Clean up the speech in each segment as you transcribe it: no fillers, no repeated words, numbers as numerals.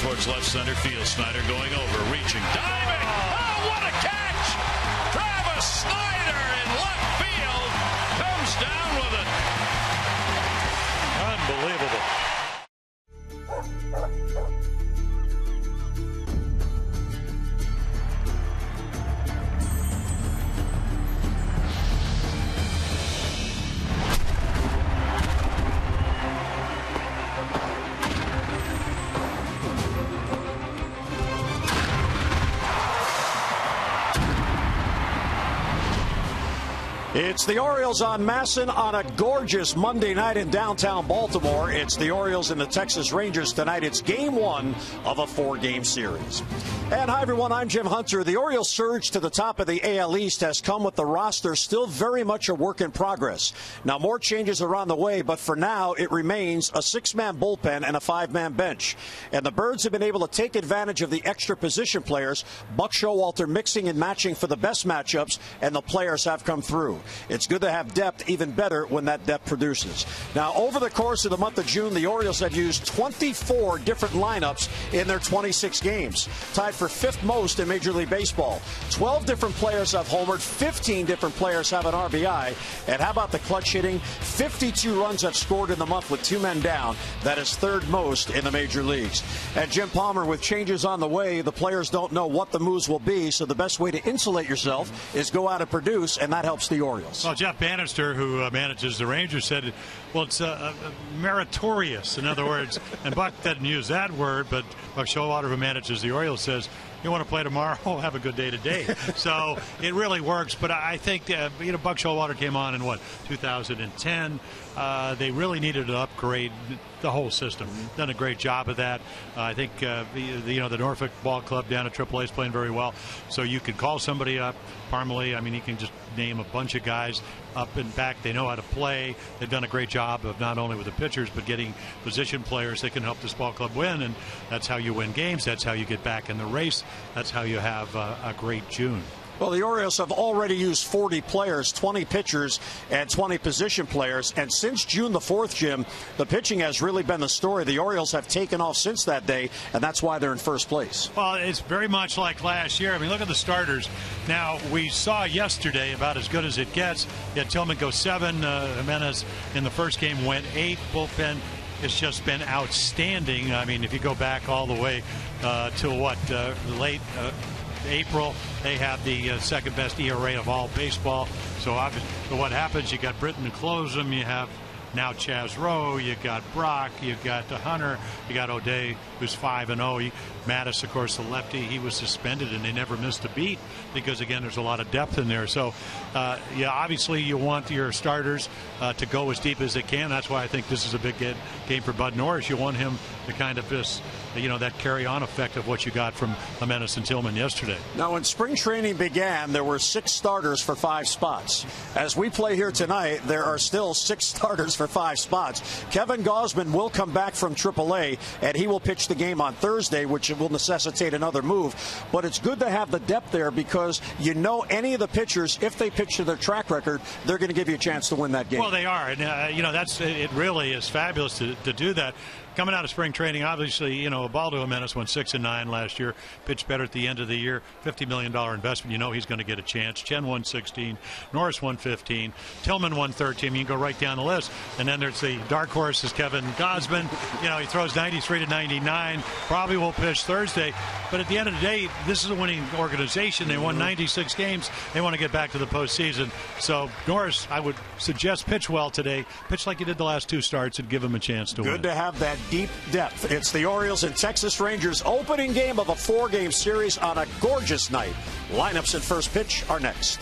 towards left center field. Snyder going over, reaching, diving. Oh, what a catch! Travis Snyder in left field comes down with it. Unbelievable. It's the Orioles on Masson on a gorgeous Monday night in downtown Baltimore. It's the Orioles and the Texas Rangers tonight. It's game one of a four-game series. And hi, everyone. I'm Jim Hunter. The Orioles' surge to the top of the AL East has come with the roster still very much a work in progress. Now, more changes are on the way, but for now, it remains a six-man bullpen and a five-man bench. And the Birds have been able to take advantage of the extra position players, Buck Showalter mixing and matching for the best matchups, and the players have come through. It's good to have depth, even better when that depth produces. Now, over the course of the month of June, the Orioles have used 24 different lineups in their 26 games, tied for fifth most in Major League Baseball. 12 different players have homered, 15 different players have an RBI, and how about the clutch hitting? 52 runs have scored in the month with two men down. That is third most in the major leagues. And Jim Palmer, with changes on the way, the players don't know what the moves will be, so the best way to insulate yourself is go out and produce, and that helps the Orioles. Well, Jeff Bannister, who manages the Rangers, said, well, it's meritorious. In other words, and Buck doesn't use that word, but Buck Showalter, who manages the Orioles, says, you want to play tomorrow? Have a good day today. So it really works. But I think, Buck Showalter came on in, 2010. They really needed to upgrade the whole system. Done a great job of that. I think, the Norfolk Ball Club down at AAA is playing very well. So you can call somebody up. Parmalee, he can just name a bunch of guys up and back. They know how to play. They've done a great job of not only with the pitchers, but getting position players that can help this ball club win. And that's how you win games. That's how you get back in the race. That's how you have a great June. Well, the Orioles have already used 40 players, 20 pitchers, and 20 position players. And since June the 4th, Jim, the pitching has really been the story. The Orioles have taken off since that day, and that's why they're in first place. Well, it's very much like last year. Look at the starters. Now, we saw yesterday about as good as it gets. You had Tillman go 7. Jimenez in the first game went 8. Bullpen has just been outstanding. If you go back all the way to late April, they have the second best ERA of all baseball. So what happens, you got Britton to close them, you have now Chaz Rowe, you got Brock, you got Hunter, you got O'Day, who's 5-0. Mattis, of course, the lefty, he was suspended and they never missed a beat because, again, there's a lot of depth in there. So obviously you want your starters to go as deep as they can. That's why I think this is a big game for Bud Norris. You want him to kind of just, that carry-on effect of what you got from Jimenez and Tillman yesterday. Now, when spring training began, there were 6 starters for 5 spots. As we play here tonight, there are still 6 starters for 5 spots. Kevin Gausman will come back from AAA, and he will pitch the game on Thursday, which will necessitate another move. But it's good to have the depth there because any of the pitchers, if they pitch to their track record, they're going to give you a chance to win that game. Well, they are. And, it really is fabulous to do that. Coming out of spring training, obviously, Ubaldo Jimenez went 6-9 last year, pitched better at the end of the year, $50 million investment. He's going to get a chance. Chen won 16, Norris won 15, Tillman won 13. You can go right down the list. And then there's the dark horse is Kevin Gausman. He throws 93 to 99, probably will pitch Thursday. But at the end of the day, this is a winning organization. They won 96 games. They want to get back to the postseason. So Norris, I would suggest pitch well today. Pitch like you did the last 2 starts and give him a chance to win. Good to have that deep depth. It's the Orioles and Texas Rangers opening game of a 4-game series on a gorgeous night. Lineups and first pitch are next.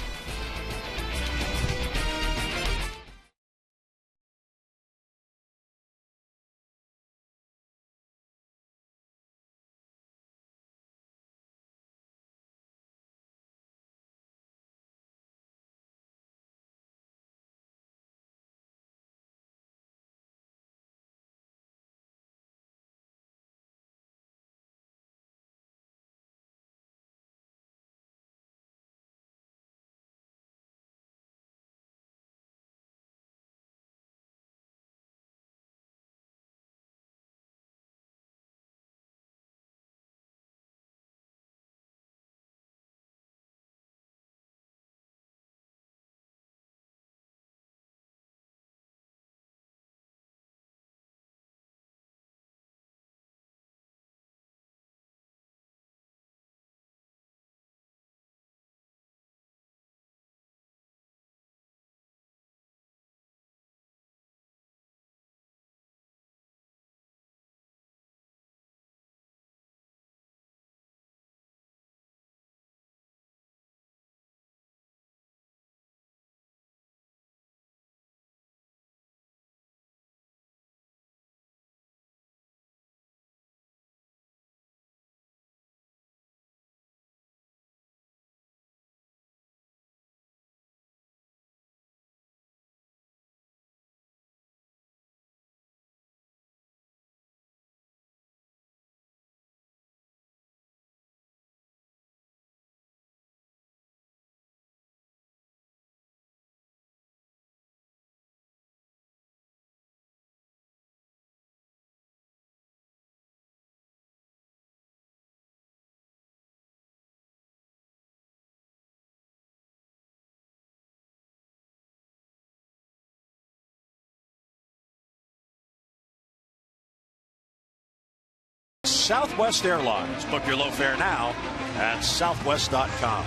Southwest Airlines. Book your low fare now at southwest.com.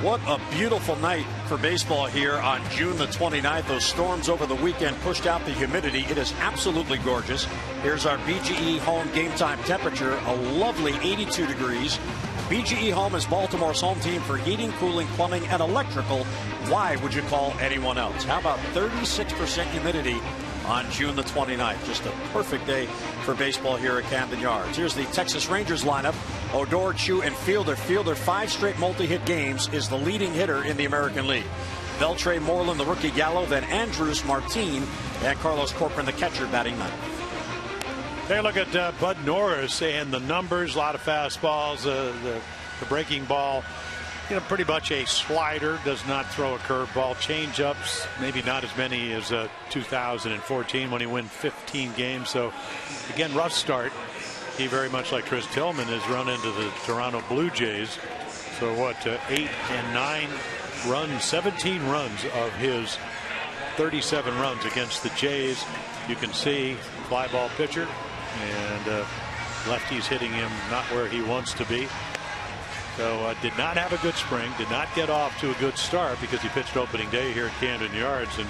What a beautiful night for baseball here on June the 29th. Those storms over the weekend pushed out the humidity. It is absolutely gorgeous. Here's our BGE home game time temperature, a lovely 82 degrees. BGE Home is Baltimore's home team for heating, cooling, plumbing, and electrical. Why would you call anyone else? How about 36% humidity on June the 29th? Just a perfect day for baseball here at Camden Yards. Here's the Texas Rangers lineup. Odor, Chu, and Fielder. Fielder, 5 straight multi-hit games, is the leading hitter in the American League. Beltre, Moreland, the rookie Gallo, then Andrews, Martin, and Carlos Corcoran, the catcher, batting ninth. Hey, look at Bud Norris and the numbers. A lot of fastballs. The breaking ball, pretty much a slider. Does not throw a curveball. Changeups, maybe not as many as 2014 when he won 15 games. So, again, rough start. He, very much like Chris Tillman, has run into the Toronto Blue Jays. So, 8 and 9 runs, 17 runs of his 37 runs against the Jays. You can see fly ball pitcher. And lefty's hitting him not where he wants to be. So did not have a good spring, did not get off to a good start because he pitched opening day here at Camden Yards and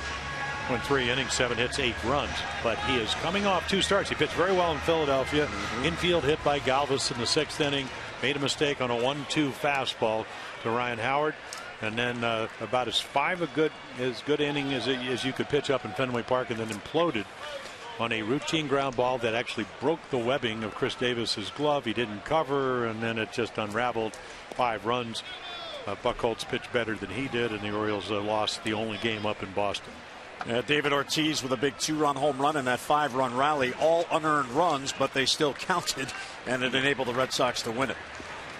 went 3 innings, 7 hits, 8 runs. But he is coming off 2 starts. He pitched very well in Philadelphia. Infield hit by Galvis in the 6th inning. Made a mistake on a 1-2 fastball to Ryan Howard. And then about as good inning as you could pitch up in Fenway Park, and then imploded on a routine ground ball that actually broke the webbing of Chris Davis's glove. He didn't cover, and then it just unraveled. 5 runs. Buchholz pitched better than he did, and the Orioles lost the only game up in Boston. David Ortiz with a big 2-run home run in that 5-run rally. All unearned runs, but they still counted, and it enabled the Red Sox to win it.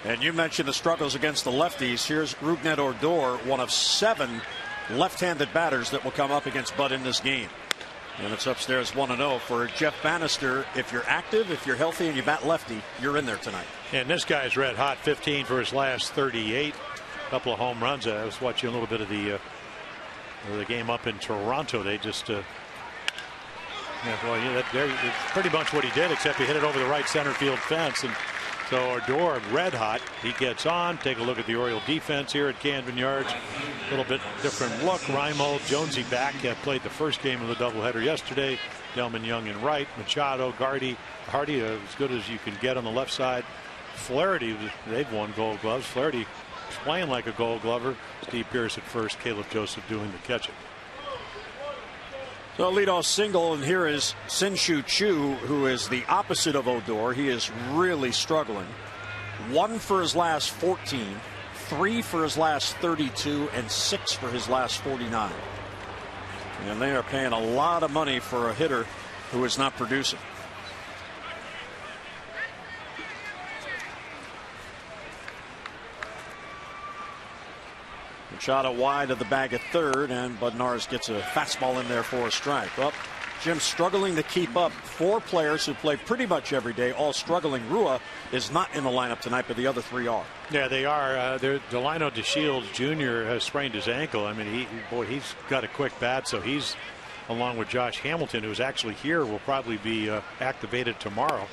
And you mentioned the struggles against the lefties. Here's Rougned Odor, one of 7 left-handed batters that will come up against Bud in this game. And it's upstairs 1-0 for Jeff Bannister. If you're active, if you're healthy, and you bat lefty, you're in there tonight. And this guy's red hot. 15 for his last 38. A couple of home runs. I was watching a little bit of the game up in Toronto. They just that's pretty much what he did, except he hit it over the right center field fence. And so Odor, red hot. He gets on. Take a look at the Oriole defense here at Camden Yards. A little bit different look. Reimold, Jonesy back. Played the first game of the doubleheader yesterday. Delman Young in right. Machado, Hardy as good as you can get on the left side. Flaherty, they've won Gold Gloves. Flaherty is playing like a Gold Glover. Steve Pearce at first. Caleb Joseph doing the catching. So leadoff single, and here is Sin-Shu Chu, who is the opposite of Odor. He is really struggling. 1 for his last 14, 3 for his last 32, and 6 for his last 49. And they are paying a lot of money for a hitter who is not producing. Machado wide of the bag at third, and Bud Norris gets a fastball in there for a strike. Well, Jim struggling to keep up. 4 players who play pretty much every day, all struggling. Rua is not in the lineup tonight, but the other 3 are. Yeah, they are. Delino DeShields Jr. has sprained his ankle. I mean, he's got a quick bat, so he's, along with Josh Hamilton, who's actually here, will probably be activated tomorrow.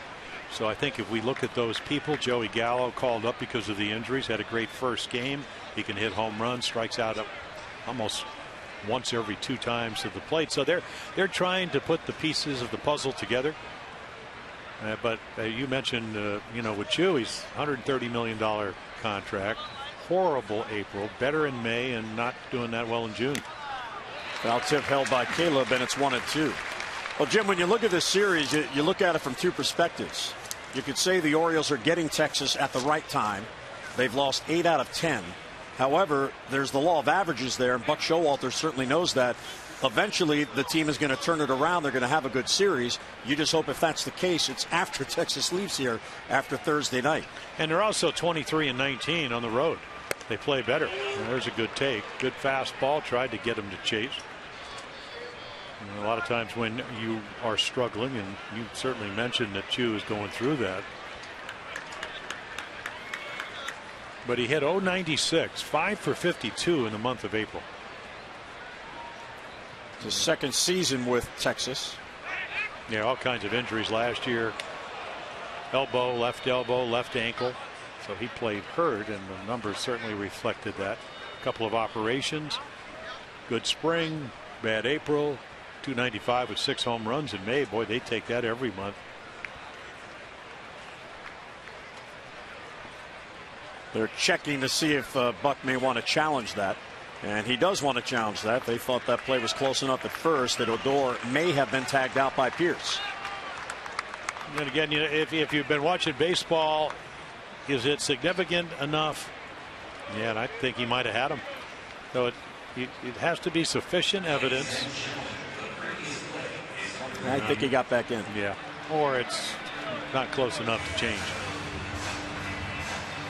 So I think if we look at those people, Joey Gallo called up because of the injuries, had a great first game. He can hit home runs, strikes out almost once every 2 times to the plate. So they're trying to put the pieces of the puzzle together. But you mentioned, with Chu, he's $130 million contract. Horrible April, better in May, and not doing that well in June. Foul tip held by Caleb, and it's 1-2. Well, Jim, when you look at this series, you look at it from 2 perspectives. You could say the Orioles are getting Texas at the right time. They've lost 8 out of 10. However, there's the law of averages there, and Buck Showalter certainly knows that. Eventually, the team is going to turn it around. They're going to have a good series. You just hope if that's the case, it's after Texas leaves here after Thursday night. And they're also 23-19 on the road. They play better. And there's a good take. Good fastball. Tried to get him to chase. And a lot of times when you are struggling, and you certainly mentioned that Chu is going through that. But he hit .096, 5 for 52 in the month of April. It's his second season with Texas. Yeah, all kinds of injuries last year. elbow, left ankle. So he played hurt, and the numbers certainly reflected that. A couple of operations, good spring, bad April, 295 with 6 home runs in May. Boy, they take that every month. They're checking to see if Buck may want to challenge that. And he does want to challenge that. They thought that play was close enough at first that Odor may have been tagged out by Pierce. And again, you know, if you've been watching baseball, is it significant enough? Yeah, and I think he might have had him. So it has to be sufficient evidence. I think he got back in. Yeah, or it's not close enough to change.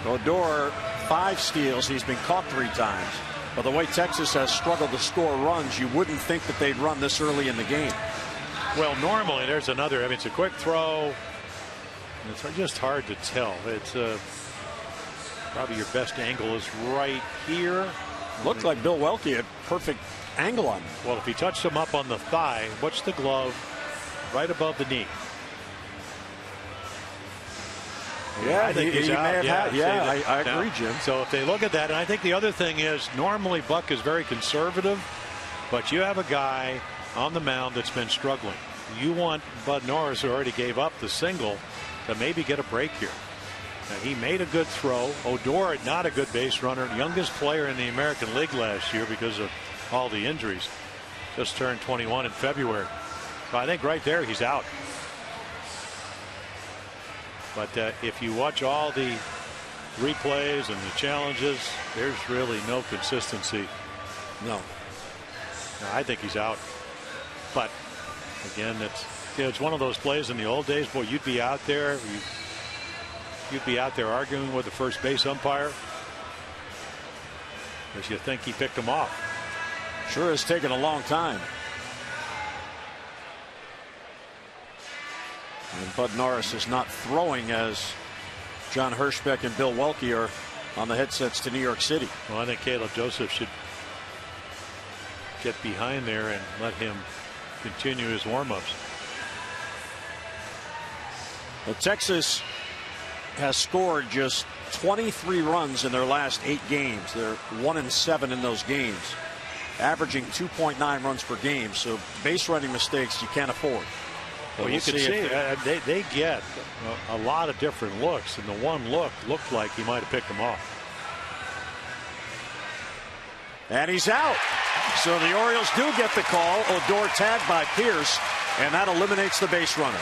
Odor, 5 steals. He's been caught 3 times. But the way Texas has struggled to score runs, you wouldn't think that they'd run this early in the game. Well, normally there's another. I mean, it's a quick throw. It's just hard to tell. It's probably your best angle is right here. Looked like Bill Welke had perfect angle on him. Well, if he touched him up on the thigh, what's the glove? Right above the knee. Yeah, I think he may have had. Yeah, I agree, Jim. So if they look at that, and I think the other thing is normally Buck is very conservative, but you have a guy on the mound that's been struggling. You want Bud Norris, who already gave up the single, to maybe get a break here. Now, he made a good throw. Odor, not a good base runner, youngest player in the American League last year because of all the injuries. Just turned 21 in February. So I think right there he's out. But if you watch all the replays and the challenges, there's really no consistency. No. I think he's out. But again, it's one of those plays in the old days. Boy, you'd be out there. You'd be out there arguing with the first base umpire because you think he picked him off. Sure has taken a long time. And Bud Norris is not throwing as John Hirschbeck and Bill Welke are on the headsets to New York City. Well, I think Caleb Joseph should get behind there and let him continue his warm-ups. Well, Texas has scored just 23 runs in their last 8 games. They're 1-7 in those games, averaging 2.9 runs per game. So base running mistakes you can't afford. Well, you can see they get a lot of different looks, and the one looked like he might have picked him off. And he's out. So the Orioles do get the call. Odor tagged by Pierce, and that eliminates the base runner.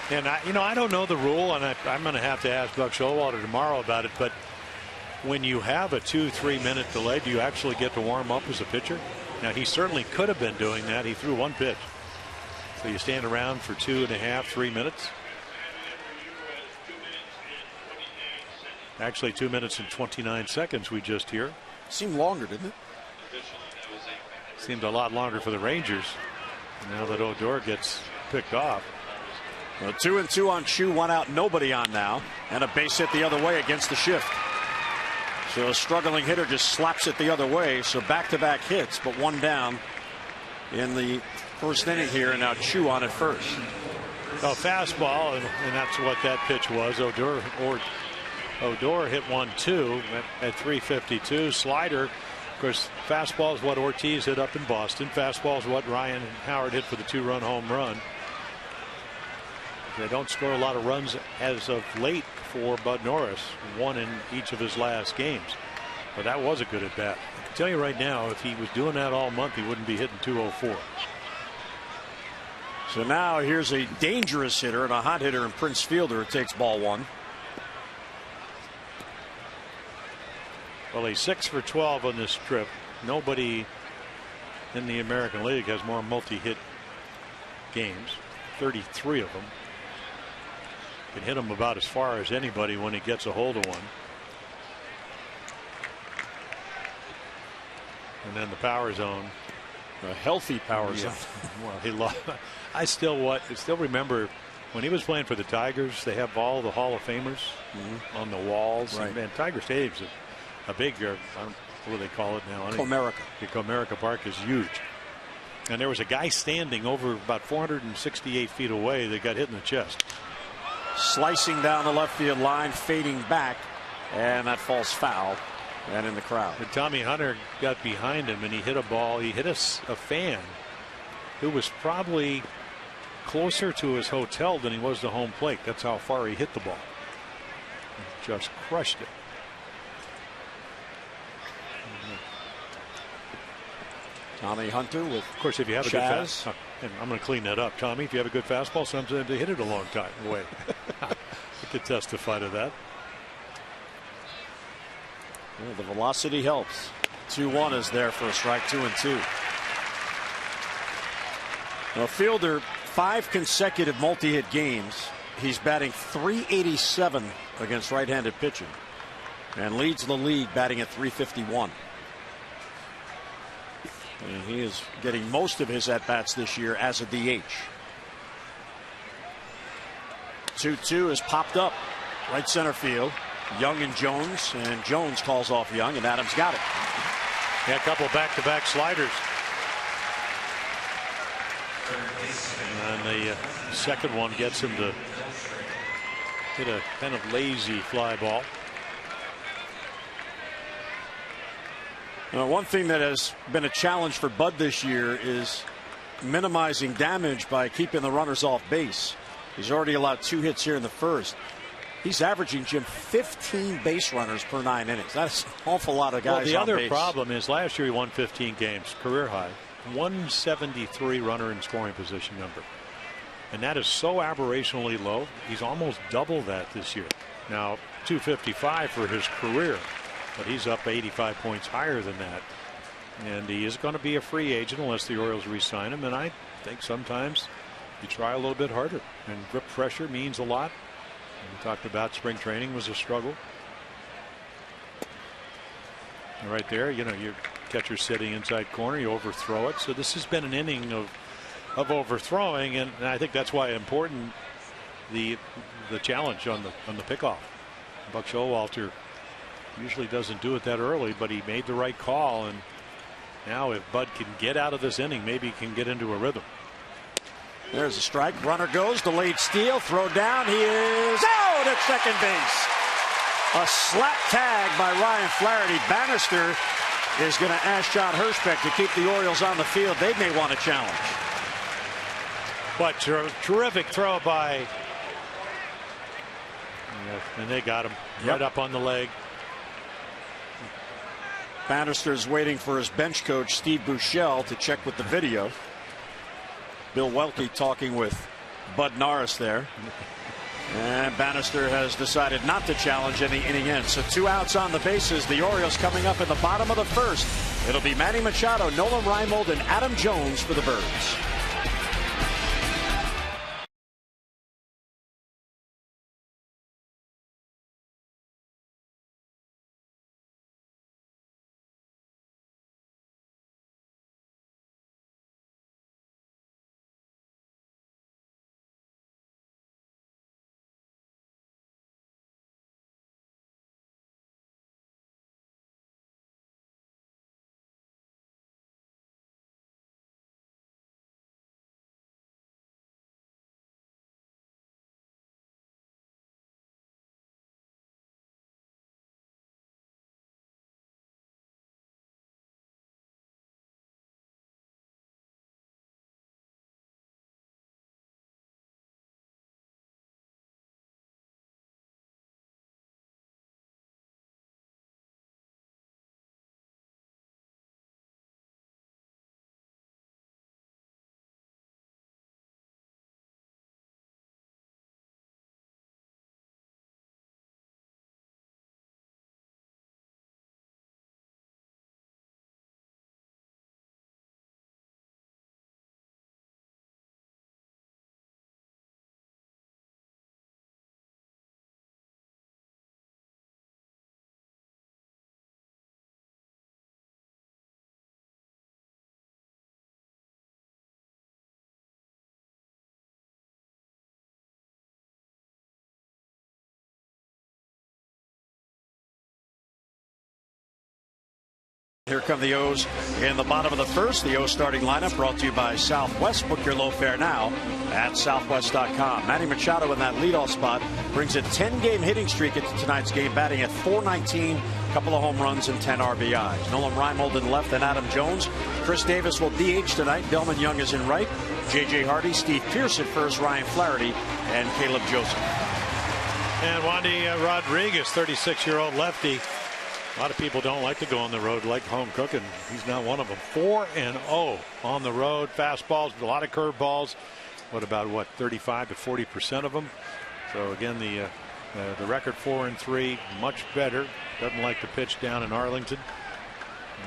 And I don't know the rule, and I'm going to have to ask Buck Showalter tomorrow about it. But when you have a 2-3 minute delay, do you actually get to warm up as a pitcher? Now, he certainly could have been doing that. He threw 1 pitch. So you stand around for 2.5, 3 minutes. Actually, 2 minutes and 29 seconds we just hear. Seemed longer, didn't it? Seemed a lot longer for the Rangers. Now that Odor gets picked off. Well, 2-2 on Chu, 1 out, nobody on now, and a base hit the other way against the shift. So a struggling hitter just slaps it the other way. So back-to-back hits, but 1 down in the first inning here, and now Chu on at first. A fastball, and that's what that pitch was. Odor hit 1-2 at 352. Slider, of course, fastball is what Ortiz hit up in Boston. Fastball is what Ryan Howard hit for the 2-run home run. They don't score a lot of runs as of late for Bud Norris, 1 in each of his last games. But that was a good at bat. I can tell you right now, if he was doing that all month, he wouldn't be hitting 204. So now here's a dangerous hitter and a hot hitter in Prince Fielder. It takes ball 1. Well, he's 6 for 12 on this trip. Nobody in the American League has more multi-hit games, 33 of them. Can hit him about as far as anybody when he gets a hold of one. And then the power zone. A healthy power zone. Well, he lost. I still remember when he was playing for the Tigers. They have all the Hall of Famers on the walls. Right. And, man, Tiger Stadium's a big, I don't know what do they call it now? Comerica. The Comerica Park is huge. And there was a guy standing over about 468 feet away that got hit in the chest. Slicing down the left field line, fading back, and that falls foul and in the crowd. And Tommy Hunter got behind him and he hit a ball. He hit a fan who was probably closer to his hotel than he was to home plate. That's how far he hit the ball. He just crushed it. Tommy Hunter with, of course, if you have a good fastball, I'm going to clean that up, Tommy. If you have a good fastball, sometimes they hit it a long time away. I could testify to that. Well, the velocity helps. 2-1 is there for a strike. 2-2. Now, Fielder, 5 consecutive multi-hit games. He's batting .387 against right-handed pitching, and leads the league batting at .351. And he is getting most of his at-bats this year as a DH. 2-2 has popped up right center field. Young and Jones calls off Young, and Adams got it. Yeah, a couple back-to-back sliders. And the second one gets him to hit a kind of lazy fly ball. One thing that has been a challenge for Bud this year is minimizing damage by keeping the runners off base. He's already allowed 2 hits here in the first. He's averaging, Jim, 15 base runners per 9 innings. That's an awful lot of guys on base. Well, the other problem is last year he won 15 games, career high, 173 runner in scoring position number. And that is so aberrationally low. He's almost double that this year. Now, 255 for his career. But he's up 85 points higher than that. And he is going to be a free agent unless the Orioles re-sign him. And I think sometimes you try a little bit harder. And grip pressure means a lot. And we talked about spring training was a struggle. And right there, you know, your catcher sitting inside corner, you overthrow it. So this has been an inning of overthrowing. And I think that's why important the challenge on the pickoff. Buck Showalter usually doesn't do it that early, but he made the right call. And now if Bud can get out of this inning, maybe he can get into a rhythm. There's a strike. Runner goes. Delayed steal. Throw down. He is out at second base. A slap tag by Ryan Flaherty. Bannister is going to ask John Hirschbeck to keep the Orioles on the field. They may want a challenge. But terrific throw by. And they got him right up on the leg. Bannister's waiting for his bench coach, Steve Buechele, to check with the video. Bill Welke talking with Bud Norris there. And Bannister has decided not to challenge any inning end. So 2 outs on the bases. The Orioles coming up in the bottom of the first. It'll be Manny Machado, Nolan Reimold, and Adam Jones for the Birds. Here come the O's in the bottom of the first. The O's starting lineup brought to you by Southwest. Book your low fare now at southwest.com. Manny Machado in that leadoff spot brings a 10-game hitting streak into tonight's game, batting at .419, a couple of home runs and 10 RBIs. Nolan Reimold in left and Adam Jones. Chris Davis will DH tonight. Delman Young is in right. J.J. Hardy, Steve Pearce at first, Ryan Flaherty, and Caleb Joseph. And Wandy Rodriguez, 36-year-old lefty. A lot of people don't like to go on the road like home cooking. He's not one of them. 4-0 on the road. Fastballs, a lot of curveballs. What about 35 to 40% of them? So again, the record 4-3, much better. Doesn't like to pitch down in Arlington.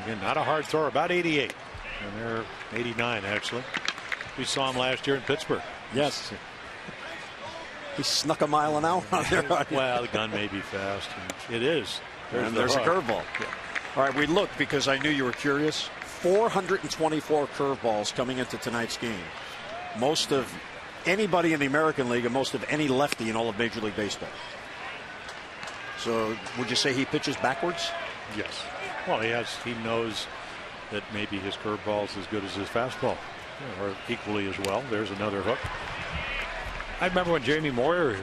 Again, not a hard thrower, about 88, and they're 89 actually. We saw him last year in Pittsburgh. Yes. He snuck a mile an hour on there. Well, the gun may be fast. It is. There's a curveball. Yeah. All right, we looked because I knew you were curious. 424 curveballs coming into tonight's game. Most of anybody in the American League and most of any lefty in all of Major League Baseball. So would you say he pitches backwards? Yes. Well, he knows that maybe his curveball is as good as his fastball, or equally as well. There's another hook. I remember when Jamie Moyer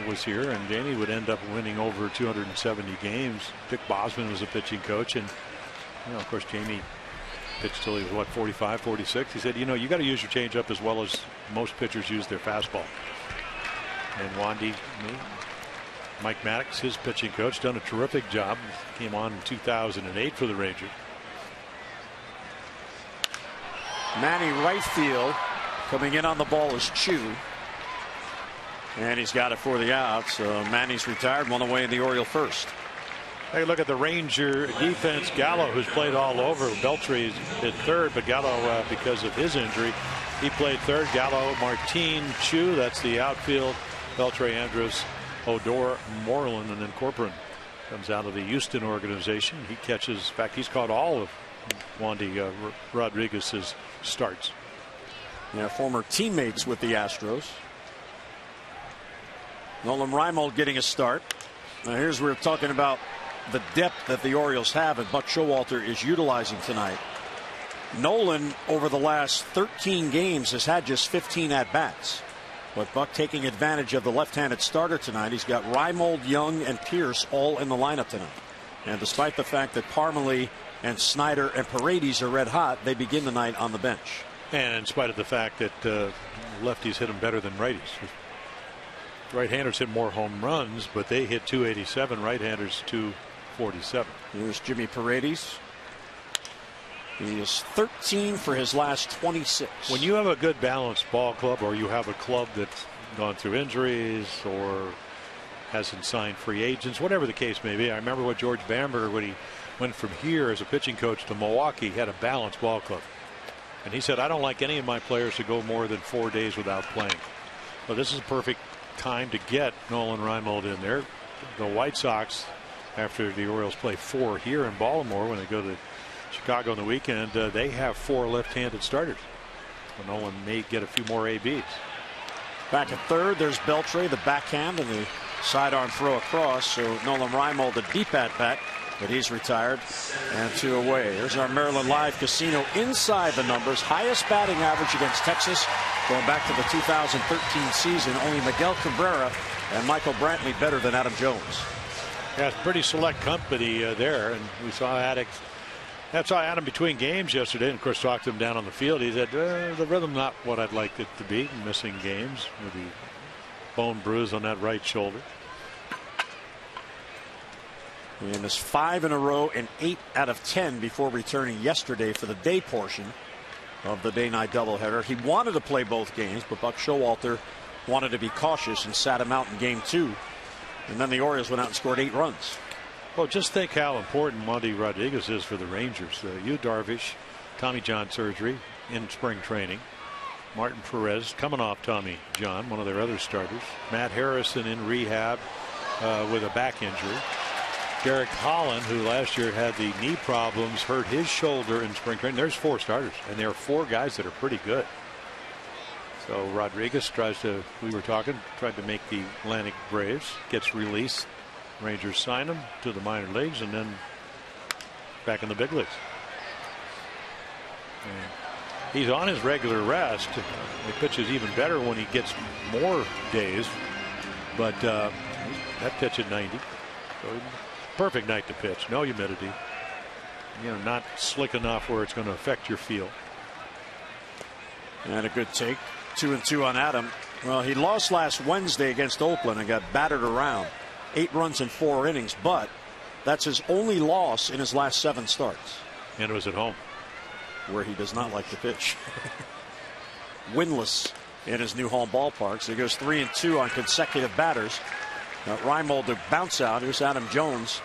was here, and Jamie would end up winning over 270 games. Dick Bosman was a pitching coach, and of course Jamie pitched till he was 45, 46. He said, you got to use your changeup as well as most pitchers use their fastball. And Wandy, Mike Maddox, his pitching coach, done a terrific job. Came on in 2008 for the Rangers. Manny right field. Coming in on the ball is Chu. And he's got it for the out. So Manny's retired, one away in the Oriole first. Hey, look at the Ranger defense. Gallo, who's played all over. Beltry at third, but Gallo, because of his injury, he played third. Gallo, Martin, Chu, that's the outfield. Beltray, Andrus, Odor, Moreland, and then Corcoran comes out of the Houston organization. He catches, in fact, he's caught all of Wandy Rodriguez's starts. Yeah, former teammates with the Astros. Nolan Reimold getting a start. Now here's where we're talking about the depth that the Orioles have, and Buck Showalter is utilizing tonight. Nolan over the last 13 games has had just 15 at-bats. But Buck taking advantage of the left-handed starter tonight. He's got Reimold, Young, and Pierce all in the lineup tonight. And despite the fact that Parmelee and Snyder and Paredes are red hot, they begin the night on the bench. And in spite of the fact that lefties hit them better than righties. Right-handers hit more home runs, but they hit 287. Right-handers 247. Here's Jimmy Paredes. He is 13 for his last 26. When you have a good balanced ball club, or you have a club that's gone through injuries or hasn't signed free agents, whatever the case may be. I remember what George Bamberger, when he went from here as a pitching coach to Milwaukee, had a balanced ball club. And he said, I don't like any of my players to go more than 4 days without playing. Well, this is a perfect time to get Nolan Reimold in there. The White Sox, after the Orioles play 4 here in Baltimore, when they go to Chicago on the weekend, they have 4 left-handed starters. So Nolan may get a few more ABs. Back at third, there's Beltray, the backhand, and the sidearm throw across. So Nolan Reimold, a deep at bat, but he's retired, and 2 away. Here's our Maryland Live Casino inside the numbers. Highest batting average against Texas going back to the 2013 season. Only Miguel Cabrera and Michael Brantley better than Adam Jones. Yeah, it's pretty select company there, and we saw Adam between games yesterday, and of course talked to him down on the field. He said the rhythm not what I'd like it to be, missing games with the bone bruise on that right shoulder. And it's 5 in a row and 8 out of 10 before returning yesterday for the day portion of the day-night doubleheader. He wanted to play both games, but Buck Showalter wanted to be cautious and sat him out in game 2. And then the Orioles went out and scored 8 runs. Well, just think how important Wandy Rodriguez is for the Rangers. Yu Darvish, Tommy John surgery in spring training. Martin Perez coming off Tommy John, one of their other starters. Matt Harrison in rehab with a back injury. Derek Holland, who last year had the knee problems, hurt his shoulder in spring training. There's 4 starters, and there are 4 guys that are pretty good. So Rodriguez tried to make the Atlantic Braves, gets released. Rangers sign him to the minor leagues, and then back in the big leagues. And he's on his regular rest. He pitches even better when he gets more days. But that pitch at 90. So perfect night to pitch. No humidity. Not slick enough where it's going to affect your feel. And a good take. 2-2 on Adam. Well, he lost last Wednesday against Oakland and got battered around. 8 runs in 4 innings, but that's his only loss in his last 7 starts. And it was at home, where he does not like to pitch. Winless in his new home ballpark. So he goes 3-2 on consecutive batters. Reimold to bounce out. Here's Adam Jones.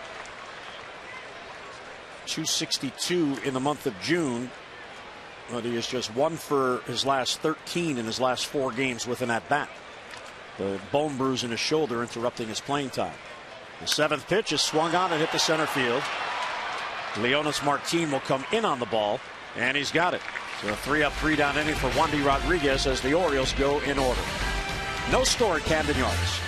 262 in the month of June. But he is just 1 for his last 13 in his last 4 games with an at-bat. The bone bruise in his shoulder interrupting his playing time. The 7th pitch is swung on and hit the center field. Leonis Martin will come in on the ball, and he's got it. So a 3-up, 3-down inning for Wandy Rodriguez as the Orioles go in order. No score at Camden Yards.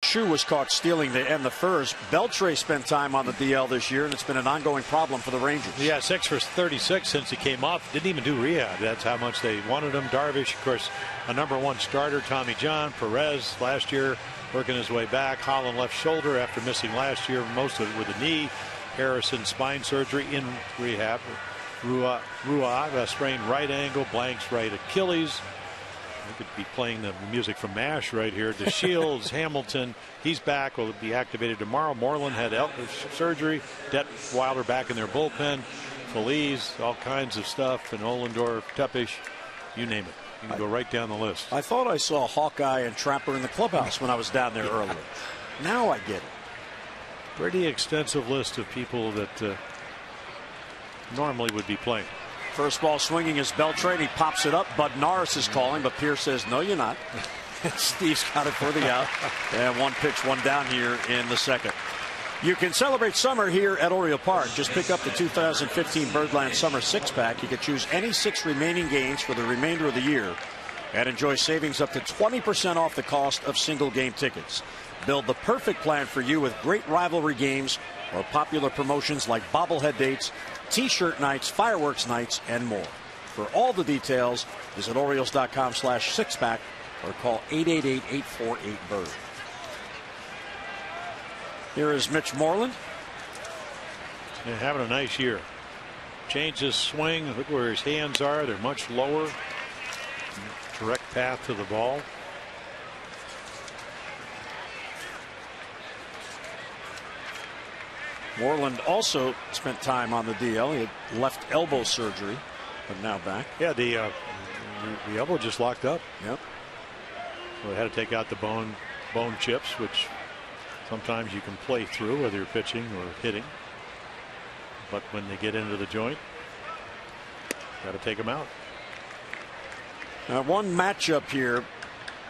Shoe was caught stealing to end the first. Beltre spent time on the DL this year, and it's been an ongoing problem for the Rangers. Yeah, 6 for 36 since he came up. Didn't even do rehab. That's how much they wanted him. Darvish, of course, a #1 starter. Tommy John, Perez last year working his way back. Holland left shoulder after missing last year, most of it with a knee. Harrison spine surgery in rehab. Rua sprained right ankle. Blanks right Achilles. We could be playing the music from MASH right here. The Shields, Hamilton, he's back. Will be activated tomorrow. Moreland had surgery. Detweiler back in their bullpen. Feliz, all kinds of stuff. And Ollendorf, Tepish, you name it. You can go right down the list. I thought I saw Hawkeye and Trapper in the clubhouse when I was down there earlier. Now I get it. Pretty extensive list of people that normally would be playing. First ball swinging is Beltre, and he pops it up. Bud Norris is calling, but Pierce says, no, you're not. Steve's got it for the out. And 1 pitch, 1 down here in the second. You can celebrate summer here at Oriole Park. Just pick up the 2015 Birdland Summer 6-pack. You can choose any 6 remaining games for the remainder of the year and enjoy savings up to 20% off the cost of single game tickets. Build the perfect plan for you with great rivalry games or popular promotions like bobblehead dates, T-shirt nights, fireworks nights, and more. For all the details, visit Orioles.com/6pack or call 888-848-BIRD. Here is Mitch Moreland. Yeah, having a nice year. Changed his swing. Look where his hands are. They're much lower. Direct path to the ball. Moreland also spent time on the DL. He had left elbow surgery, but now back. Yeah, the elbow just locked up. Yep. So they had to take out the bone chips, which sometimes you can play through whether you're pitching or hitting. But when they get into the joint, got to take them out. One matchup here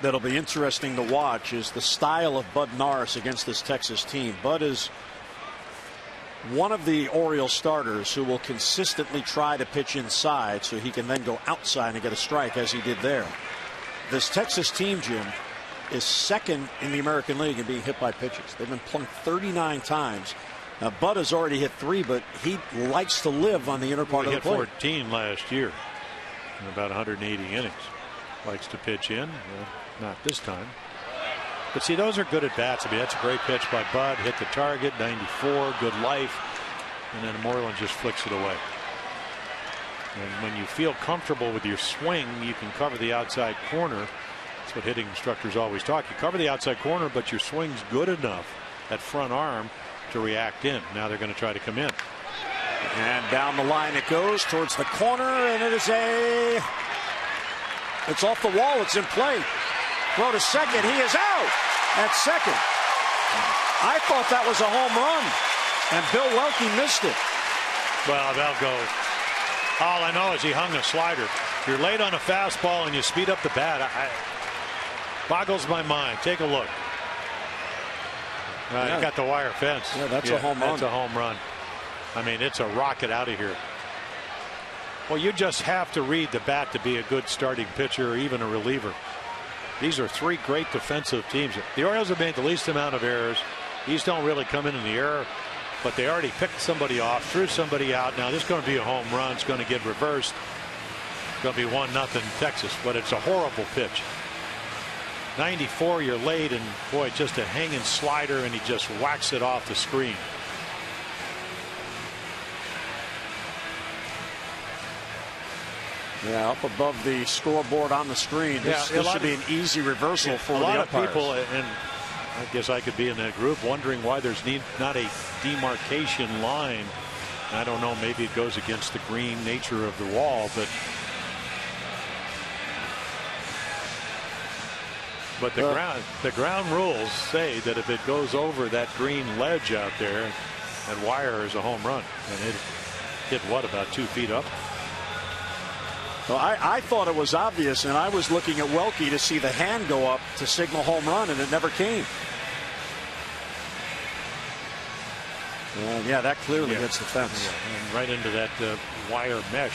that'll be interesting to watch is the style of Bud Norris against this Texas team. Bud is one of the Orioles starters who will consistently try to pitch inside so he can then go outside and get a strike, as he did there. This Texas team, Jim, is second in the American League in being hit by pitches. They've been plunked 39 times. Now, Bud has already hit 3, but he likes to live on the inner part of the plate. He hit 14 last year in about 180 innings. Likes to pitch in. Not this time. But see, those are good at bats. I mean, that's a great pitch by Bud. Hit the target, 94, good life. And then Moreland just flicks it away. And when you feel comfortable with your swing, you can cover the outside corner. That's what hitting instructors always talk. You cover the outside corner, but your swing's good enough, that front arm, to react in. Now they're going to try to come in. And down the line it goes towards the corner, and it's off the wall. It's in play. Throw to second. He is out at second. I thought that was a home run, and Bill Welke missed it. Well, they'll go. All I know is he hung a slider. You're late on a fastball and you speed up the bat. Boggles my mind. Take a look. You got the wire fence. Yeah, that's a home run. That's a home run. I mean, it's a rocket out of here. Well, you just have to read the bat to be a good starting pitcher or even a reliever. These are 3 great defensive teams. The Orioles have made the least amount of errors. These don't really come in the error, but they already picked somebody off, threw somebody out. Now this is going to be a home run. It's going to get reversed. It's going to be 1-0 Texas, but it's a horrible pitch. 94, you're late, and boy, just a hanging slider, and he just whacks it off the screen. Yeah, up above the scoreboard on the screen. This should be an easy reversal for the umpires. A lot of people, and I guess I could be in that group, wondering why there's not a demarcation line. I don't know, maybe it goes against the green nature of the wall, but the ground rules say that if it goes over that green ledge out there, that wire is a home run, and it hit about 2 feet up. Well, I thought it was obvious, and I was looking at Welke to see the hand go up to signal home run, and it never came. And yeah, that clearly hits the fence. Yeah, and right into that wire mesh.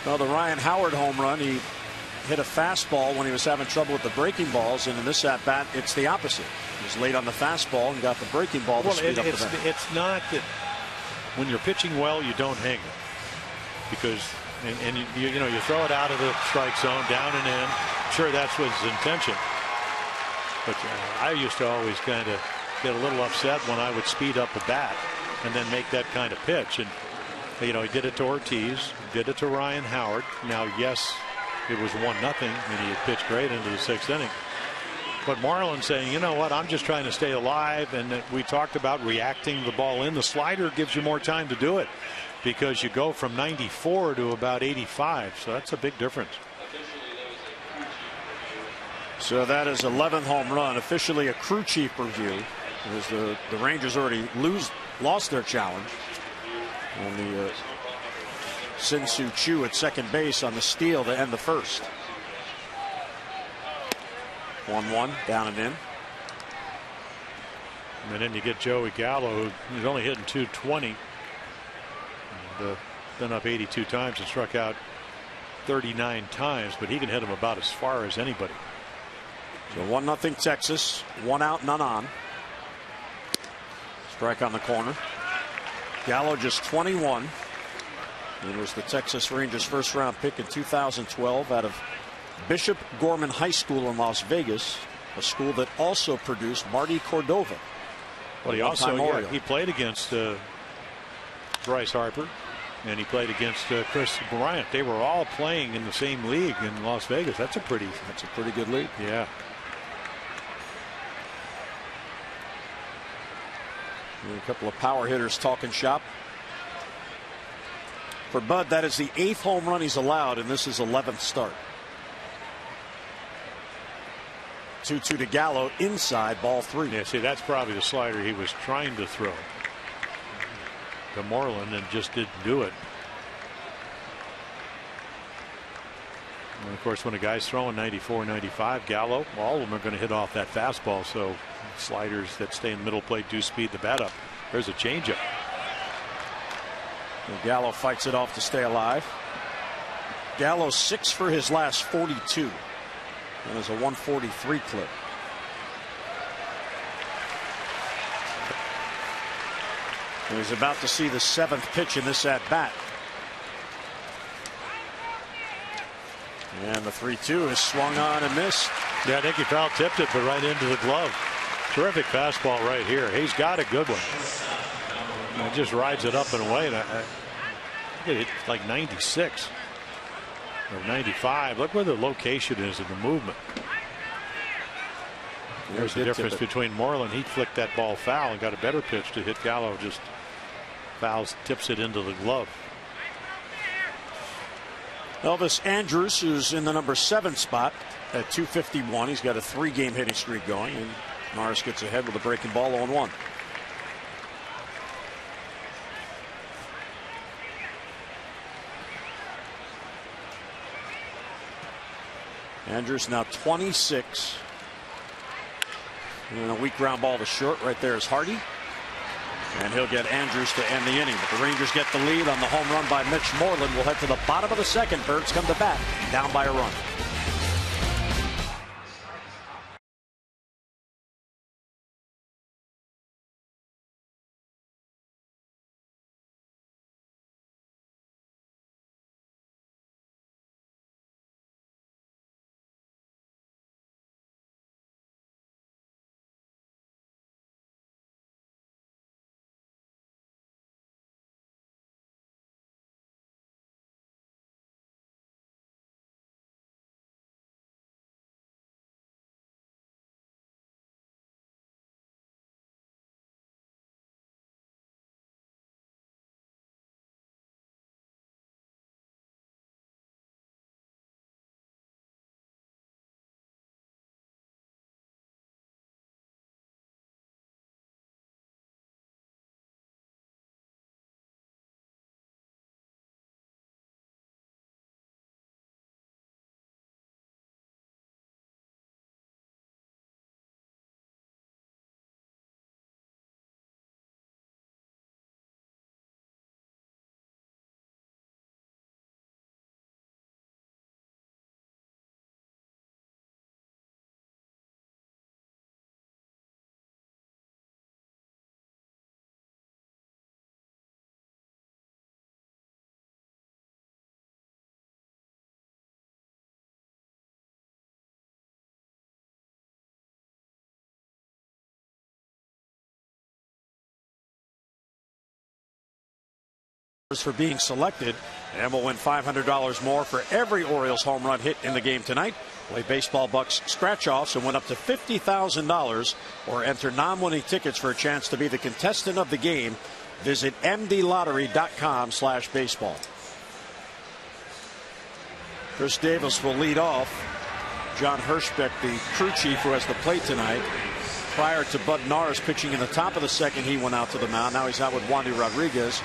Well, the Ryan Howard home run, he hit a fastball when he was having trouble with the breaking balls, and in this at bat, it's the opposite. He was late on the fastball and got the breaking ball to speed up the bat. It's not that when you're pitching well, you don't hang it, because you throw it out of the strike zone, down and in. Sure, that's was his intention. But I used to always kind of get a little upset when I would speed up the bat and then make that kind of pitch. And he did it to Ortiz, did it to Ryan Howard. Now, yes, it was 1-0, and he had pitched great into the 6th inning. But Marlins saying, you know what, I'm just trying to stay alive. And we talked about reacting the ball in. The slider gives you more time to do it because you go from 94 to about 85. So that's a big difference. So that is 11th home run, officially a crew chief review, as the Rangers already lost their challenge. And the Sin-Soo Choo at second base on the steal to end the first. 1-1, down and in. And then you get Joey Gallo, who's only hitting .220. And been up 82 times and struck out 39 times, but he can hit them about as far as anybody. So 1-0 Texas, 1 out, none on. Strike on the corner. Gallo just 21. It was the Texas Rangers first round pick in 2012 out of Bishop Gorman High School in Las Vegas, a school that also produced Marty Cordova. Well, he played against Bryce Harper, and he played against Chris Bryant. They were all playing in the same league in Las Vegas. That's a pretty good league. Yeah. And a couple of power hitters talking shop. For Bud, that is the 8th home run he's allowed, and this is 11th start. 2-2 to Gallo, inside, ball 3. Yeah, see, that's probably the slider he was trying to throw. to Moreland and just didn't do it. And of course, when a guy's throwing 94, 95, Gallo, all of them are going to hit off that fastball. So sliders that stay in the middle plate do speed the bat up. There's a changeup. Gallo fights it off to stay alive. Gallo 6 for his last 42. And is a 143 clip. And he's about to see the 7th pitch in this at bat. And the 3-2 is swung on and missed. Yeah, I think he foul tipped it, but right into the glove. Terrific fastball right here. He's got a good one. And it just rides it up and away. And I think it's like 96 or 95. Look where the location is in the movement. There's the difference between Moreland. He flicked that ball foul and got a better pitch to hit Gallo. Just fouls, tips it into the glove. Elvis Andrus, who's in the number 7 spot at 251. He's got a 3-game hitting streak going, and Norris gets ahead with a breaking ball 0-1. Andrus now 26. And a weak ground ball to short. Right there is Hardy. And he'll get Andrus to end the inning. But the Rangers get the lead on the home run by Mitch Moreland. We'll head to the bottom of the 2nd. Birds come to bat, down by a run. For being selected, and will win $500 more for every Orioles home run hit in the game tonight. Play Baseball Bucks scratch-offs and win up to $50,000, or enter non-winning tickets for a chance to be the contestant of the game. Visit mdlottery.com/baseball. Chris Davis will lead off. John Hirschbeck, the crew chief who has the plate tonight. Prior to Bud Norris pitching in the top of the 2nd, he went out to the mound. Now he's out with Wandy Rodriguez.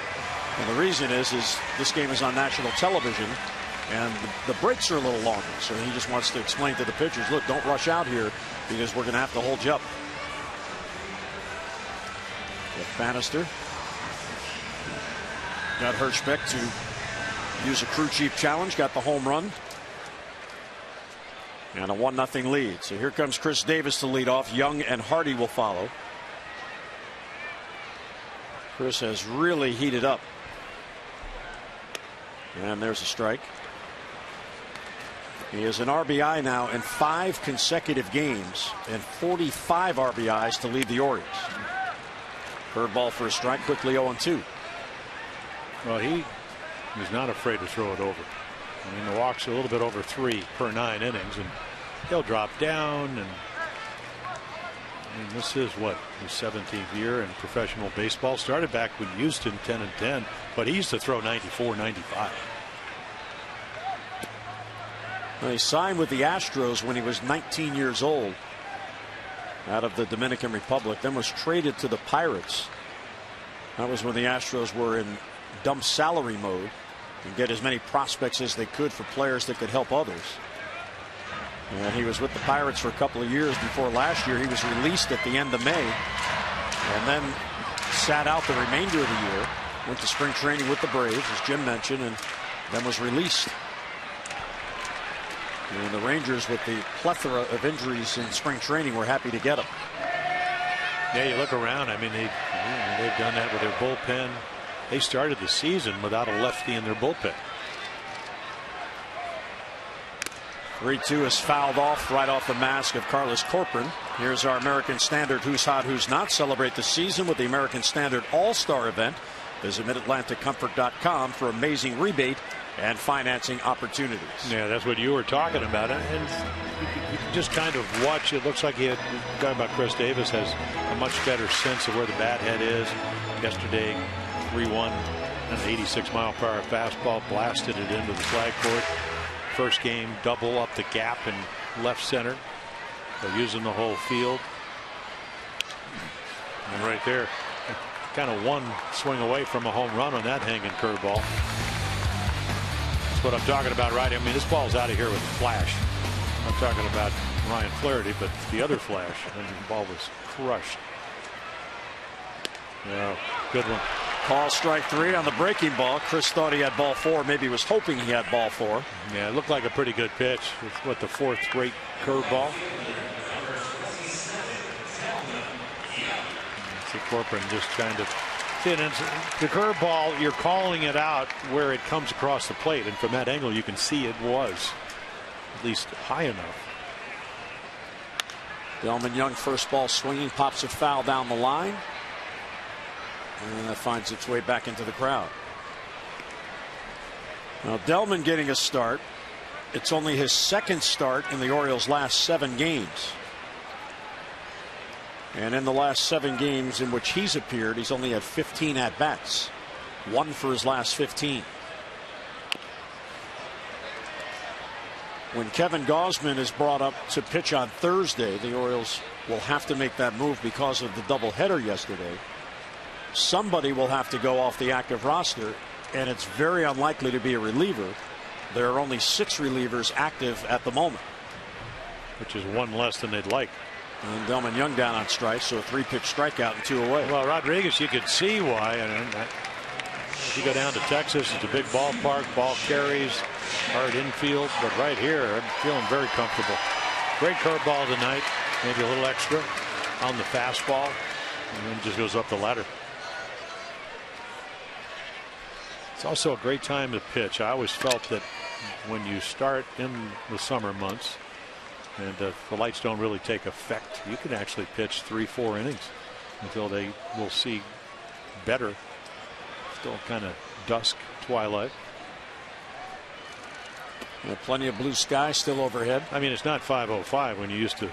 And the reason is this game is on national television, and the breaks are a little longer. So he just wants to explain to the pitchers, look, don't rush out here because we're going to have to hold you up. With Bannister. Got Hirschbeck to use a crew chief challenge. Got the home run. And a 1-0 lead. So here comes Chris Davis to lead off. Young and Hardy will follow. Chris has really heated up. And there's a strike. He is an RBI now in 5 consecutive games and 45 RBIs to lead the Orioles. Curveball for a strike, quickly 0-2. Well, he is not afraid to throw it over. I mean, the walks are a little bit over 3 per 9 innings, and he'll drop down. And I mean, this is what, his 17th year in professional baseball. Started back with Houston 10-10, but he used to throw 94, 95. Well, he signed with the Astros when he was 19 years old out of the Dominican Republic, then was traded to the Pirates That was when the Astros were in dump salary mode and get as many prospects as they could for players that could help others. And he was with the Pirates for a couple of years before last year. He was released at the end of May and then sat out the remainder of the year. Went to spring training with the Braves, as Jim mentioned, and then was released. And the Rangers, with the plethora of injuries in spring training, were happy to get him. Yeah, you look around. I mean, they've done that with their bullpen. They started the season without a lefty in their bullpen. 3-2 is fouled off right off the mask of Carlos Corcoran. Here's our American Standard Who's Hot, Who's Not. Celebrate the season with the American Standard All-Star event. Visit MidAtlanticComfort.com for amazing rebate and financing opportunities. Yeah, that's what you were talking about. And you can just kind of watch. It looks like a guy about Chris Davis has a much better sense of where the bat head is. Yesterday, 3-1, an 86-mile-per-hour fastball, blasted it into the flagpole. First game, double up the gap in left center. They're using the whole field. And right there, kind of one swing away from a home run on that hanging curveball. That's what I'm talking about, right? I mean, this ball's out of here with a flash. I'm talking about Ryan Flaherty, but the other flash, and the ball was crushed. Yeah, good one. Call strike 3 on the breaking ball. Chris thought he had ball 4. Maybe he was hoping he had ball 4. Yeah, it looked like a pretty good pitch. It's what, the 4th straight curveball. See Corcoran just kind of. The curveball, you're calling it out where it comes across the plate, and from that angle you can see it was at least high enough. Delman Young, first ball swinging, pops a foul down the line. And that finds its way back into the crowd. Now Delman getting a start. It's only his 2nd start in the Orioles' last 7 games. And in the last 7 games in which he's appeared, he's only had 15 at-bats. 1 for his last 15. When Kevin Gausman is brought up to pitch on Thursday, the Orioles will have to make that move because of the doubleheader yesterday. Somebody will have to go off the active roster, and it's very unlikely to be a reliever. There are only 6 relievers active at the moment, which is 1 less than they'd like. And Delman Young down on strikes, so a 3-pitch strikeout and 2 away. Well, Rodriguez, you could see why. And if you go down to Texas, it's a big ballpark, ball carries, hard infield, but right here, I'm feeling very comfortable. Great curveball tonight, maybe a little extra on the fastball, and then just goes up the ladder. It's also a great time to pitch. I always felt that when you start in the summer months and the lights don't really take effect, you can actually pitch 3-4 innings until they will see better. Still kind of dusk, twilight. Plenty of blue sky still overhead. I mean, it's not 5:05 when you used to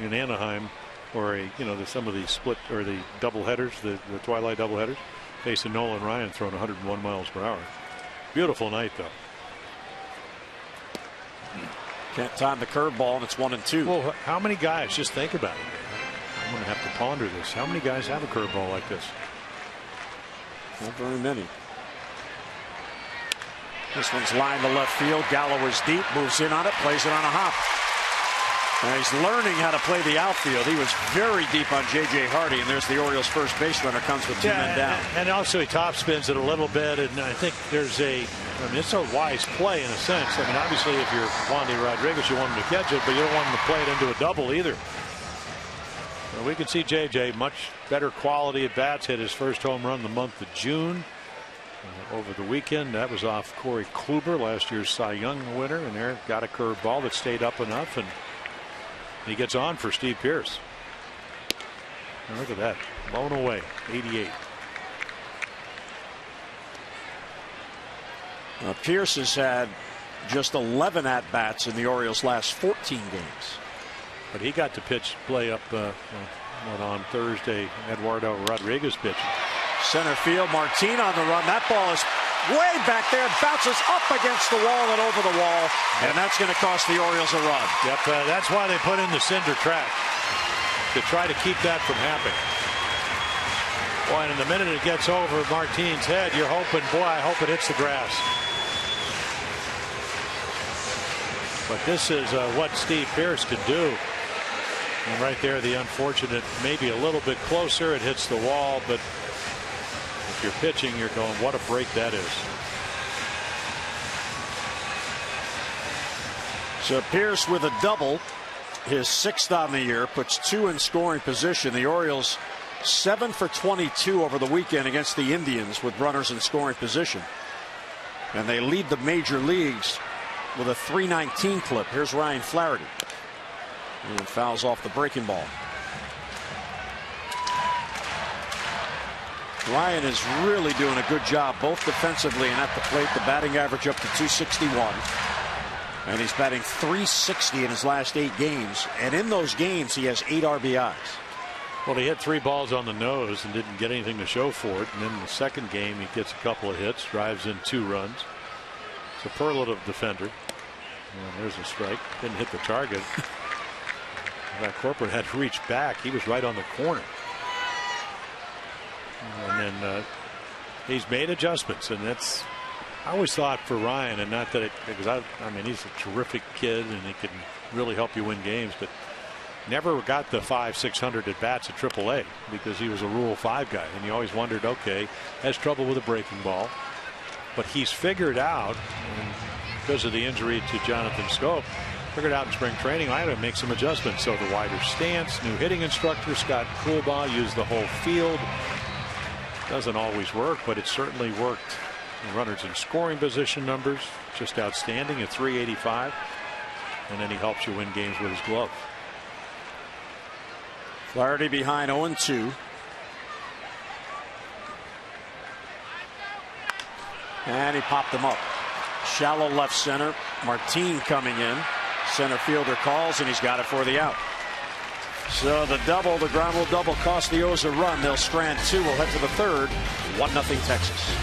in Anaheim, or some of the split or the double headers, the twilight double headers. Facing Nolan Ryan throwing 101 miles per hour. Beautiful night, though. Can't time the curveball, and it's 1-2. Well, how many guys, just think about it. I'm going to have to ponder this. How many guys have a curveball like this? Not very many. This one's lined to left field. Gallo is deep, moves in on it, plays it on a hop. And he's learning how to play the outfield. He was very deep on J.J. Hardy, and there's the Orioles' first base runner, comes with 2 men down. And also he top spins it a little bit, and I think it's a wise play in a sense. I mean, obviously if you're Wandy Rodriguez, you want him to catch it, but you don't want him to play it into a double either. And we can see J.J. much better quality at bats. Hit his first home run the month of June. Over the weekend, that was off Corey Kluber, last year's Cy Young winner, and there got a curveball that stayed up enough, and he gets on for Steve Pearce. And look at that, blown away, 88. Pearce has had just 11 at-bats in the Orioles' last 14 games. But he got to play up on Thursday. Eduardo Rodriguez pitching. Center field, Martin on the run. That ball is way back there, bounces up against the wall and over the wall, and that's going to cost the Orioles a run. Yep, that's why they put in the cinder track, to try to keep that from happening. Boy, and in the minute it gets over Martine's head, you're hoping, boy, I hope it hits the grass. But this is what Steve Pearce could do. And right there, the unfortunate, maybe a little bit closer, it hits the wall, but if you're pitching, you're going, what a break that is. So Pearce with a double, his 6th on the year, puts 2 in scoring position. The Orioles 7 for 22 over the weekend against the Indians with runners in scoring position. And they lead the major leagues with a .319 clip. Here's Ryan Flaherty. And fouls off the breaking ball. Ryan is really doing a good job both defensively and at the plate. The batting average up to .261. And he's batting .360 in his last 8 games. And in those games, he has 8 RBIs. Well, he had 3 balls on the nose and didn't get anything to show for it. And then in the second game, he gets a couple of hits, drives in 2 runs. Superlative defender. And there's a strike. Didn't hit the target. That Corporate had to reach back. He was right on the corner. And then he's made adjustments, and that's, I always thought for Ryan, and not that it, because I mean, he's a terrific kid and he can really help you win games, but never got the 500-600 at bats at AAA because he was a Rule 5 guy, and you always wondered, okay, has trouble with a breaking ball, but he's figured out, and because of the injury to Jonathan Scope, figured out in spring training, I had to make some adjustments. So the wider stance, new hitting instructor Scott Coolbaugh used the whole field. Doesn't always work, but it certainly worked. Runners in scoring position numbers just outstanding at .385, and then he helps you win games with his glove. Flaherty behind 0-2. And he popped them up. Shallow left center. Martine coming in. Center fielder calls, and he's got it for the out. So the double, the ground rule double, cost the O's a run. They'll strand 2. We'll head to the 3rd. 1-0 Texas.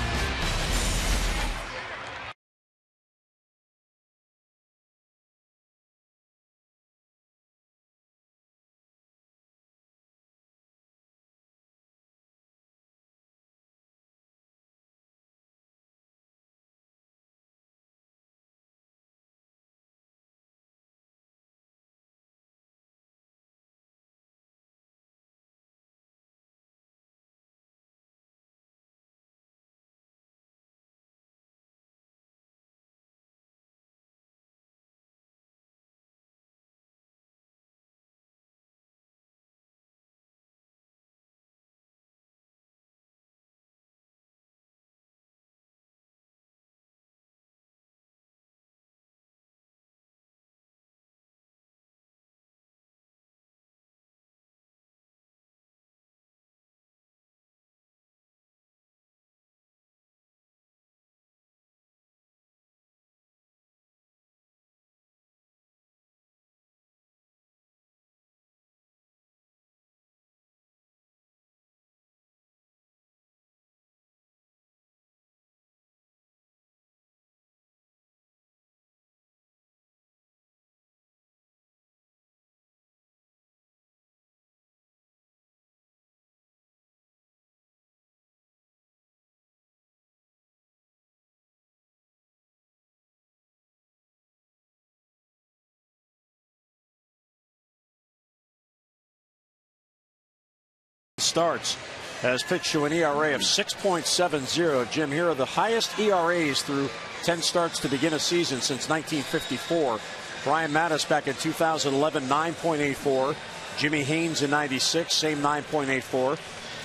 Starts has pitched to an ERA of 6.70. Jim, here are the highest ERAs through 10 starts to begin a season since 1954. Brian Mattis back in 2011, 9.84. Jimmy Haynes in 96, same 9.84.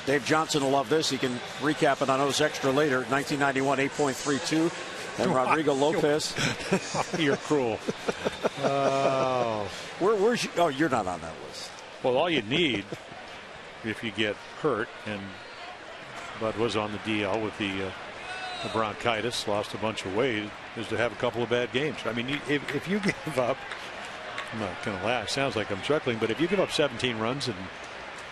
Dave Johnson will love this. He can recap it on O's Extra later. 1991, 8.32. And Rodrigo Lopez. You're cruel. Where's you? Oh, you're not on that list. Well, all you need, if you get hurt, and Bud was on the DL with the bronchitis, lost a bunch of weight, is to have a couple of bad games. I mean, if you give up, I'm not going to laugh, sounds like I'm chuckling, but if you give up 17 runs in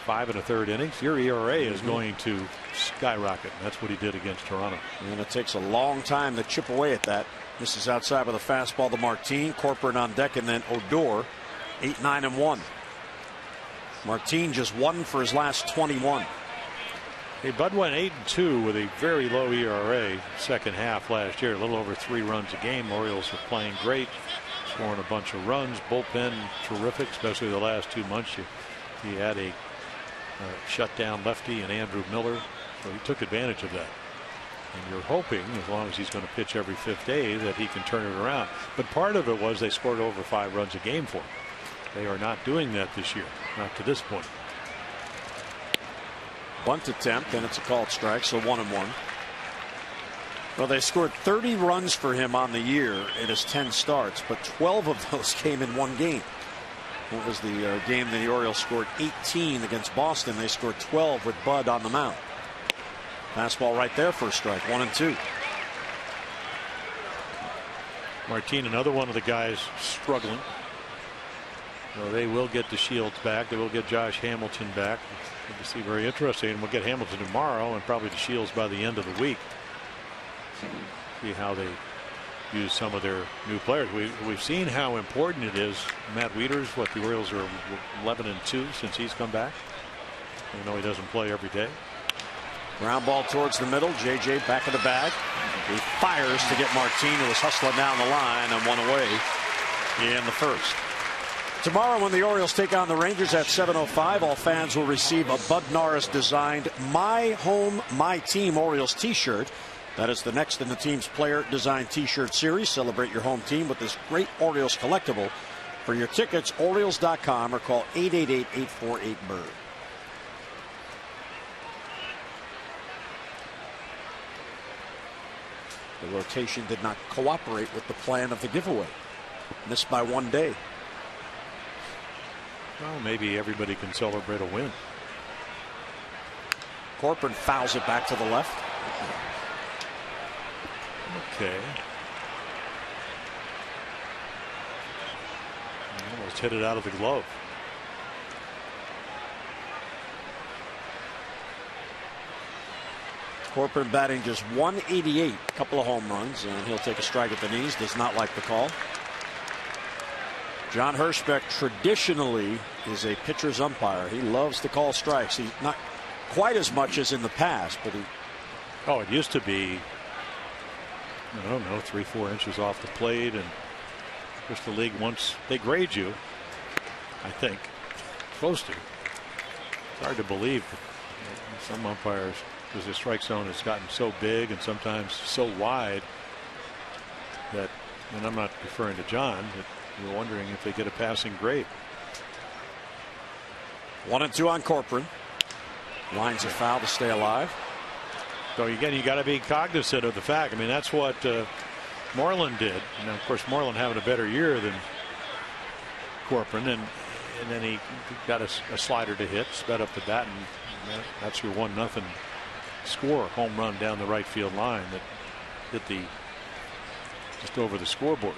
5 1/3 innings, your ERA is going to skyrocket. And that's what he did against Toronto. And it takes a long time to chip away at that. This is outside with a fastball to Martine, Corporate on deck, and then Odor, 8-9-1. Martine just 1 for his last 21. Hey, Bud went 8-2 with a very low ERA second half last year, a little over 3 runs a game. Orioles were playing great, scoring a bunch of runs. Bullpen terrific, especially the last 2 months. He had a shutdown lefty and Andrew Miller, so he took advantage of that. And you're hoping, as long as he's going to pitch every 5th day, that he can turn it around. But part of it was they scored over 5 runs a game for him. They are not doing that this year, not to this point. Bunt attempt, and it's a called strike, so 1-1. Well, they scored 30 runs for him on the year in his 10 starts, but 12 of those came in one game. What was the game that the Orioles scored 18 against Boston? They scored 12 with Bud on the mound. Fastball right there for a strike, 1-2. Martin, another one of the guys struggling. So they will get the Shields back. They will get Josh Hamilton back. It'll be very interesting. And we'll get Hamilton tomorrow and probably the Shields by the end of the week. See how they use some of their new players. We've seen how important it is. Matt Wieters, what the Orioles are 11-2 since he's come back. I know he doesn't play every day. Ground ball towards the middle. JJ back of the bag. He fires to get Martin, who was hustling down the line and one away in the first. Tomorrow when the Orioles take on the Rangers at 7:05, all fans will receive a Bud Norris designed My Home, My Team Orioles t-shirt. That is the next in the team's player designed t-shirt series. Celebrate your home team with this great Orioles collectible. For your tickets, Orioles.com or call 888-848-BIRD. The rotation did not cooperate with the plan of the giveaway. Missed by 1 day. Well, maybe everybody can celebrate a win. Corcoran fouls it back to the left. Okay. Almost hit it out of the glove. Corcoran batting just 188, a couple of home runs, and he'll take a strike at the knees. Does not like the call. John Hirschbeck traditionally is a pitcher's umpire. He loves to call strikes. He's not quite as much as in the past, but he. Oh, it used to be, I don't know, 3-4 inches off the plate, and just the league once they grade you, I think, supposed to. It's hard to believe that some umpires, because the strike zone has gotten so big and sometimes so wide that, and I'm not referring to John, but you're wondering if they get a passing grade. 1-2 on Corcoran. Lines a foul to stay alive. So again, you got to be cognizant of the fact. I mean, that's what Moreland did. Now, of course, Moreland having a better year than Corcoran, and then he got a slider to hit, sped up the bat, and that's your 1-0 score. Home run down the right field line that hit just over the scoreboard.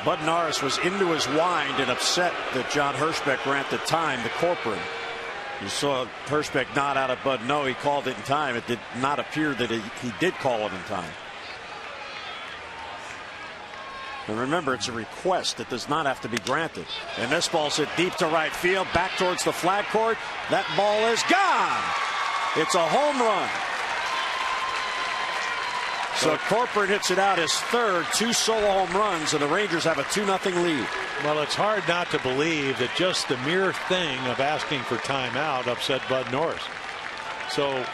Bud Norris was into his wind and upset that John Hirschbeck granted time to Corcoran. You saw Hirschbeck nod out at Bud. No, he called it in time. It did not appear that he did call it in time. And remember, it's a request that does not have to be granted. And this ball's hit deep to right field, back towards the flag court. That ball is gone. It's a home run. So Corcoran hits it out his third, 2 solo home runs, and the Rangers have a 2-0 lead. Well, it's hard not to believe that just the mere thing of asking for timeout upset Bud Norris. So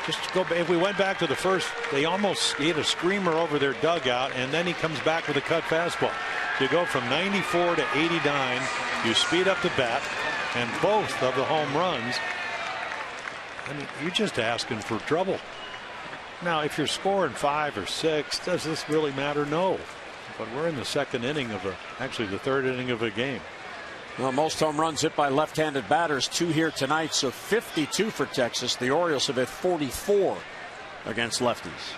just go. If we went back to the first, they almost hit a screamer over their dugout, and then he comes back with a cut fastball. You go from 94 to 89. You speed up the bat, and both of the home runs. I mean, you're just asking for trouble. Now, if you're scoring 5 or 6, does this really matter? No. But we're in the second inning of actually the third inning of a game. Well, most home runs hit by left-handed batters, 2 here tonight, so 52 for Texas. The Orioles have hit 44 against lefties.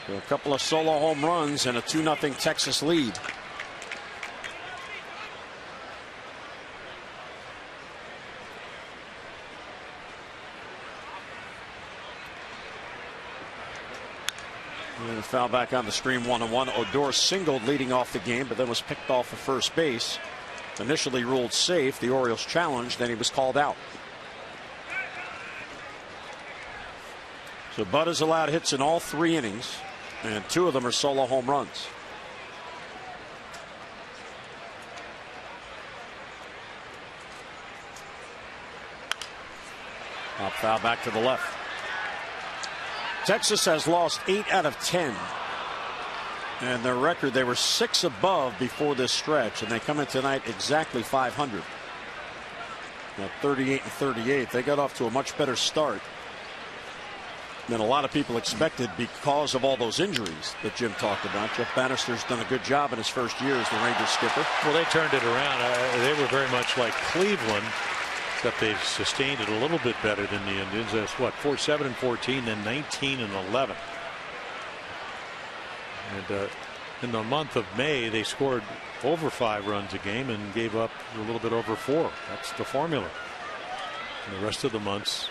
So a couple of solo home runs and a 2-0 Texas lead. And a foul back on the screen, 1-1. Odor singled leading off the game, but then was picked off at first base. Initially ruled safe. The Orioles challenged, then he was called out. So Bud has allowed hits in all 3 innings, and 2 of them are solo home runs. Up foul back to the left. Texas has lost 8 out of 10. And their record, they were 6 above before this stretch, and they come in tonight exactly 500. At 38-38, they got off to a much better start than a lot of people expected because of all those injuries that Jim talked about. Jeff Bannister's done a good job in his first year as the Rangers skipper. Well, they turned it around. They were very much like Cleveland, except they sustained it a little bit better than the Indians. That's what, 7-14, then 19-11. And in the month of May, they scored over 5 runs a game and gave up a little bit over 4. That's the formula. And the rest of the months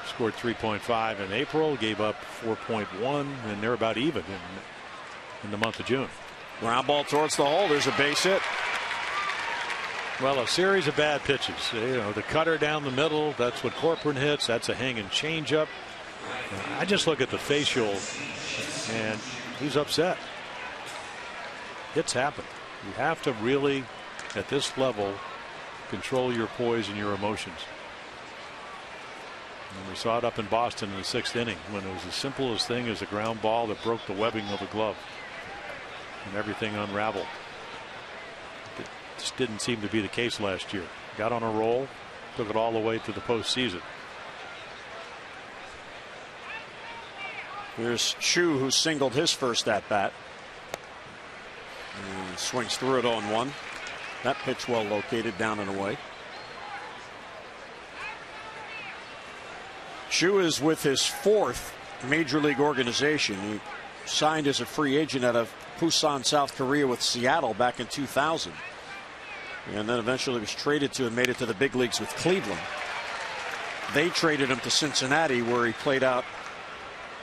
scored 3.5 in April, gave up 4.1, and they're about even in the month of June. Ground ball towards the hole. There's a base hit. Well, a series of bad pitches. You know, the cutter down the middle, that's what Corcoran hits. That's a hanging changeup. I just look at the facial, and he's upset. Hits happen. You have to really, at this level, control your poise and your emotions. And we saw it up in Boston in the 6th inning when it was as simple as thing as a ground ball that broke the webbing of a glove, and everything unraveled. It just didn't seem to be the case last year. Got on a roll, took it all the way to the postseason. Here's Chu, who singled his first at bat. And swings through it on 1. That pitch well located, down and away. Chu is with his 4th major league organization. He signed as a free agent out of Busan, South Korea with Seattle back in 2000. And then eventually was traded to and made it to the big leagues with Cleveland. They traded him to Cincinnati, where he played out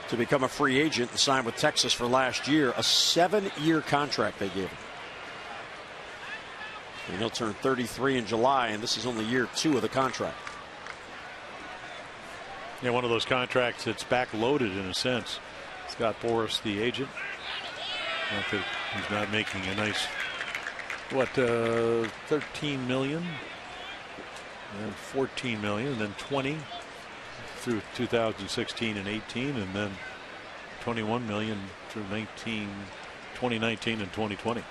to become a free agent and signed with Texas for last year. A 7-year contract they gave him. And he'll turn 33 in July, and this is only year 2 of the contract. Yeah, one of those contracts that's backloaded in a sense. Scott Boras, the agent. Not that he's not making a nice, what, $13 million, and $14 million, and then 20 through 2016 and 18, and then 21 million through 2019 and 2020.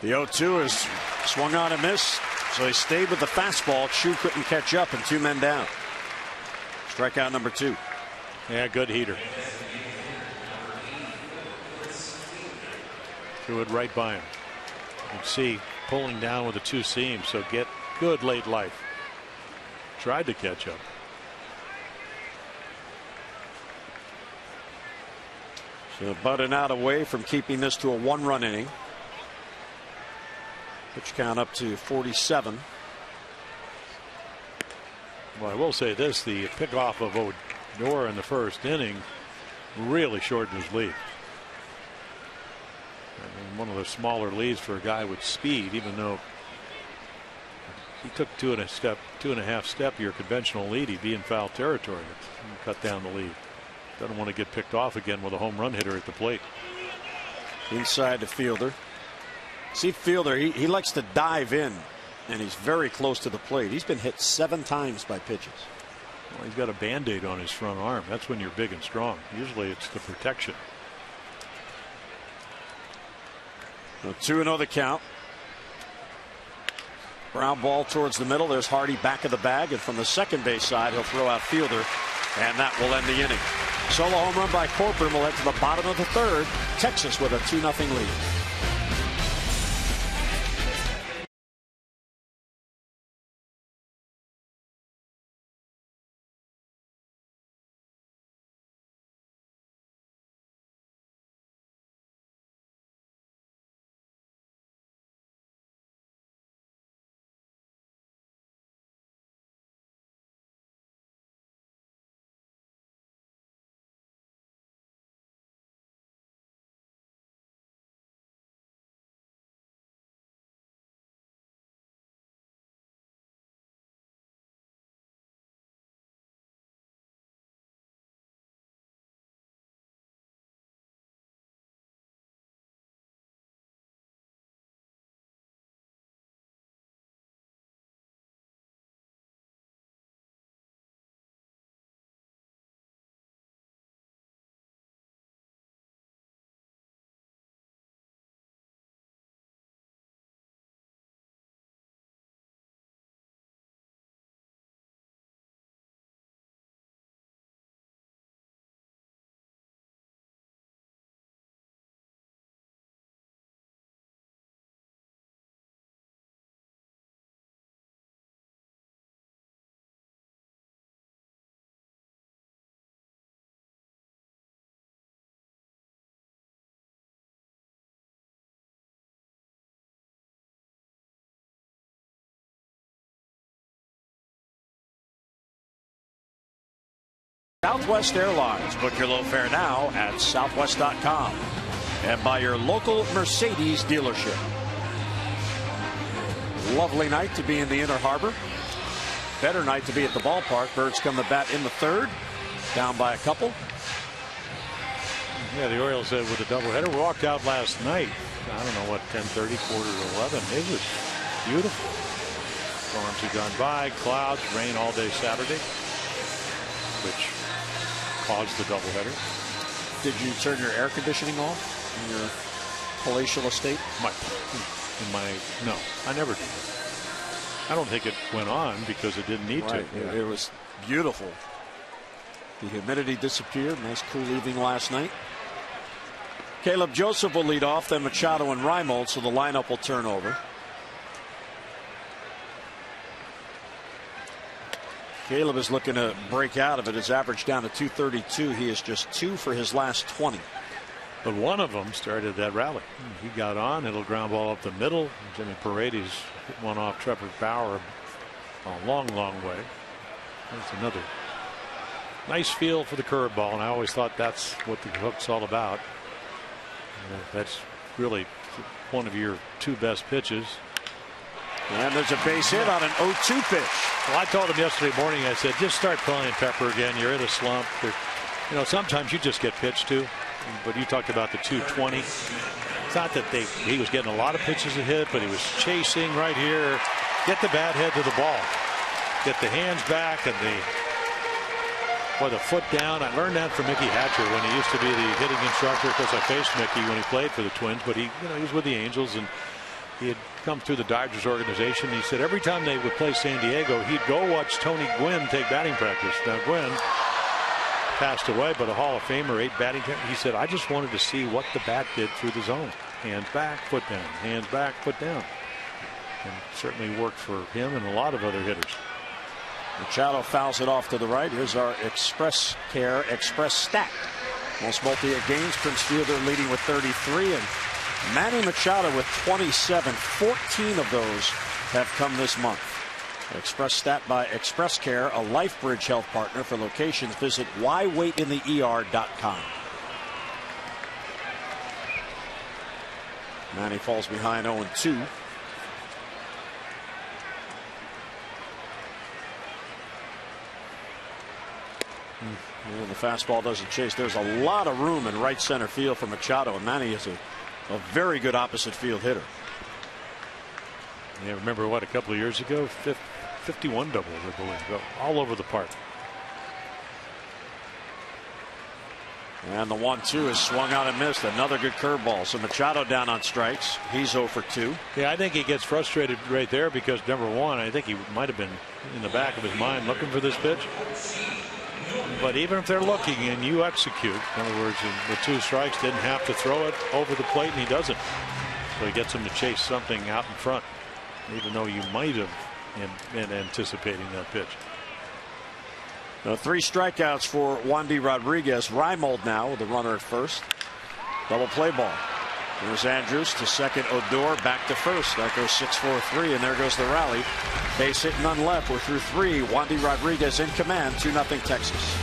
The 0-2 is swung on and missed. So he stayed with the fastball. Chu couldn't catch up, and 2 men down. Strikeout number 2. Yeah, good heater. Threw it right by him. You can see pulling down with a 2-seam, so get good late life. Tried to catch up. So Bud and out away from keeping this to a 1-run inning. Pitch count up to 47. Well, I will say this, the pickoff of Odor in the 1st inning really shortened his lead. I mean, one of the smaller leads for a guy with speed, even though he took 2.5 step your conventional lead, he'd be in foul territory. Cut down the lead. Doesn't want to get picked off again with a home run hitter at the plate. Inside the fielder. See, Fielder, he likes to dive in, and he's very close to the plate. He's been hit 7 times by pitches. Well, he's got a Band-Aid on his front arm. That's when you're big and strong. Usually it's the protection. So 2-0 the count. Ground ball towards the middle. There's Hardy back of the bag, and from the second base side, he'll throw out Fielder, and that will end the inning. Solo home run by Corcoran will head to the bottom of the 3rd. Texas with a 2-0 lead. Southwest Airlines. Book your low fare now at southwest.com and by your local Mercedes dealership. Lovely night to be in the Inner Harbor. Better night to be at the ballpark. Birds come to bat in the third, down by a couple. Yeah, the Orioles with a doubleheader walked out last night. I don't know what, 10:30, quarter to 11. It was beautiful. Storms had gone by, clouds, rain all day Saturday, which caused the doubleheader. Did you turn your air conditioning off in your palatial estate? No, I never did. I don't think it went on because it didn't need to. It was beautiful. The humidity disappeared. Nice cool evening last night. Caleb Joseph will lead off, then Machado and Reimold, so the lineup will turn over. Caleb is looking to break out of it. His average down to 232. He is just 2 for his last 20. But one of them started that rally. He got on. It'll ground ball up the middle. Jimmy Paredes hit one off Trevor Bauer a long, long way. That's another nice feel for the curveball, and I always thought that's what the hook's all about. That's really one of your 2 best pitches. And there's a base hit on an 0-2 pitch. Well, I told him yesterday morning, I said, just start calling Pepper again. You're in a slump. Sometimes you just get pitched to. But you talked about the 220. It's not that he was getting a lot of pitches to hit, but he was chasing right here. Get the bat head to the ball. Get the hands back and the foot down. I learned that from Mickey Hatcher when he used to be the hitting instructor. Of course, I faced Mickey when he played for the Twins, but he was with the Angels, and he had come through the Dodgers organization. He said every time they would play San Diego, he'd go watch Tony Gwynn take batting practice. Now, Gwynn passed away, but a Hall of Famer, 8 batting. He said, I just wanted to see what the bat did through the zone. Hands back, foot down. Hands back, foot down. And certainly worked for him and a lot of other hitters. Machado fouls it off to the right. Here's our Express Care Express stat. Most multi-hit games, Prince Fielder leading with 33, and Manny Machado with 27. 14 of those have come this month. Express stat by Express Care, a LifeBridge health partner. For locations, visit whywaitintheer.com. Manny falls behind 0-2. And the fastball doesn't chase. There's a lot of room in right center field for Machado, and Manny is a very good opposite field hitter. Yeah, remember what, a couple of years ago, 51 doubles, I believe, all over the park. And the 1-2 is swung out and missed. Another good curveball. So Machado down on strikes. He's 0 for 2. Yeah, I think he gets frustrated right there because, number one, I think he might have been in the back of his mind looking for this pitch. But even if they're looking and you execute, in other words, the 2 strikes, didn't have to throw it over the plate, and he doesn't. So he gets him to chase something out in front, even though you might have been anticipating that pitch. 3 strikeouts for Wandy Rodriguez. Reimold now with the runner at first. Double play ball. There's Andrews to second. Odor back to first. That goes 6-4-3, and there goes the rally. Base hit, none left. We're through 3. Wandy Rodriguez in command. 2-0 Texas.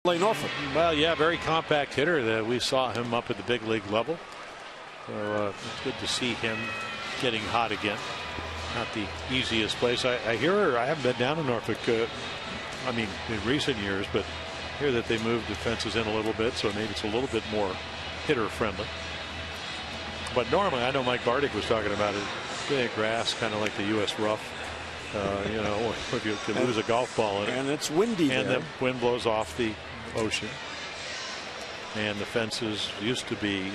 Norfolk. Well, yeah, very compact hitter. That we saw him up at the big league level. So it's good to see him getting hot again. Not the easiest place. I hear, I haven't been down to Norfolk, I mean, in recent years, but I hear that they moved defenses in a little bit, so maybe it's a little bit more hitter friendly. But normally, I know Mike Bardick was talking about it. Big grass, kind of like the U.S. rough. You know, if you could lose a golf ball in it. And it's windy and there. the wind blows off the ocean. And the fences used to be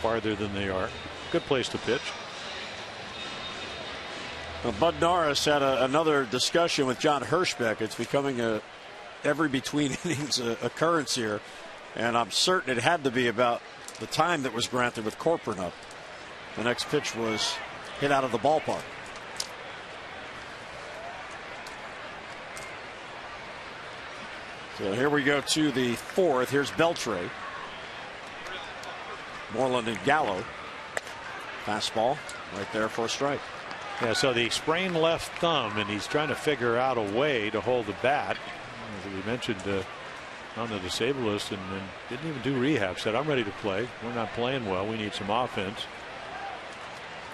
farther than they are. Good place to pitch. Well, Bud Norris had another discussion with John Hirschbeck. It's becoming a every between innings occurrence here. And I'm certain it had to be about the time that was granted with Corcoran up. The next pitch was hit out of the ballpark. So here we go to the fourth. Here's Beltre. Moreland and Gallo. Fastball right there for a strike. Yeah, so the sprained left thumb, and he's trying to figure out a way to hold the bat. As we mentioned on the disabled list, and didn't even do rehab. Said, I'm ready to play. We're not playing well. We need some offense.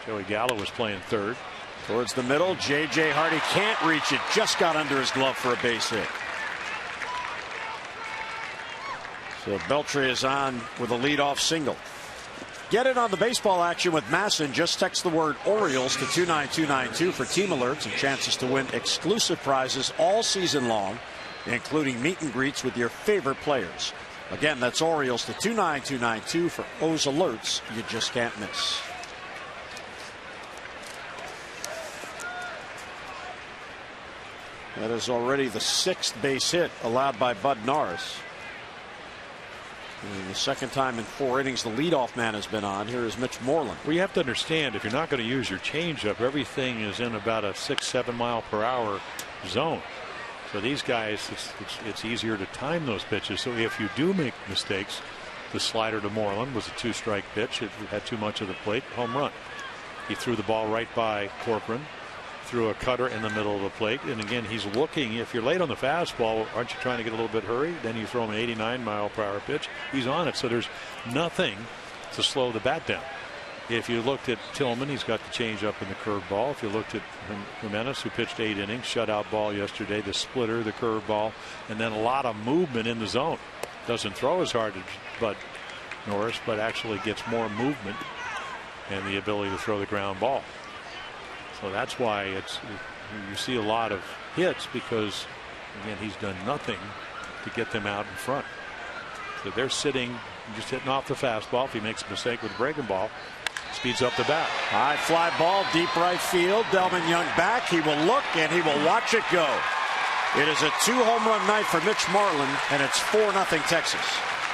Joey Gallo was playing third. Towards the middle. J.J. Hardy can't reach it. Just got under his glove for a base hit. So Beltre is on with a leadoff single. Get in on the baseball action with Masson. Just text the word Orioles to 29292 for team alerts and chances to win exclusive prizes all season long, including meet and greets with your favorite players. Again, that's Orioles to 29292 for those alerts you just can't miss. That is already the 6th base hit allowed by Bud Norris. And the second time in 4 innings the leadoff man has been on. Here is Mitch Moreland. Well, you have to understand, if you're not going to use your changeup, everything is in about a 6-7 mile per hour zone. So these guys, it's easier to time those pitches. So if you do make mistakes, the slider to Moreland was a 2-strike pitch. It had too much of the plate. Home run. He threw the ball right by Corcoran. Threw a cutter in the middle of the plate, and again he's looking. If you're late on the fastball, aren't you trying to get a little bit hurried? Then you throw him an 89 mile per hour pitch. He's on it, so there's nothing to slow the bat down. If you looked at Tillman, he's got the changeup and the curveball. If you looked at Jimenez, who pitched 8 innings, shutout ball yesterday, the splitter, the curveball, and then a lot of movement in the zone. Doesn't throw as hard as Bud Norris, but actually gets more movement and the ability to throw the ground ball. So that's why you see a lot of hits, because again he's done nothing to get them out in front. So they're sitting, just hitting off the fastball. If he makes a mistake with a breaking ball, speeds up the bat. High fly ball, deep right field. Delman Young back. He will look and he will watch it go. It is a 2-home-run night for Mitch Moreland, and it's 4-0 Texas.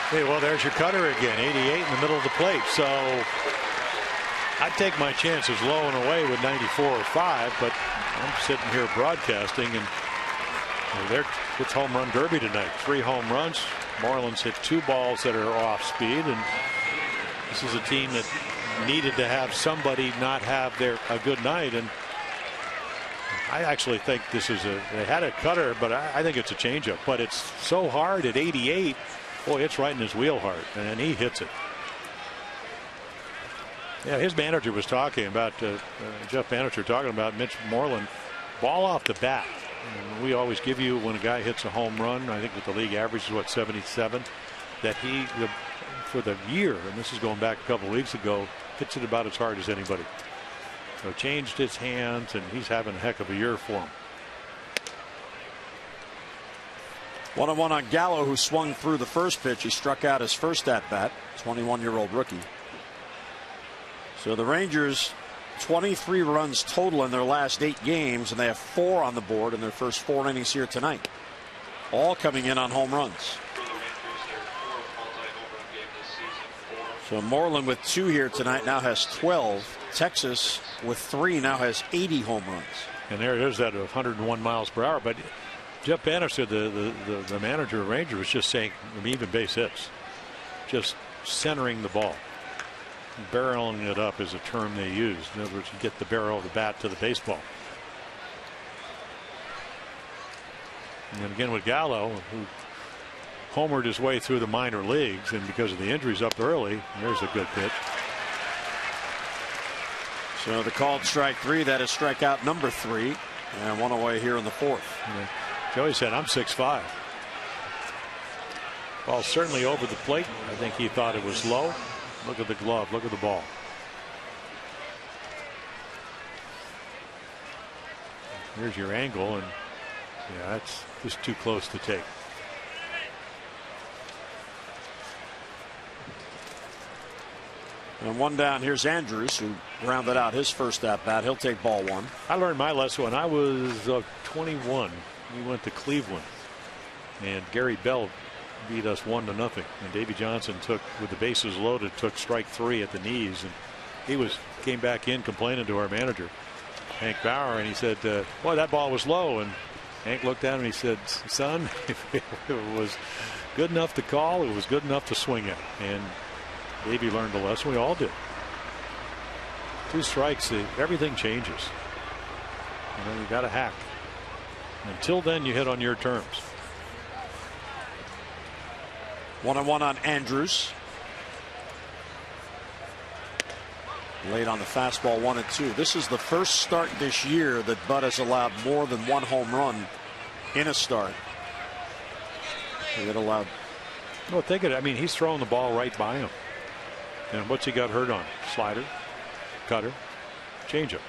Hey, well, there's your cutter again, 88 in the middle of the plate. So I'd take my chances low and away with 94 or 5, but I'm sitting here broadcasting, and it's home run derby tonight. 3 home runs. Marlins hit 2 balls that are off speed, and this is a team that needed to have somebody not have a good night. And I actually think this is they had a cutter, but I think it's a changeup. But it's so hard at 88. Boy, it's right in his wheel hard, and he hits it. Yeah, his manager was talking about Jeff Bannister talking about Mitch Moreland, ball off the bat. And we always give you, when a guy hits a home run, I think that the league average is what, 77, that for the year, and this is going back a couple of weeks ago, hits it about as hard as anybody. So changed his hands, and he's having a heck of a year for him. 1-1 on Gallo, who swung through the first pitch. He struck out his first at bat. 21-year-old rookie. So the Rangers, 23 runs total in their last 8 games, and they have 4 on the board in their first 4 innings here tonight. All coming in on home runs. So Moreland with 2 here tonight now has 12. Texas with 3 now has 80 home runs. And there's that 101 miles per hour. But Jeff Bannister, the manager of Rangers, was just saying even base hits, just centering the ball. Barreling it up is a term they use. In other words, you get the barrel of the bat to the baseball. And then again with Gallo, who homered his way through the minor leagues, and because of the injuries up early, there's a good pitch. So the called strike 3, that is strikeout number 3, and one away here in the 4th. Yeah. Joey said, I'm 6'5". Ball certainly over the plate. I think he thought it was low. Look at the glove. Look at the ball. Here's your angle, and yeah, that's just too close to take. And one down. Here's Andrews, who rounded out his first at bat. He'll take ball 1. I learned my lesson when I was 21. We went to Cleveland, and Gary Bell beat us 1-0. And Davey Johnson took, with the bases loaded, took strike 3 at the knees, and he came back in complaining to our manager, Hank Bauer, and he said, boy, that ball was low. And Hank looked at him and he said, son, if it was good enough to call, it was good enough to swing at. And Davey learned a lesson. We all did. 2 strikes, everything changes. You got to hack. Until then, you hit on your terms. 1-1 on Andrews. Late on the fastball, 1-2. This is the first start this year that Bud has allowed more than 1 home run in a start. It allowed. Well, think of it. I mean, he's throwing the ball right by him. And what's he got hurt on? Slider, cutter, changeup.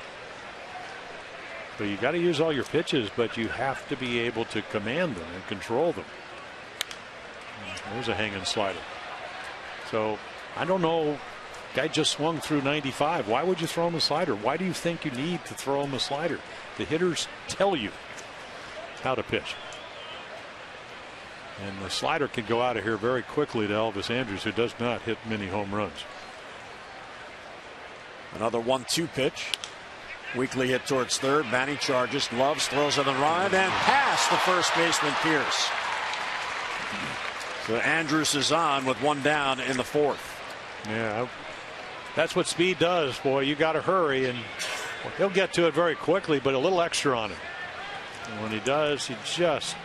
So you got to use all your pitches, but you have to be able to command them and control them. There's a hanging slider. So I don't know. Guy just swung through 95. Why would you throw him a slider? Why do you think you need to throw him a slider? The hitters tell you how to pitch. And the slider can go out of here very quickly to Elvis Andrews, who does not hit many home runs. Another 1-2 pitch. Weakly hit towards third. Manny charges, gloves, throws on the run, and past the first baseman Pierce. So Andrews is on with 1 down in the 4th. Yeah, that's what speed does, boy. You got to hurry, and he'll get to it very quickly, but a little extra on it. And when he does, he just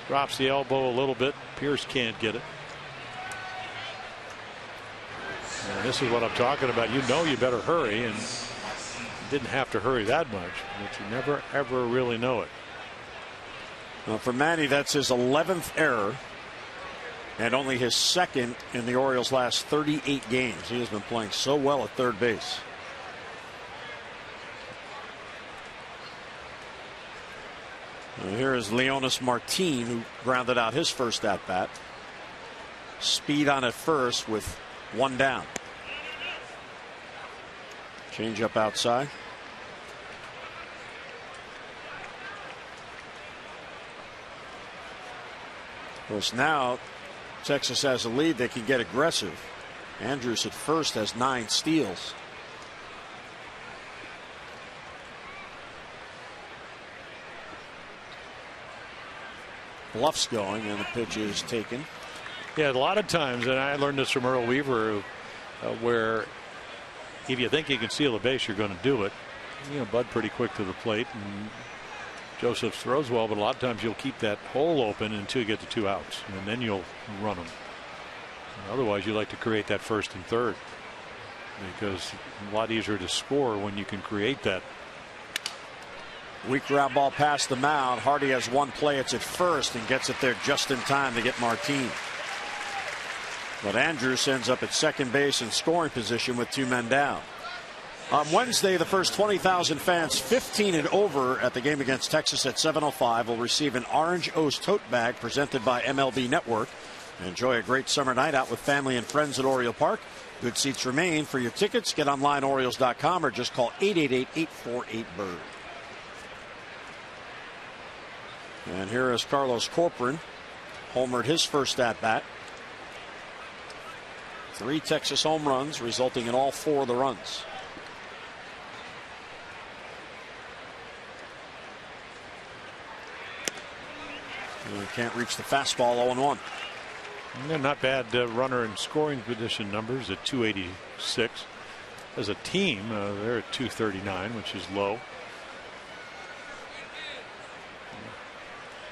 drops the elbow a little bit. Pierce can't get it. And this is what I'm talking about. You know you better hurry, and didn't have to hurry that much, but you never ever really know it. Well, for Manny, that's his 11th error and only his 2nd in the Orioles' last 38 games. He has been playing so well at third base. And here is Leonis Martin, who grounded out his first at bat. Speed on at first with 1 down. Change up outside. Of course, now Texas has a lead. They can get aggressive. Andrews at first has 9 steals. Bluff's going, and the pitch is taken. Yeah, a lot of times, and I learned this from Earl Weaver, where if you think you can steal a base, you're going to do it. You know, Bud pretty quick to the plate, and Joseph throws well, but a lot of times you'll keep that hole open until you get to 2 outs, and then you'll run them. Otherwise, you like to create that first and third, because it's a lot easier to score when you can create that. Weak ground ball past the mound. Hardy has 1 play. It's at first and gets it there just in time to get Martin. But Andrews ends up at second base in scoring position with 2 men down. On Wednesday, the first 20,000 fans 15 and over at the game against Texas at 7:05 will receive an Orange O's tote bag presented by MLB Network. Enjoy a great summer night out with family and friends at Oriole Park. Good seats remain. For your tickets, get online Orioles.com or just call 888-848-BIRD. And here is Carlos Corcoran. Homered his first at bat. 3 Texas home runs, resulting in all 4 of the runs. And can't reach the fastball. 0-1. Yeah, not bad runner in scoring position numbers at 286. As a team, they're at 239, which is low.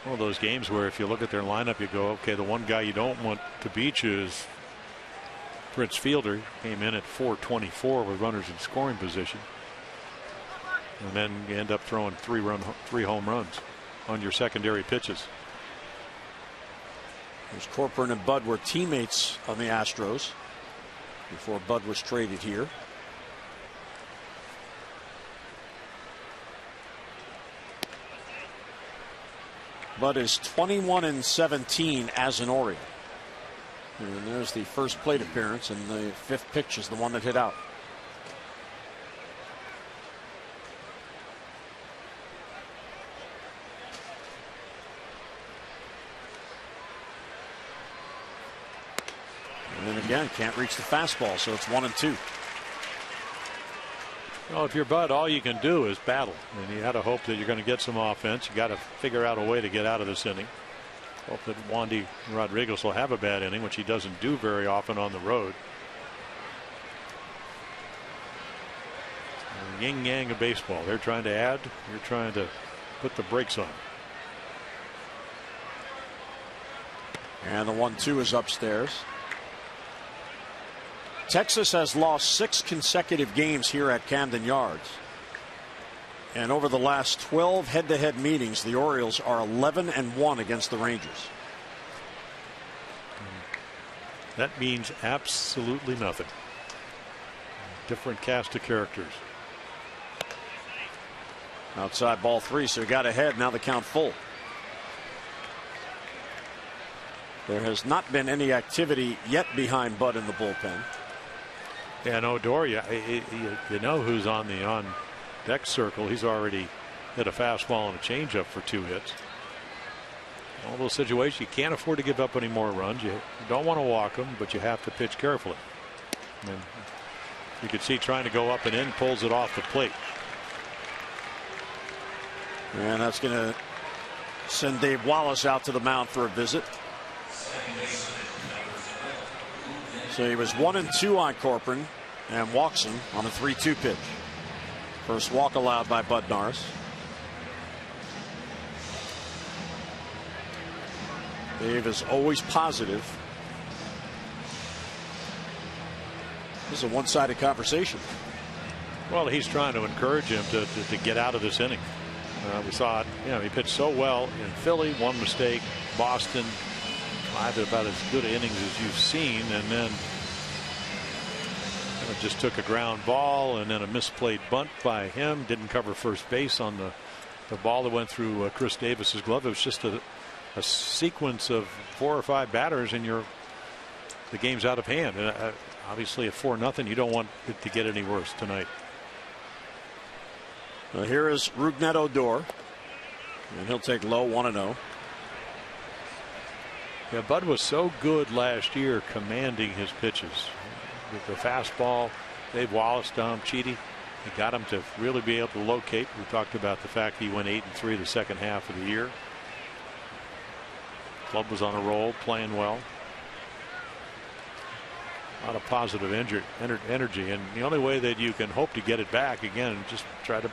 one of those games where if you look at their lineup, you go, okay, the one guy you don't want to beat you is Prince Fielder. Came in at 424 with runners in scoring position. And then you end up throwing three home runs on your secondary pitches. There's Corcoran and Bud were teammates on the Astros before Bud was traded here. Bud is 21-17 as an Oriole. And there's the first plate appearance, and the fifth pitch is the one that hit out. And then again, can't reach the fastball, so it's 1-2. Well, if you're Bud, all you can do is battle, and you got to hope that you're going to get some offense. You got to figure out a way to get out of this inning. Hope that Wandy Rodriguez will have a bad inning, which he doesn't do very often on the road. Yin yang of baseball. They're trying to add. You're trying to put the brakes on. And the 1-2 is upstairs. Texas has lost 6 consecutive games here at Camden Yards. And over the last 12 head-to-head meetings, the Orioles are 11-1 against the Rangers. That means absolutely nothing. Different cast of characters. Outside ball 3, so he got ahead. Now the count full. There has not been any activity yet behind Bud in the bullpen. Yeah, no, Doria, you know who's on the on-deck circle. He's already hit a fastball and a changeup for 2 hits. All those situations, you can't afford to give up any more runs. You don't want to walk them, but you have to pitch carefully. And you can see trying to go up and in, pulls it off the plate. And that's going to send Dave Wallace out to the mound for a visit. So he was 1-2 on Corcoran and walks him on a 3-2 pitch. First walk allowed by Bud Norris. Dave is always positive. This is a one-sided conversation. Well, he's trying to encourage him to get out of this inning. We saw it. You know, he pitched so well in Philly. One mistake. Boston. About as good innings as you've seen, and then it just took a ground ball and then a misplayed bunt by him. Didn't cover first base on the ball that went through Chris Davis's glove. It was just a sequence of 4 or 5 batters, and the game's out of hand. And obviously at 4-0, you don't want it to get any worse tonight. Well, here is Rougned Odor, and he'll take low 1-0. Yeah, Bud was so good last year commanding his pitches. With the fastball, Dave Wallace, Dom Chidi, he got him to really be able to locate. We talked about the fact he went 8-3 the second half of the year. Club was on a roll, playing well. A lot of positive energy, and the only way that you can hope to get it back again, just try to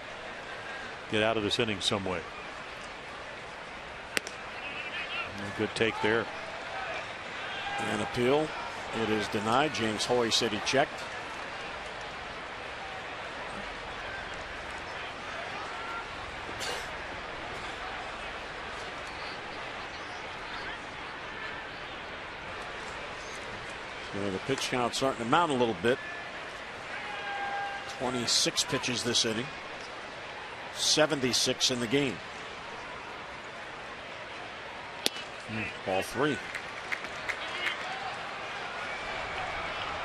get out of this inning some way. A good take there. An appeal. It is denied. James Hoy said he checked. So the pitch count starting to mount a little bit. 26 pitches this inning. 76 in the game. Ball 3.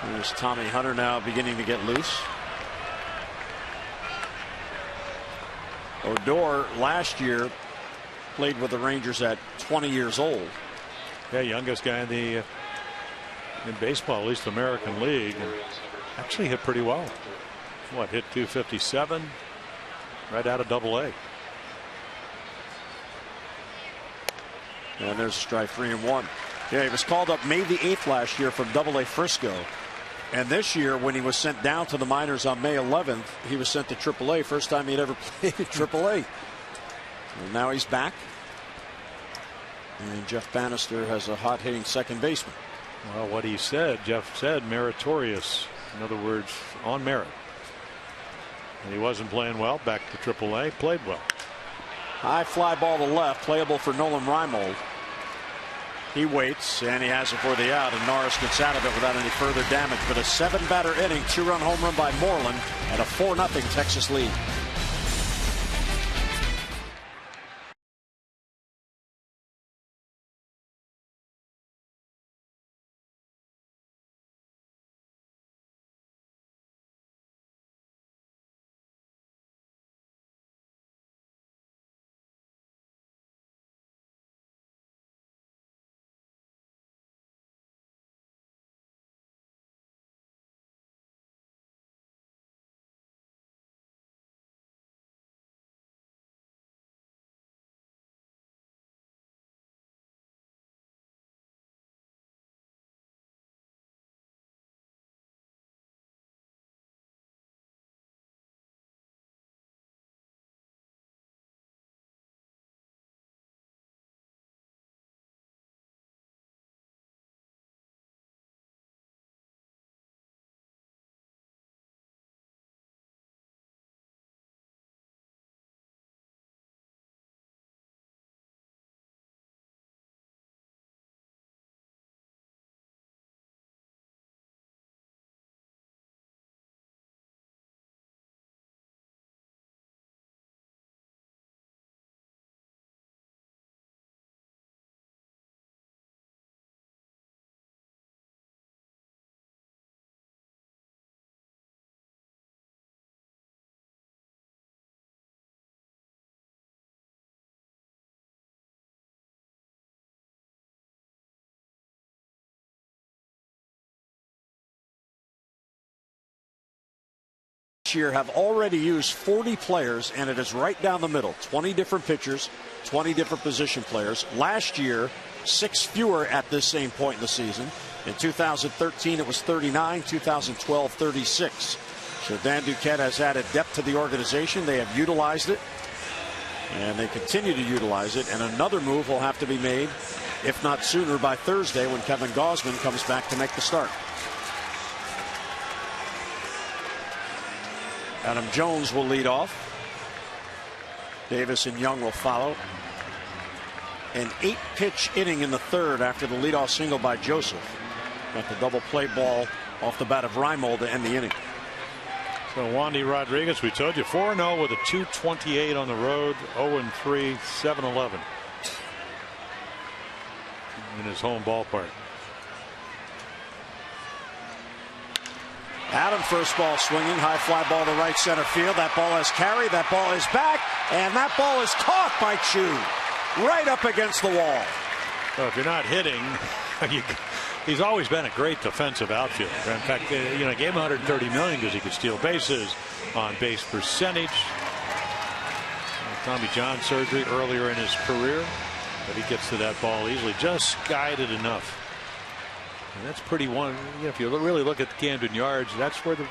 There's Tommy Hunter now beginning to get loose. Odor last year played with the Rangers at 20 years old. Yeah, youngest guy in baseball, at least the American League, and actually hit pretty well. What, hit 257 right out of Double-A. And there's a strike, 3-1. Yeah, he was called up May the 8th last year from Double-A Frisco. And this year, when he was sent down to the minors on May 11th, he was sent to Triple-A. First time he'd ever played at Triple-A. And now he's back. And Jeff Bannister has a hot hitting second baseman. Well, what he said, Jeff said, meritorious. In other words, on merit. And he wasn't playing well. Back to AAA, played well. High fly ball to left, playable for Nolan Reimold. He waits, and he has it for the out, and Norris gets out of it without any further damage. But a 7-batter inning, 2-run home run by Moreland, and a 4-0 Texas lead. Year have already used 40 players, and it is right down the middle. 20 different pitchers, 20 different position players. Last year, 6 fewer at this same point in the season. In 2013 it was 39, 2012 36. So Dan Duquette has added depth to the organization. They have utilized it, and they continue to utilize it, and another move will have to be made, if not sooner, by Thursday when Kevin Gausman comes back to make the start. Adam Jones will lead off. Davis and Young will follow. An 8-pitch inning in the third after the leadoff single by Joseph. Got the double play ball off the bat of Reimold to end the inning. So Wandy Rodriguez, we told you, 4-0 with a 228 on the road, 0-3, 7-11 in his home ballpark. Adam, first ball swinging, high fly ball to right center field. That ball has carried, that ball is back, and that ball is caught by Chu, right up against the wall. So if you're not hitting, he's always been a great defensive outfielder. In fact, you know, gave him $130 million because he could steal bases, on base percentage. Tommy John surgery earlier in his career, but he gets to that ball easily, just guided enough. And that's pretty one. You know, if you really look at the Camden Yards, that's where the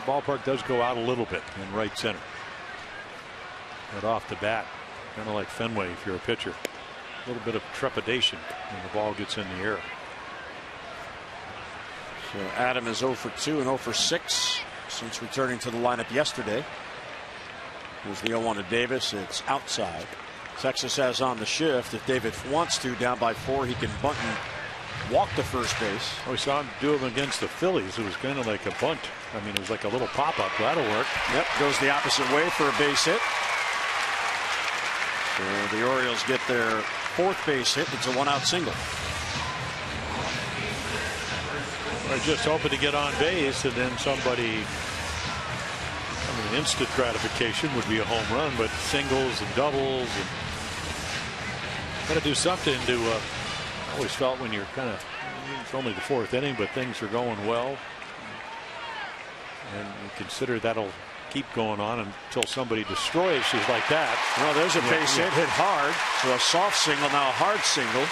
ballpark does go out a little bit in right center. But off the bat, kind of like Fenway if you're a pitcher. A little bit of trepidation when the ball gets in the air. So Adam is 0 for 2 and 0 for 6 since returning to the lineup yesterday. Here's the 0-1 to Davis. It's outside. Texas has on the shift. If David wants to, down by 4, he can bunt and walk to first base. We saw him do him against the Phillies. It was kind of like a bunt. I mean, it was like a little pop-up. That'll work. Yep, goes the opposite way for a base hit. So the Orioles get their 4th base hit. It's a 1-out single. I just hoping to get on base, and then somebody. I mean, instant gratification would be a home run, but singles and doubles, and got to do something to. I always felt when you're kind of, it's only the 4th inning, but things are going well, and you consider that'll keep going on until somebody destroys you like that. Well, there's a base hit hard. So a soft single, now a hard single,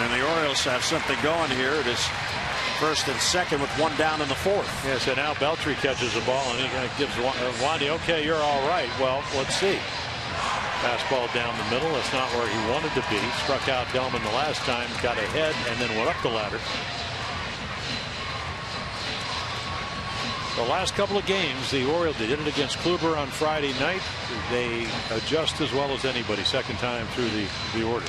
and the Orioles have something going here. It is 1st and 2nd with 1 down in the 4th. Yeah, so now Beltry catches the ball and he kind of gives Wandy, okay, you're all right. Well, let's see. Fastball down the middle. That's not where he wanted to be. Struck out Delman the last time, got ahead, and then went up the ladder. The last couple of games, the Orioles, they did it against Kluber on Friday night. They adjust as well as anybody. Second time through the order.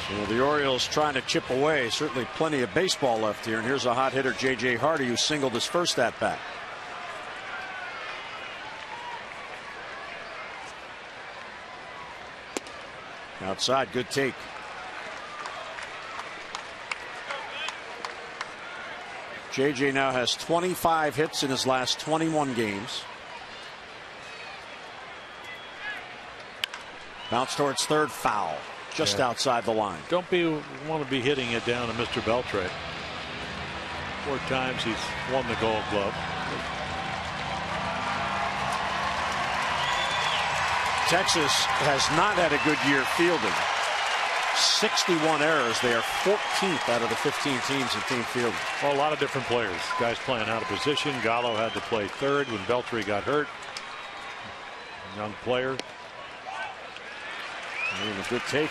So the Orioles trying to chip away. Certainly plenty of baseball left here. And here's a hot hitter, J.J. Hardy, who singled his first at bat. Outside, good take. J.J. now has 25 hits in his last 21 games. Bounce towards third, foul. Just outside the line. Don't want to be hitting it down to Mr. Beltre. 4 times he's won the Gold Glove. Texas has not had a good year fielding. 61 errors. They are 14th out of the 15 teams in team fielding. Well, a lot of different players. Guys playing out of position. Gallo had to play third when Beltre got hurt. Young player. And a good take.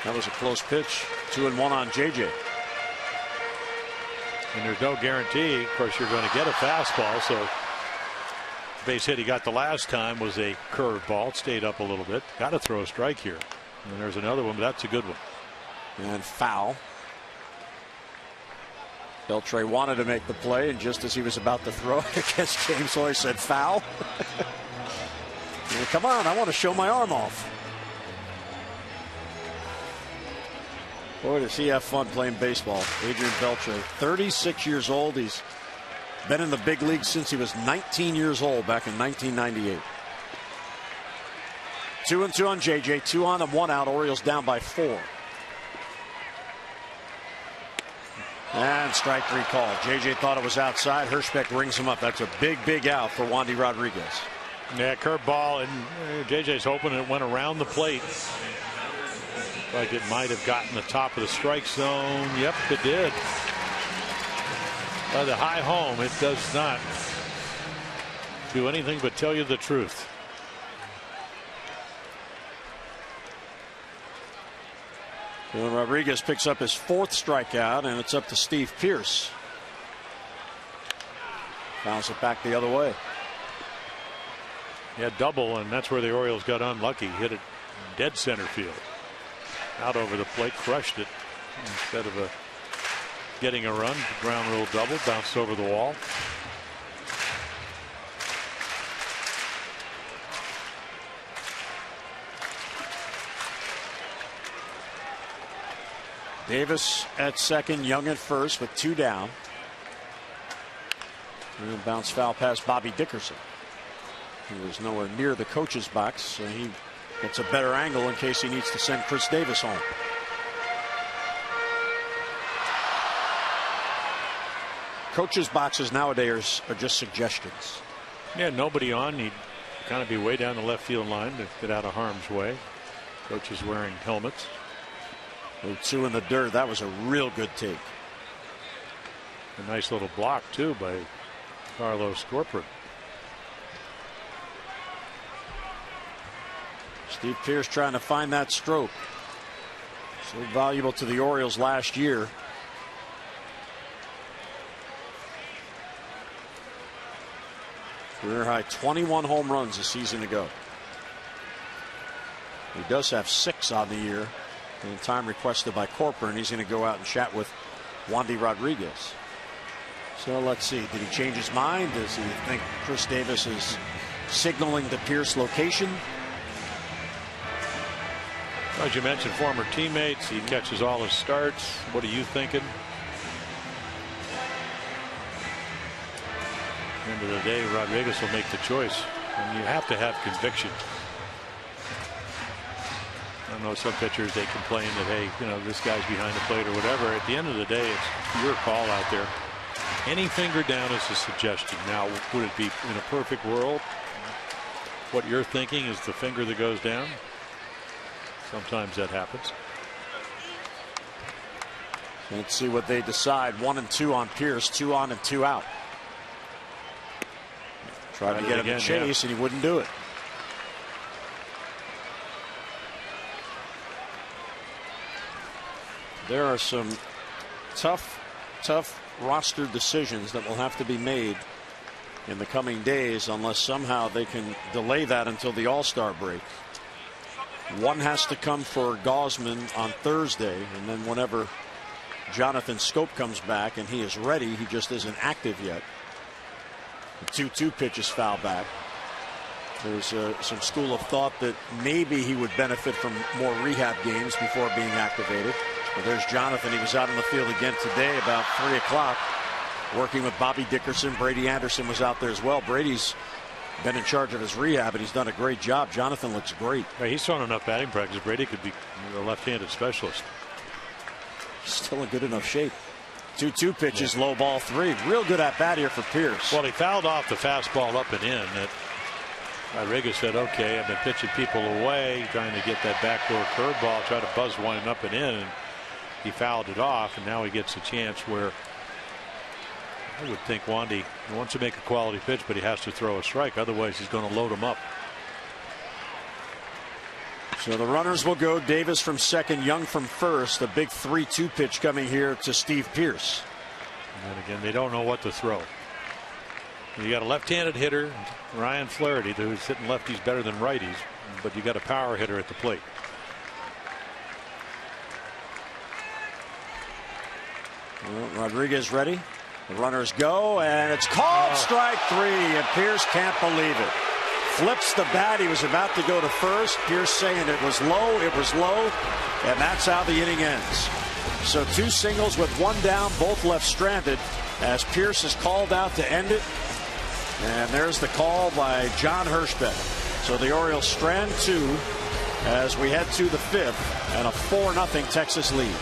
That was a close pitch. 2-1 on JJ. And there's no guarantee. Of course, you're going to get a fastball. So base hit he got the last time was a curveball. Stayed up a little bit. Got to throw a strike here. And there's another one, but that's a good one. And foul. Beltre wanted to make the play, and just as he was about to throw it against James Hoy, said foul. Come on, I want to show my arm off. Boy, does he have fun playing baseball. Adrian Beltre, 36 years old. He's been in the big league since he was 19 years old back in 1998. 2-2 on JJ, 2 on and 1 out. Orioles down by 4. And strike 3 call. JJ thought it was outside. Hirschbeck rings him up. That's a big out for Wandy Rodriguez. Yeah, curveball, and JJ's hoping it went around the plate. Like it might have gotten the top of the strike zone. Yep, it did. By the high home, it does not do anything but tell you the truth. Well, Rodriguez picks up his 4th strikeout, and it's up to Steve Pearce. Bounce it back the other way. Yeah, double, and that's where the Orioles got unlucky. Hit it dead center field. Out over the plate, crushed it. Instead of getting a run, ground rule double, bounced over the wall. Davis at second, Young at first with 2 down. And bounce foul past Bobby Dickerson. He was nowhere near the coach's box, so he gets a better angle in case he needs to send Chris Davis home. Coaches' boxes nowadays are just suggestions. Yeah, nobody on. He'd kind of be way down the left field line to get out of harm's way. Coach is wearing helmets. 2 in the dirt. That was a real good take. A nice little block too by Carlos Corcoran. Steve Pearce trying to find that stroke. So valuable to the Orioles last year. Career high 21 home runs a season ago. He does have 6 on the year. And time requested by Corcoran. He's going to go out and chat with Wandy Rodriguez. So let's see. Did he change his mind? Does he think Chris Davis is signaling the Pearce location? As you mentioned, former teammates. He catches all his starts. What are you thinking? At the end of the day, Rodriguez will make the choice. And you have to have conviction. I know some pitchers, they complain that, hey, this guy's behind the plate or whatever. At the end of the day, it's your call out there. Any finger down is a suggestion. Now, would it be in a perfect world? What you're thinking is the finger that goes down? Sometimes that happens. Let's see what they decide. 1 and 2 on Pearce, 2 on and 2 out. Tried to get him to chase, and he wouldn't do it. There are some tough roster decisions that will have to be made in the coming days unless somehow they can delay that until the All-Star break. One has to come for Gausman on Thursday, and then whenever Jonathan Scope comes back and he is ready, he just isn't active yet. The 2-2 pitch is foul back. There's some school of thought that maybe he would benefit from more rehab games before being activated. But there's Jonathan. He was out on the field again today about 3 o'clock working with Bobby Dickerson. Brady Anderson was out there as well. Brady's been in charge of his rehab, and he's done a great job. Jonathan looks great. He's thrown enough batting practice. Brady could be a left-handed specialist. Still in good enough shape. 2-2 pitches, low ball 3. Real good at bat here for Pierce. Well, he fouled off the fastball up and in. That Rodriguez said, okay, I've been pitching people away, trying to get that backdoor curveball, try to buzz one up and in, and he fouled it off, and now he gets a chance where I would think Wandy wants to make a quality pitch, but he has to throw a strike. Otherwise, he's going to load him up. So the runners will go. Davis from second, Young from first. A big 3-2 pitch coming here to Steve Pierce. And then again, they don't know what to throw. You got a left-handed hitter, Ryan Flaherty, who's hitting lefties better than righties, but you got a power hitter at the plate. Well, Rodriguez ready. The runners go, and it's called strike 3, and Pierce can't believe it. Flips the bat. He was about to go to first. Pierce saying it was low, and that's how the inning ends. So 2 singles with 1 down, both left stranded as Pierce is called out to end it. And there's the call by John Hirschbeck. So the Orioles strand 2 as we head to the 5th, and a 4-0 Texas lead.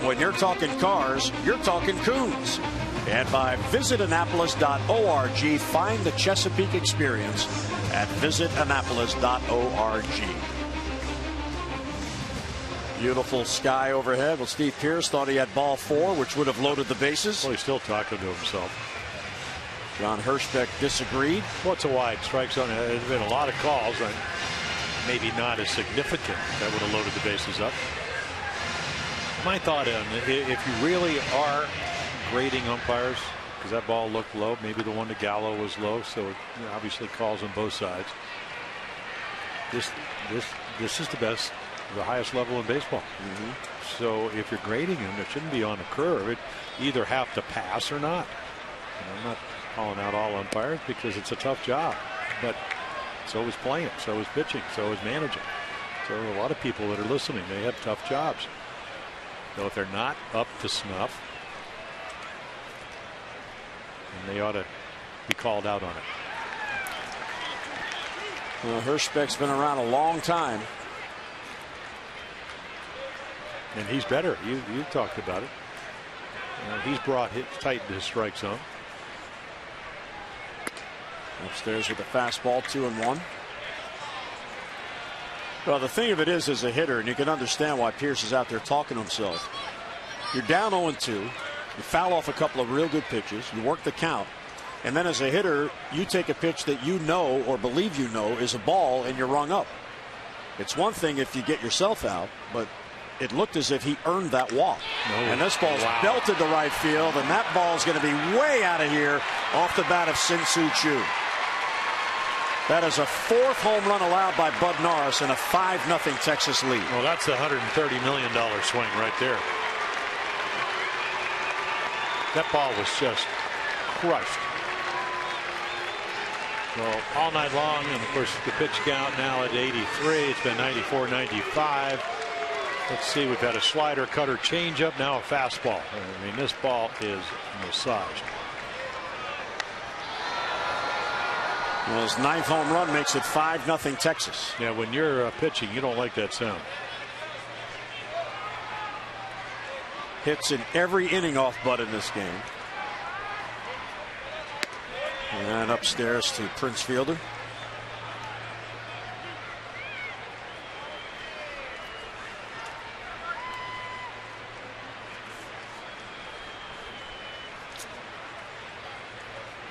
When you're talking cars, you're talking Coons. And by visitannapolis.org, find the Chesapeake experience at visitannapolis.org. Beautiful sky overhead. Well, Steve Pierce thought he had ball 4, which would have loaded the bases. Well, he's still talking to himself. John Hirschbeck disagreed. Well, it's a wide strike zone. There's been a lot of calls, and maybe not as significant, that would have loaded the bases up. My thought on if you really are grading umpires, because that ball looked low, maybe the one to Gallo was low, so it obviously calls on both sides. This is the best, the highest level in baseball. So if you're grading them, it shouldn't be on the curve. It either have to pass or not. And I'm not calling out all umpires because it's a tough job, but so is playing, so is pitching, so is managing. So a lot of people that are listening, they have tough jobs. So if they're not up to snuff, then they ought to be called out on it. Well, Hirschbeck's been around a long time. And he's better. You talked about it. He's brought hit tight to his strike zone. Upstairs with the fastball, 2-1. Well, the thing of it is, as a hitter, and you can understand why Pierce is out there talking to himself. You're down 0-2. You foul off a couple of real good pitches. You work the count. And then as a hitter, you take a pitch that you know or believe you know is a ball and you're rung up. It's one thing if you get yourself out, but it looked as if he earned that walk. And this ball's belted to right field, and that ball's going to be way out of here off the bat of Sin-Soo Choo. That is a 4th home run allowed by Bud Norris and a 5-0 Texas lead. Well, that's a $130 million swing right there. That ball was just crushed. Well, all night long, and of course the pitch count now at 83. It's been 94, 95. Let's see, we've had a slider, cutter, changeup, now a fastball. I mean, this ball is massaged. Well, his 9th home run makes it 5-0 Texas. Yeah, when you're pitching, you don't like that sound. Hits in every inning off Bud in this game. And upstairs to Prince Fielder.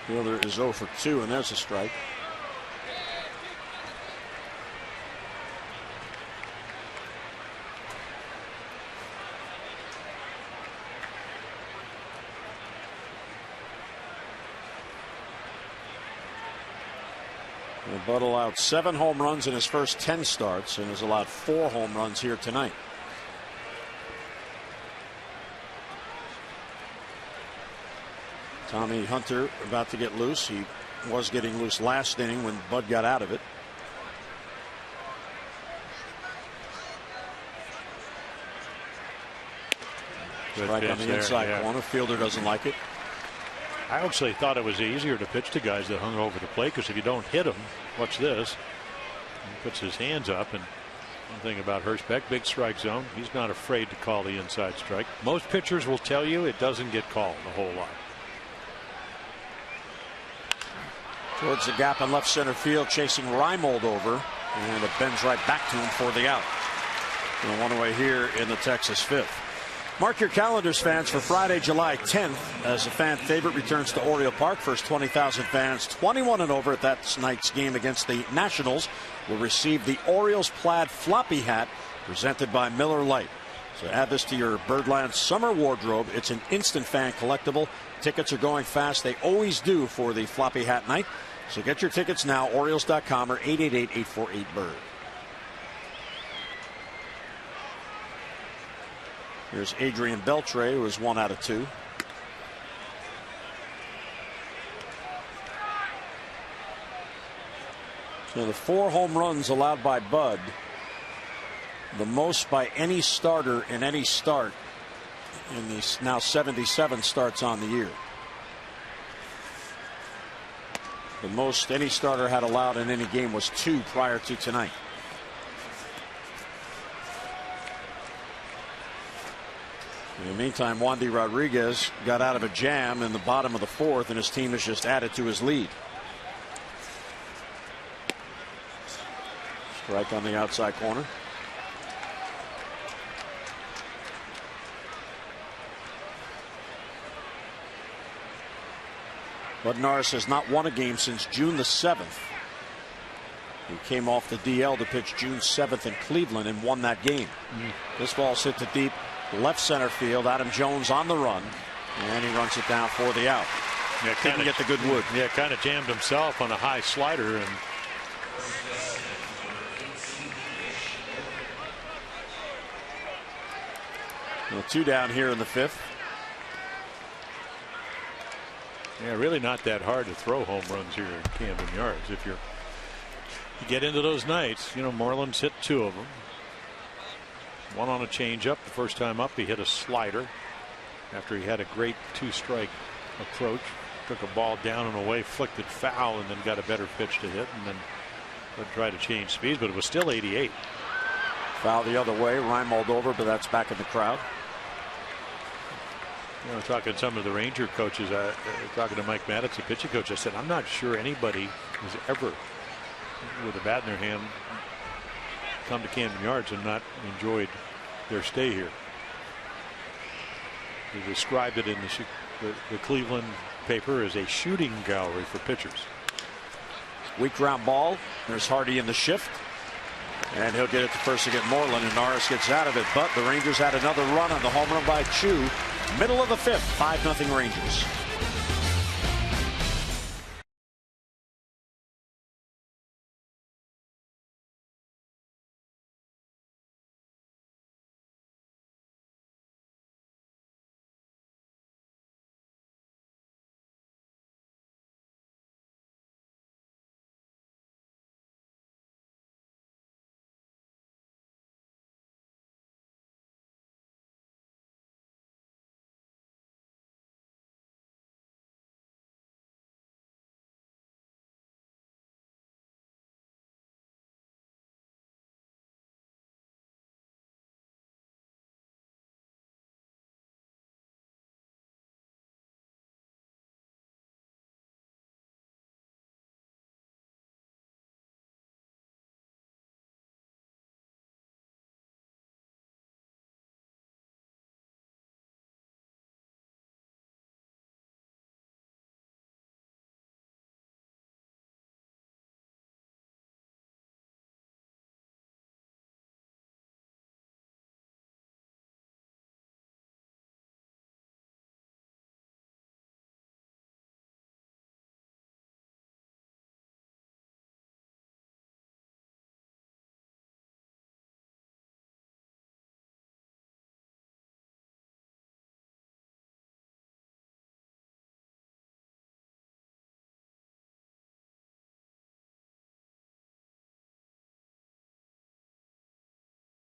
Fielder is 0 for 2, and there's a strike. Bud allowed 7 home runs in his first 10 starts and has allowed 4 home runs here tonight. Tommy Hunter about to get loose. He was getting loose last inning when Bud got out of it. Strike on the inside corner. Fielder doesn't like it. I actually thought it was easier to pitch to guys that hung over the plate, because if you don't hit them, watch this. He puts his hands up, and one thing about Hirschbeck, big strike zone. He's not afraid to call the inside strike. Most pitchers will tell you it doesn't get called a whole lot. Towards the gap in left center field, chasing Reimold over, and it bends right back to him for the out. And one away here in the Texas 5th. Mark your calendars, fans, for Friday, July 10th, as a fan favorite returns to Oriole Park. First 20,000 fans, 21 and over at that night's game against the Nationals, will receive the Orioles plaid floppy hat presented by Miller Lite. So add this to your Birdland summer wardrobe. It's an instant fan collectible. Tickets are going fast. They always do for the floppy hat night. So get your tickets now, Orioles.com or 888-848-BIRD. Here's Adrian Beltre, who is 1 out of 2. So the 4 home runs allowed by Bud, the most by any starter in any start in these now 77 starts on the year. The most any starter had allowed in any game was 2 prior to tonight. In the meantime, Wandy Rodriguez got out of a jam in the bottom of the 4th, and his team has just added to his lead. Strike on the outside corner. Bud Norris has not won a game since June the 7th. He came off the DL to pitch June 7th in Cleveland and won that game. This ball's hit to deep left center field. Adam Jones on the run, and he runs it down for the out. Yeah, didn't get the good wood. Yeah, kind of jammed himself on a high slider. And well, 2 down here in the 5th. Yeah, really not that hard to throw home runs here in Camden Yards. If you get into those nights, Marlins hit 2 of them. One on a changeup. The first time up, he hit a slider after he had a great 2-strike approach. Took a ball down and away, flicked it foul, and then got a better pitch to hit. And then try to change speeds, but it was still 88. Foul the other way. Reimold over, but that's back in the crowd. You know, talking to some of the Ranger coaches, talking to Mike Maddox, the pitching coach, I said, I'm not sure anybody has ever, with a bat in their hand, come to Camden Yards and not enjoyed their stay here. He described it in the Cleveland paper as a shooting gallery for pitchers. Weak ground ball. There's Hardy in the shift. And he'll get it to first to get Moreland, and Norris gets out of it. But the Rangers had another run on the home run by Chu. Middle of the fifth, 5-0 Rangers.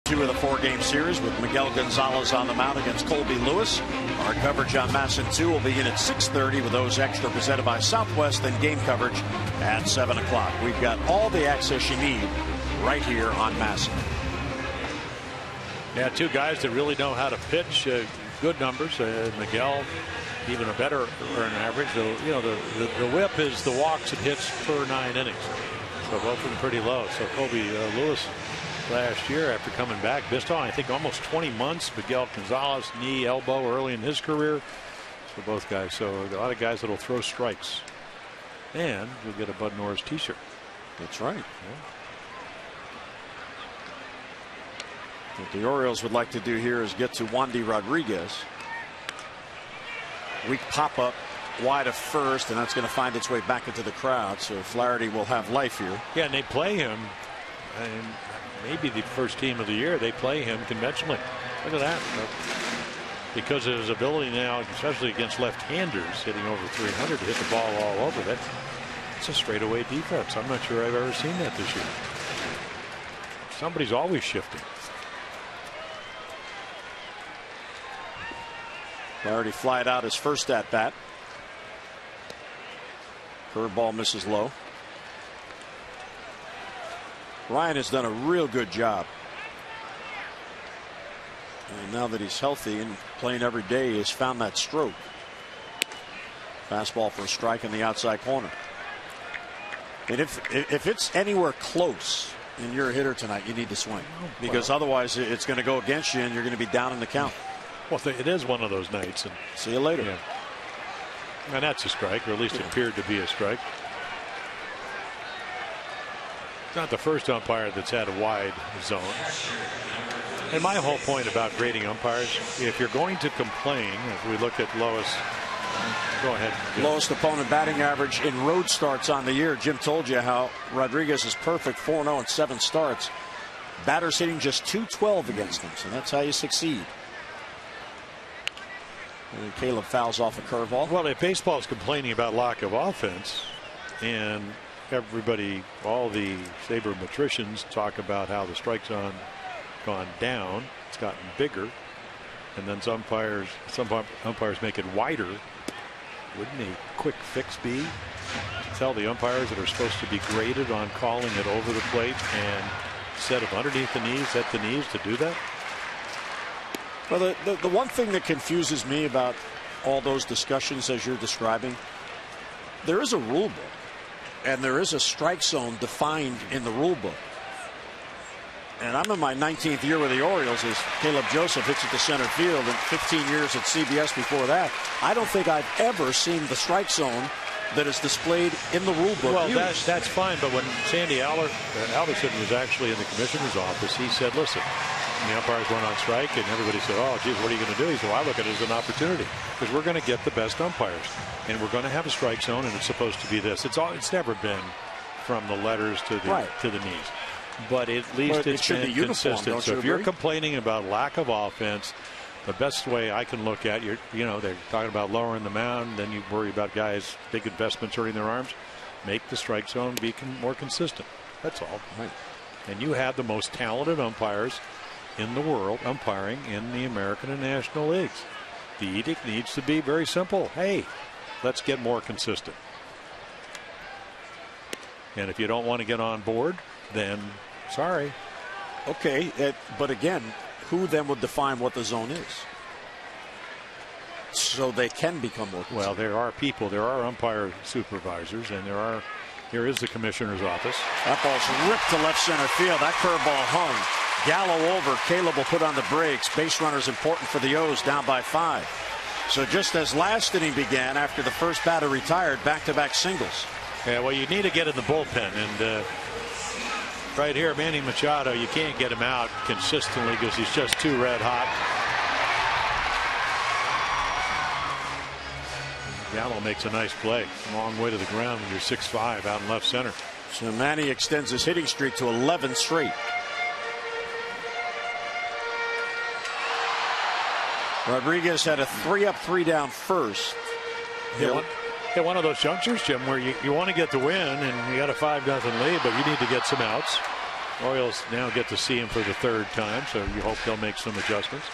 Two of the 4-game series with Miguel Gonzalez on the mound against Colby Lewis. Our coverage on MASN 2 will begin at 6:30 with those extra presented by Southwest, and game coverage at 7 o'clock. We've got all the access you need right here on MASN. Yeah, two guys that really know how to pitch. Good numbers. Miguel, even a better earned average. You know, the whip is the walks and hits per 9 innings. So both of them pretty low. So Colby Lewis last year, after coming back, missed on I think almost 20 months. Miguel Gonzalez, knee, elbow early in his career. So both guys. So a lot of guys that'll throw strikes. And you'll get a Bud Norris t-shirt. That's right. Yeah. What the Orioles would like to do here is get to Wandy Rodriguez. Weak pop-up wide of first, and that's going to find its way back into the crowd. So Flaherty will have life here. Yeah, and they play him. And maybe the first team of the year, they play him conventionally. Look at that. Because of his ability now, especially against left-handers, hitting over 300 to hit the ball all over. That's a straightaway defense. I'm not sure I've ever seen that this year. Somebody's always shifting. Flaherty flied out his first at-bat. Curveball misses low. Ryan has done a real good job. And now that he's healthy and playing every day, he's found that stroke. Fastball for a strike in the outside corner. And if it's anywhere close and you're a hitter tonight, you need to swing. Because otherwise it's going to go against you and you're going to be down in the count. Well, it is one of those nights. And see you later. Yeah. And that's a strike, or at least it appeared to be a strike. It's not the first umpire that's had a wide zone. And my whole point about grading umpires, if you're going to complain, if we look at lowest, go ahead. Lowest opponent batting average in road starts on the year. Jim told you how Rodriguez is perfect, 4-0 in 7 starts. Batters hitting just .212 against him, so that's how you succeed. And Caleb fouls off a curveball. Well, if baseball's complaining about lack of offense, and everybody, all the sabermetricians talk about how the strike zone gone down, it's gotten bigger, and then some umpires make it wider. Wouldn't a quick fix be tell the umpires that are supposed to be graded on calling it over the plate and instead of underneath the knees, at the knees, to do that? Well, the one thing that confuses me about all those discussions as you're describing, there is a rule book and there is a strike zone defined in the rule book. And I'm in my 19th year with the Orioles as Caleb Joseph hits it to center field, and 15 years at CBS before that. I don't think I've ever seen the strike zone that is displayed in the rule book. Well, that's fine, but when Sandy Alderson was actually in the commissioner's office, he said, listen, the umpires went on strike, and everybody said, oh, geez, what are you going to do? He said, well, I look at it as an opportunity because we're going to get the best umpires, and we're going to have a strike zone, and it's supposed to be this. It's never been from the letters to the knees. But at least it's been consistent. So if you're complaining about lack of offense, the best way I can look at, they're talking about lowering the mound, then you worry about guys, big investments hurting their arms. Make the strike zone be more consistent. That's all. Right. And you have the most talented umpires in the world umpiring in the American and National Leagues. The edict needs to be very simple. Hey, let's get more consistent. And if you don't want to get on board, then sorry. Okay, but again, who then would define what the zone is? So they can become more consistent. Well, there are people, there are umpire supervisors, and here is the commissioner's office. That ball's ripped to left center field. That curveball hung. Gallo over. Caleb will put on the brakes. Base runner's important for the O's, down by 5. So just as last inning began, after the first batter retired, back-to-back singles. Yeah, well, you need to get in the bullpen, and right here, Manny Machado, you can't get him out consistently because he's just too red hot. Gallo makes a nice play. Long way to the ground when you're 6'5" out in left center. So Manny extends his hitting streak to 11 straight. Rodriguez had a 3-up, 3-down first. Hit one of those junctures, Jim, where you want to get the win and you got a 5-0 lead, but you need to get some outs. Orioles now get to see him for the 3rd time, so you hope they'll make some adjustments.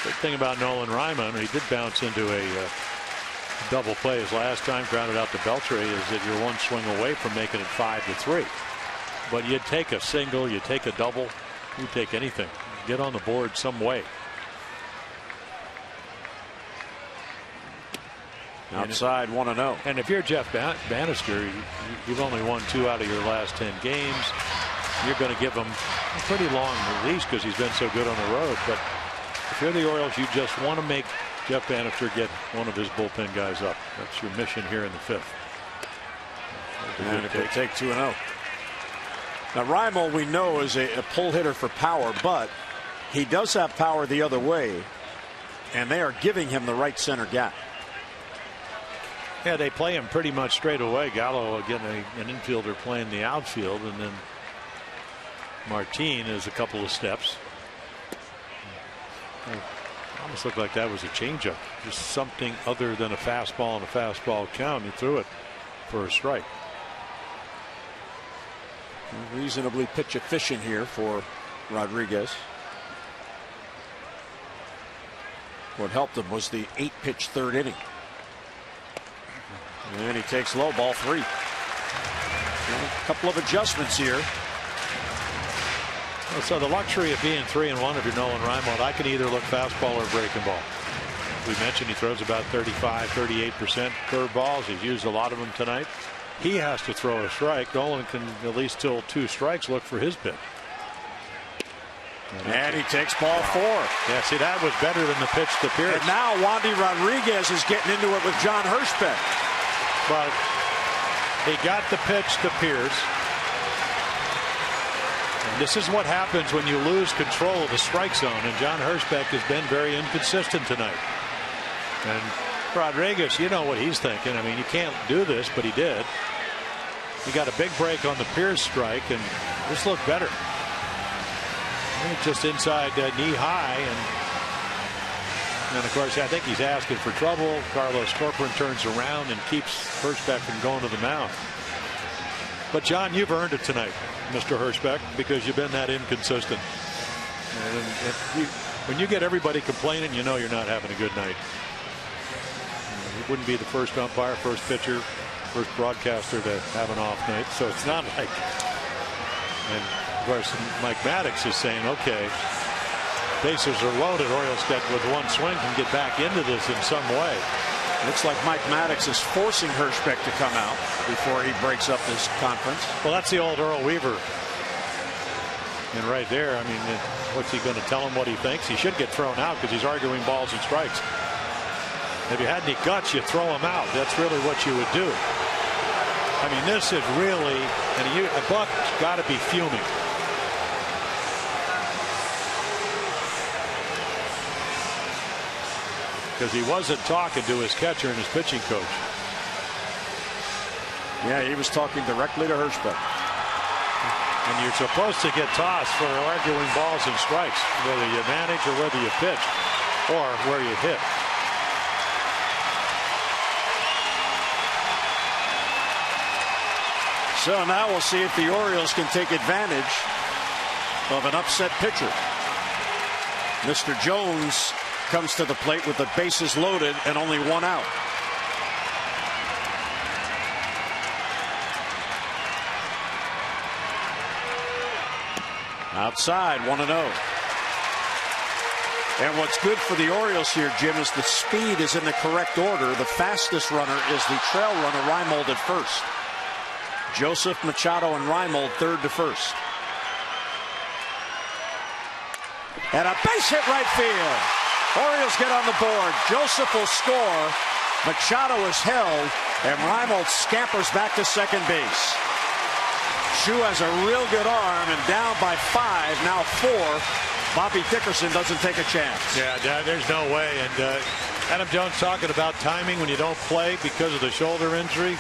Good thing about Nolan Ryan, he did bounce into a double play his last time, grounded out to Beltre, is that you're one swing away from making it 5-3. But you'd take a single, you take a double, you take anything. Get on the board some way. Outside 1-0. And if you're Jeff Bannister, you've only won 2 out of your last 10 games. You're going to give him a pretty long release because he's been so good on the road. But if you're the Orioles, you just want to make Jeff Bannister get one of his bullpen guys up. That's your mission here in the 5th. And if they take 2-0. Now, Raimel, we know, is a pull hitter for power, but he does have power the other way, and they are giving him the right center gap. Yeah, they play him pretty much straight away. Gallo, again, an infielder playing the outfield, and then Martin is a couple of steps. It almost looked like that was a changeup, just something other than a fastball and a fastball count. He threw it for a strike. Reasonably pitch efficient here for Rodriguez. What helped him was the 8-pitch 3rd inning. And he takes low, ball 3. A couple of adjustments here. So the luxury of being 3-1 if you're Nolan Ryan, I can either look fastball or breaking ball. We mentioned he throws about 35-38% curveballs. He's used a lot of them tonight. He has to throw a strike. Nolan can, at least till 2 strikes, look for his pitch. And he takes ball 4. Yeah, see, that was better than the pitch to Pierce. And now Wandy Rodriguez is getting into it with John Hirschbeck. But he got the pitch to Pierce. And this is what happens when you lose control of the strike zone. And John Hirschbeck has been very inconsistent tonight. And Rodriguez, you know what he's thinking. I mean, you can't do this, but he did. He got a big break on the Pierce strike, and this looked better. Just inside knee high, and of course I think he's asking for trouble. Carlos Corcoran turns around and keeps Hirschbeck from going to the mound. But John, you've earned it tonight, Mr. Hirschbeck, because you've been that inconsistent. And when you get everybody complaining, you know you're not having a good night. It wouldn't be the first umpire, first pitcher first broadcaster to have an off night, so it's not like. And of course, Mike Maddox is saying, okay, bases are loaded. Orioles get with one swing can get back into this in some way. Looks like Mike Maddox is forcing Hirschbeck to come out before he breaks up this conference. Well, that's the old Earl Weaver. And right there, I mean, what's he going to tell him what he thinks? He should get thrown out because he's arguing balls and strikes. If you had any guts, you throw him out. That's really what you would do. I mean, this is really, and Buck's got to be fuming. Because he wasn't talking to his catcher and his pitching coach. Yeah, he was talking directly to Hirschbeck. And you're supposed to get tossed for arguing balls and strikes, whether you manage or whether you pitch or where you hit. So now we'll see if the Orioles can take advantage of an upset pitcher. Mr. Jones comes to the plate with the bases loaded and only one out. Outside, 1-0. And what's good for the Orioles here, Jim, is the speed is in the correct order. The fastest runner is the trail runner, Reimold, at first. Joseph, Machado, and Reimold third to first. And a base hit right field. Orioles get on the board. Joseph will score. Machado is held, and Reimold scampers back to second base. Shu has a real good arm, and down by 5, now 4. Bobby Dickerson doesn't take a chance. Yeah, there's no way. And Adam Jones talking about timing when you don't play because of the shoulder injury.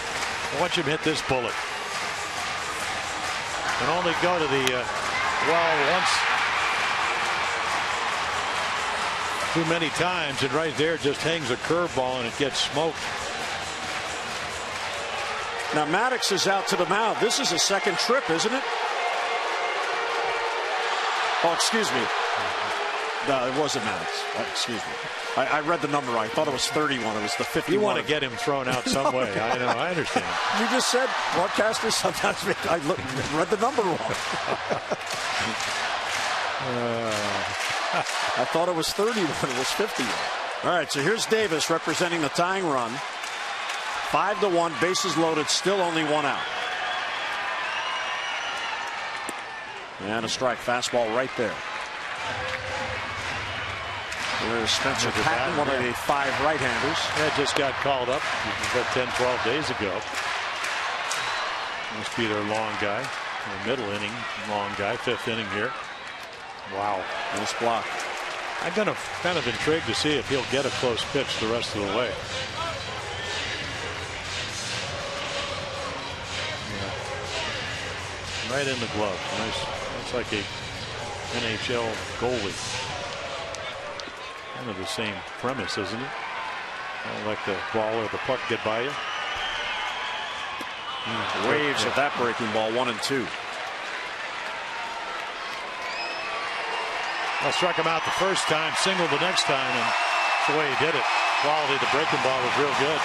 Watch him hit this bullet. And only go to the once too many times, and right there just hangs a curveball and it gets smoked. Now Maddox is out to the mound. This is a second trip, isn't it? Oh, excuse me. No, it wasn't Maddox. Excuse me. I read the number right. I thought it was 31. It was the 51. You want to get him thrown out some way. I know. I understand. You just said broadcasters sometimes I read the number wrong. I thought it was 31. It was 51. All right, so here's Davis representing the tying run. 5-1, bases loaded, still only one out. And a strike, fastball right there. There's Spencer Patton, one of the 5 right-handers. Yeah, just got called up about 10-12 days ago. Must be their long guy, or middle inning long guy, 5th inning here. Wow, nice block. I'm kind of intrigued to see if he'll get a close pitch the rest of the way. Yeah. Right in the glove. Nice. It's like a NHL goalie. Kind of the same premise, isn't it? Don't let the ball or the puck get by you. Waves at that breaking ball, 1-2. I struck him out the first time, singled the next time, and that's the way he did it. Quality of the breaking ball was real good.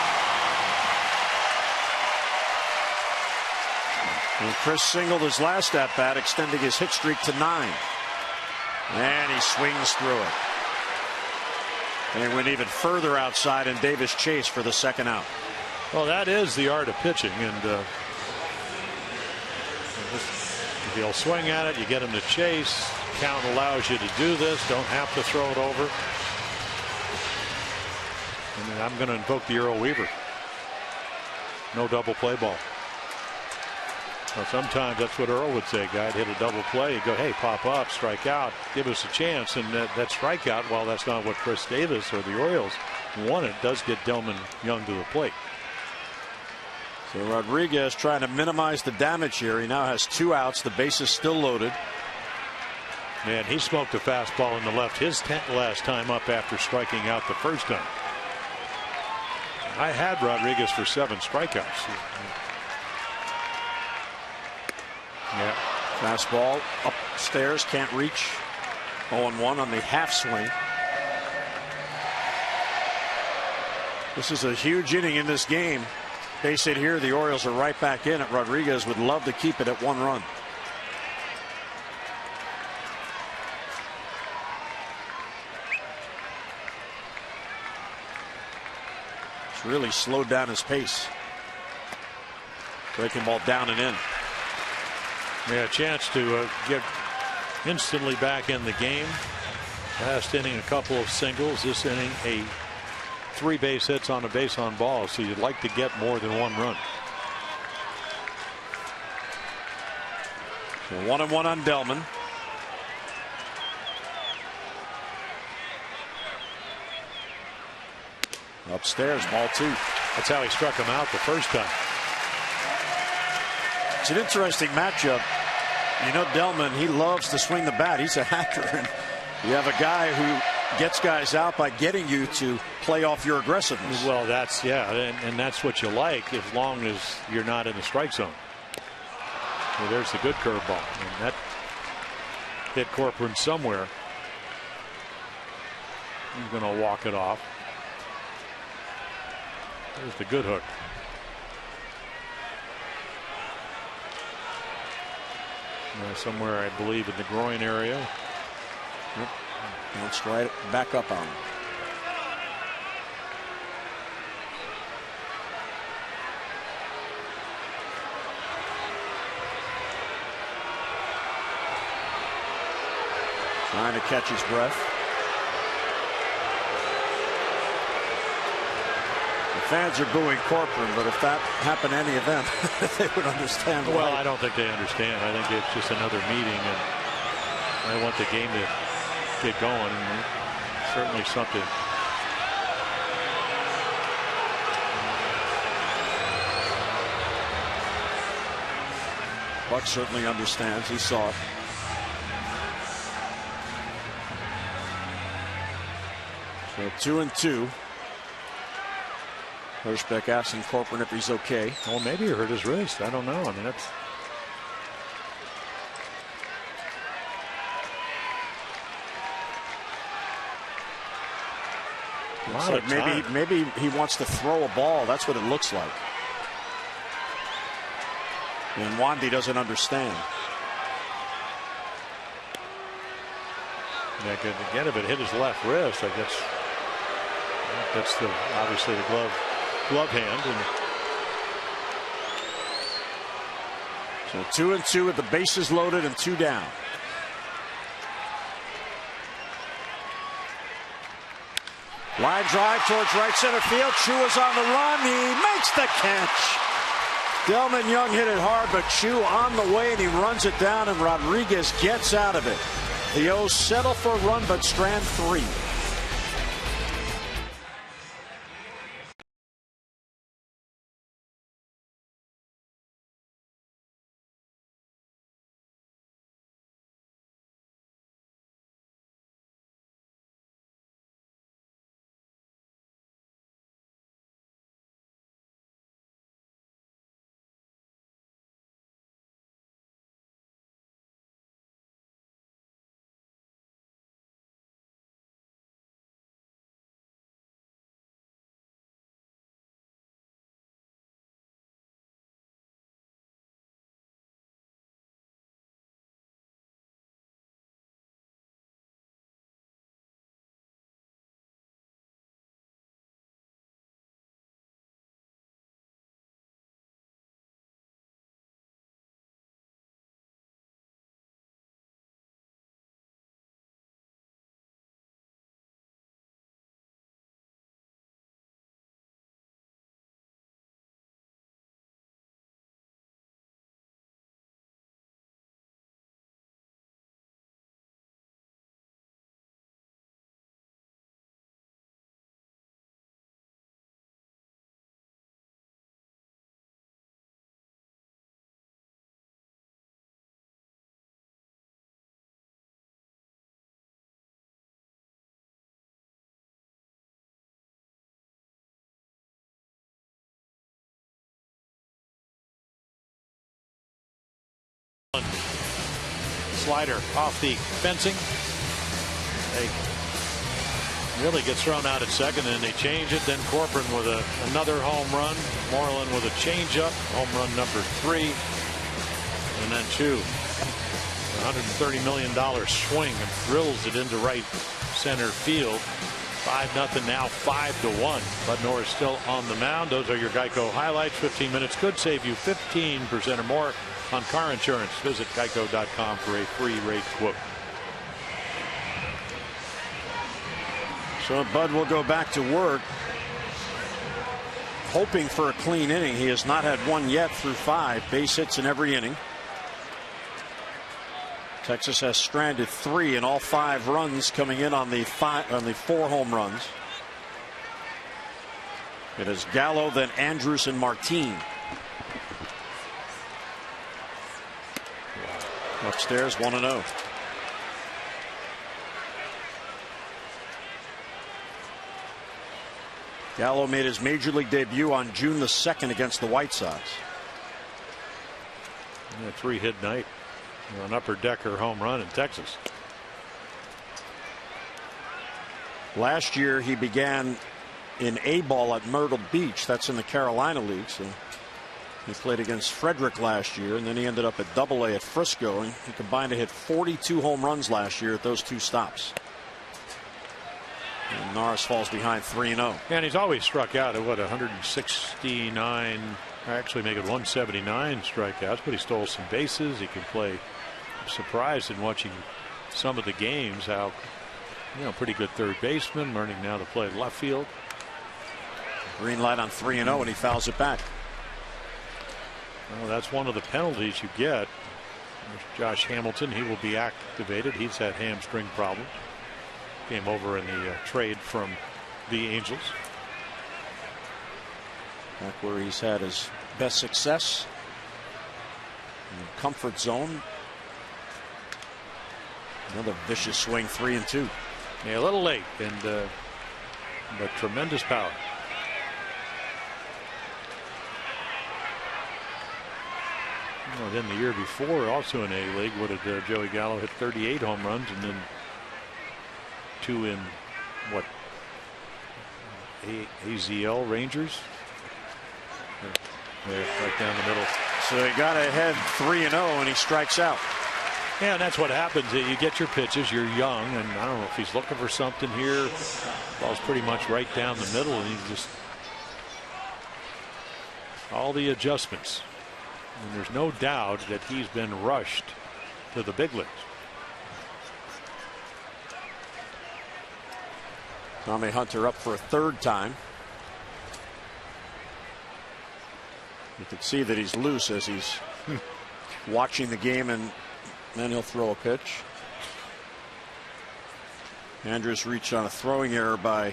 And Chris singled his last at bat, extending his hit streak to 9. And he swings through it. And he went even further outside, and Davis chased for the second out. Well, that is the art of pitching, and if he'll swing at it, you get him to chase. Count allows you to do this. Don't have to throw it over. And I'm going to invoke the Earl Weaver. No double play ball. Well, sometimes that's what Earl would say. Guy'd hit a double play. He'd go, hey, pop up, strike out, give us a chance. And that strikeout, while that's not what Chris Davis or the Orioles wanted, does get Delman Young to the plate. So Rodriguez trying to minimize the damage here. He now has 2 outs. The base is still loaded. Man, he smoked a fastball in the left his last time up after striking out the first time. I had Rodriguez for 7 strikeouts. Yeah. Fastball upstairs, can't reach. 0-1 on the half swing. This is a huge inning in this game. Base hit here. The Orioles are right back in it. Rodriguez would love to keep it at 1 run. It's really slowed down his pace. Breaking ball down and in. Yeah, a chance to get instantly back in the game. Last inning, a couple of singles. This inning, 3 base hits on a base on ball. So you'd like to get more than 1 run. So 1-1 on Delman. Upstairs, ball 2. That's how he struck him out the first time. It's an interesting matchup. You know, Delman, he loves to swing the bat. He's a hacker. And you have a guy who gets guys out by getting you to play off your aggressiveness. Well, that's, yeah, and that's what you like as long as you're not in the strike zone. Well, there's the good curveball. And that hit Corcoran somewhere. He's going to walk it off. There's the good hook. Somewhere, I believe, in the groin area. Yep. Bounced right back up on him. Trying to catch his breath. Fans are booing Corcoran, but if that happened any of them, they would understand why. Well, I don't think they understand. I think it's just another meeting, and they want the game to get going. And certainly something. Buck certainly understands. He saw it. So 2-2. Hirschbeck asking Corcoran if he's okay. Well, maybe he hurt his wrist. I don't know. I mean, that's. Like maybe he wants to throw a ball. That's what it looks like. And Wandy doesn't understand. Yeah, good. Again, if it hit his left wrist, I guess that's obviously the glove hand. And so 2-2 with the bases loaded and 2 down. Line drive towards right center field. Chu is on the run. He makes the catch. Delman Young hit it hard, but Chu on the way, and he runs it down, and Rodriguez gets out of it. The O's settle for a run, but strand 3. Slider off the fencing. A Really gets thrown out at second, and they change it. Then Corcoran with another home run. Moreland with a changeup, home run number 3. And then Chu, $130 million swing, and drills it into right center field. 5-0 now, 5-1. Bud Norris still on the mound. Those are your Geico highlights. 15 minutes could save you 15% or more on car insurance. Visit geico.com for a free rate quote. So Bud will go back to work, hoping for a clean inning. He has not had one yet through 5 base hits in every inning. Texas has stranded 3, and all 5 runs coming in on the 4 home runs. It is Gallo, then Andrus, and Martin. Upstairs, 1-0. Gallo made his major league debut on June the 2nd against the White Sox. A 3-hit night. An upper decker home run in Texas. Last year he began in A-ball at Myrtle Beach. That's in the Carolina League. So he played against Frederick last year, and then he ended up at Double-A at Frisco, and he combined to hit 42 home runs last year at those 2 stops. And Norris falls behind 3-0. And he's always struck out at 169, actually make it 179 strikeouts, but he stole some bases. He can play. I'm surprised in watching some of the games how, pretty good third baseman, learning now to play left field. Green light on 3-0, and he fouls it back. Well, that's one of the penalties you get. There's Josh Hamilton. He will be activated. He's had hamstring problems. Came over in the trade from the Angels. Back where he's had his best success. In the comfort zone. Another vicious swing, 3-2. Yeah, a little late, and but tremendous power. Well, then the year before, also in A-League, what did Joey Gallo hit 38 home runs, and then 2 in what, AZL Rangers? There, right down the middle. So he got ahead 3-0, and he strikes out. Yeah, and that's what happens. You get your pitches, you're young, and I don't know if he's looking for something here. Ball's pretty much right down the middle, and he's just all the adjustments. And there's no doubt that he's been rushed to the big leagues. Tommy Hunter up for a 3rd time. You can see that he's loose as he's watching the game, and then he'll throw a pitch. Andrus reached on a throwing error by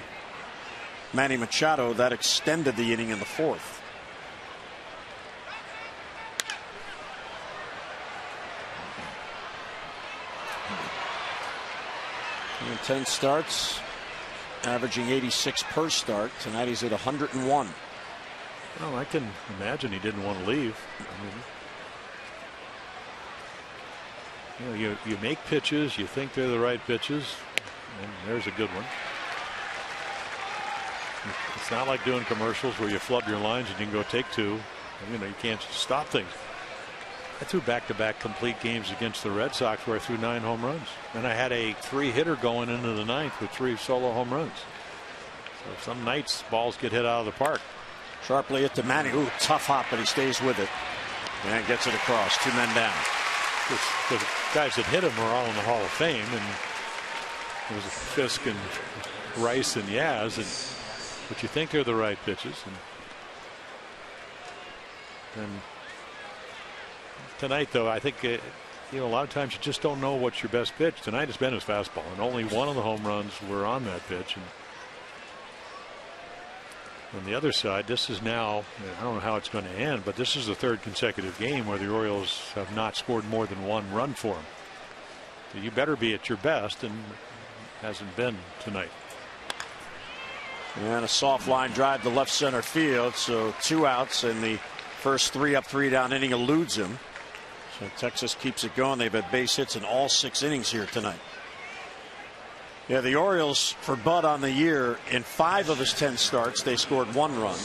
Manny Machado. That extended the inning in the 4th. And 10 starts, averaging 86 per start. Tonight he's at 101. Well, I can imagine he didn't want to leave. I mean, you make pitches, you think they're the right pitches, and there's a good one. It's not like doing commercials where you flub your lines and you can go take 2. You can't stop things. I threw back-to-back complete games against the Red Sox where I threw 9 home runs, and I had a 3-hitter going into the 9th with 3 solo home runs. So some nights balls get hit out of the park. Sharply hit to Manny. Ooh, tough hop, but he stays with it and gets it across. 2 men down. The guys that hit him are all in the Hall of Fame, and it was Fisk and Rice and Yaz, but you think they're the right pitches, and tonight, though, I think a lot of times you just don't know what's your best pitch. Tonight it's been his fastball, and only one of the home runs were on that pitch. And on the other side, this is now, I don't know how it's going to end, but this is the 3rd consecutive game where the Orioles have not scored more than 1 run for him. So you better be at your best, and hasn't been tonight. And a soft line drive to left center field. So 2 outs, and the first 3 up, 3 down inning eludes him. So Texas keeps it going. They've had base hits in all 6 innings here tonight. Yeah, the Orioles, for Bud on the year, in 5 of his 10 starts, they scored 1 run.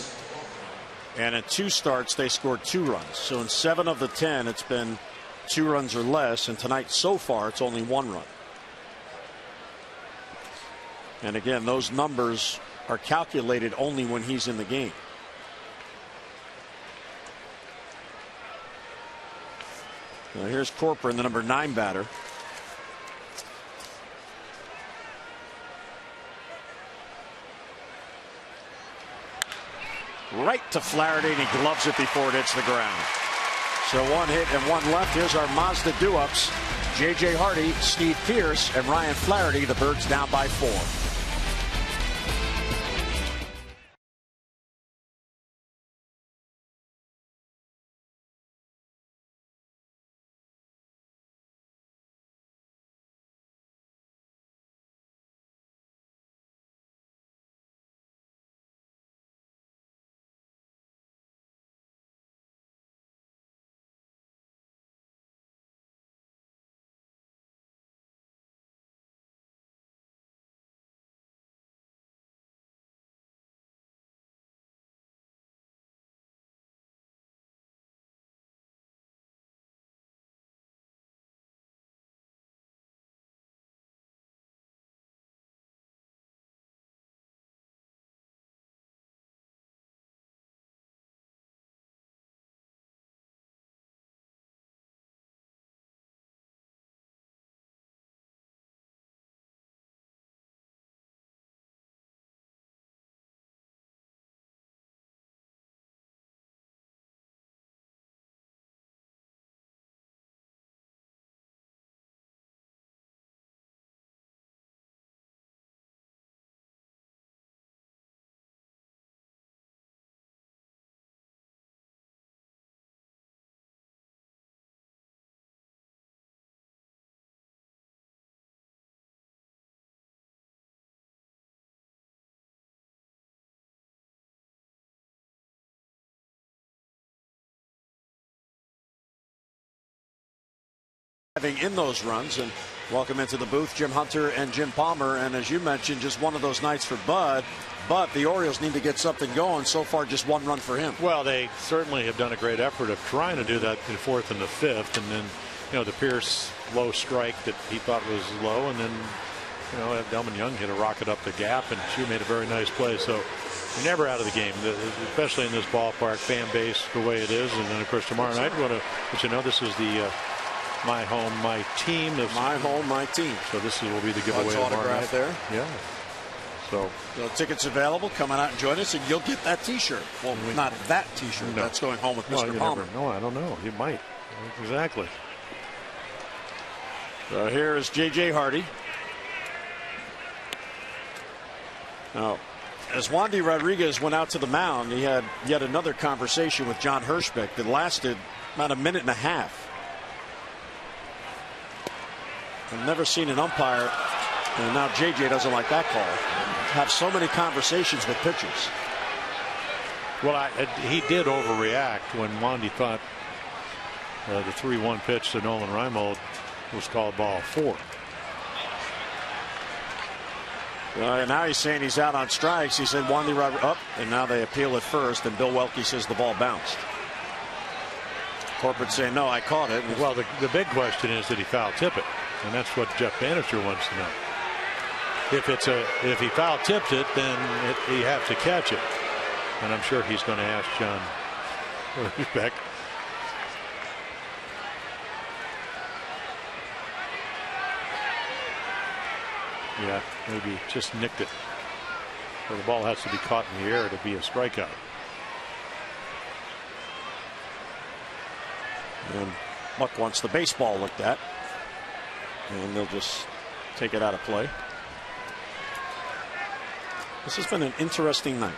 And in 2 starts, they scored 2 runs. So in 7 of the 10, it's been 2 runs or less. And tonight, so far, it's only 1 run. And again, those numbers are calculated only when he's in the game. Now here's Corcoran, the number 9 batter. Right to Flaherty, and he gloves it before it hits the ground. So 1 hit and 1 left. Here's our Mazda do-ups. J.J. Hardy, Steve Pearce, and Ryan Flaherty. The Birds down by 4. In those runs, and welcome into the booth Jim Hunter and Jim Palmer. And as you mentioned, just one of those nights for Bud, but the Orioles need to get something going. So far, just 1 run for him. Well, they certainly have done a great effort of trying to do that in the 4th and the 5th, and then the Pierce low strike that he thought was low, and then Delman Young hit a rocket up the gap, and she made a very nice play. So you're never out of the game, especially in this ballpark, fan base the way it is. And then of course tomorrow night, this is the My Home, My Team. My Home, My Team. So this will be the giveaway tomorrow night. There. Yeah. So tickets available. Come on out and join us, and you'll get that T-shirt. Well, not that T-shirt. No. That's going home with Mr. Palmer. No, I don't know. You might. Exactly. So here is J.J. Hardy. Now, as Wandy Rodriguez went out to the mound, he had yet another conversation with John Hirschbeck that lasted about a minute and a half. I've never seen an umpire, and now JJ doesn't like that call, have so many conversations with pitchers. Well, he did overreact when Wandy thought the 3-1 pitch to Nolan Reimold was called ball 4. And now he's saying he's out on strikes. He said Wandy Rodriguez up, and now they appeal it first, and Bill Welke says the ball bounced. Corporate saying no, I caught it. Well, the big question is, did he foul tip it? And that's what Jeff Bannister wants to know. If he foul tipped it, then you have to catch it. And I'm sure he's going to ask John Hirschbeck. Yeah, maybe just nicked it. So the ball has to be caught in the air to be a strikeout. And Buck wants the baseball looked at, and they'll just take it out of play. This has been an interesting night.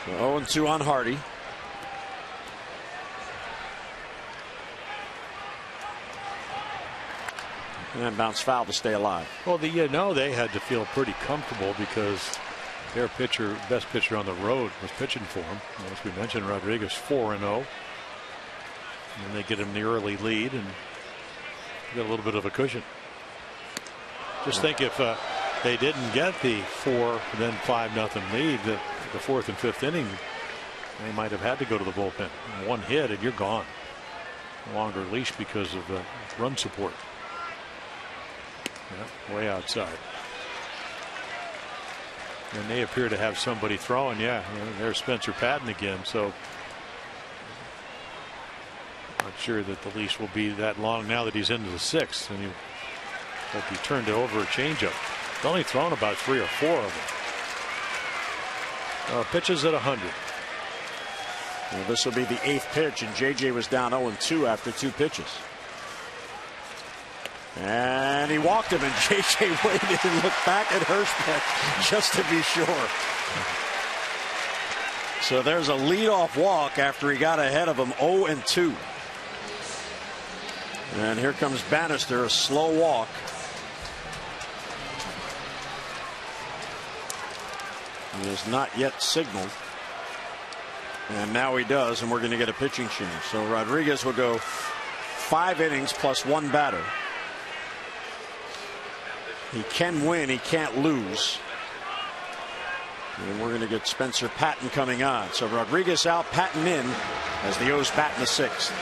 So 0-2 on Hardy. And bounce foul to stay alive. Well, they had to feel pretty comfortable because their best pitcher on the road, was pitching for them. As we mentioned, Rodriguez 4-0. And they get him the early lead and get a little bit of a cushion. Just think if they didn't get the 4, then 5-0 lead, the 4th and 5th inning, they might have had to go to the bullpen. One hit and you're gone. Longer leash because of run support. Yeah, way outside. And they appear to have somebody throwing. Yeah, there's Spencer Patton again. So not sure that the leash will be that long now that he's into the 6th, and he will be turned over a changeup. He's only thrown about 3 or 4 of them. Pitches at 100. Well, this will be the 8th pitch, and JJ was down 0-2 after 2 pitches. And he walked him, and JJ waited and looked back at Hirschbeck just to be sure. So there's a leadoff walk after he got ahead of him 0-2. And here comes Bannister, a slow walk. He has not yet signaled. And now he does, and we're going to get a pitching change. So Rodriguez will go 5 innings plus 1 batter. He can win, he can't lose. And we're going to get Spencer Patton coming on. So Rodriguez out, Patton in as the O's bat in the 6th.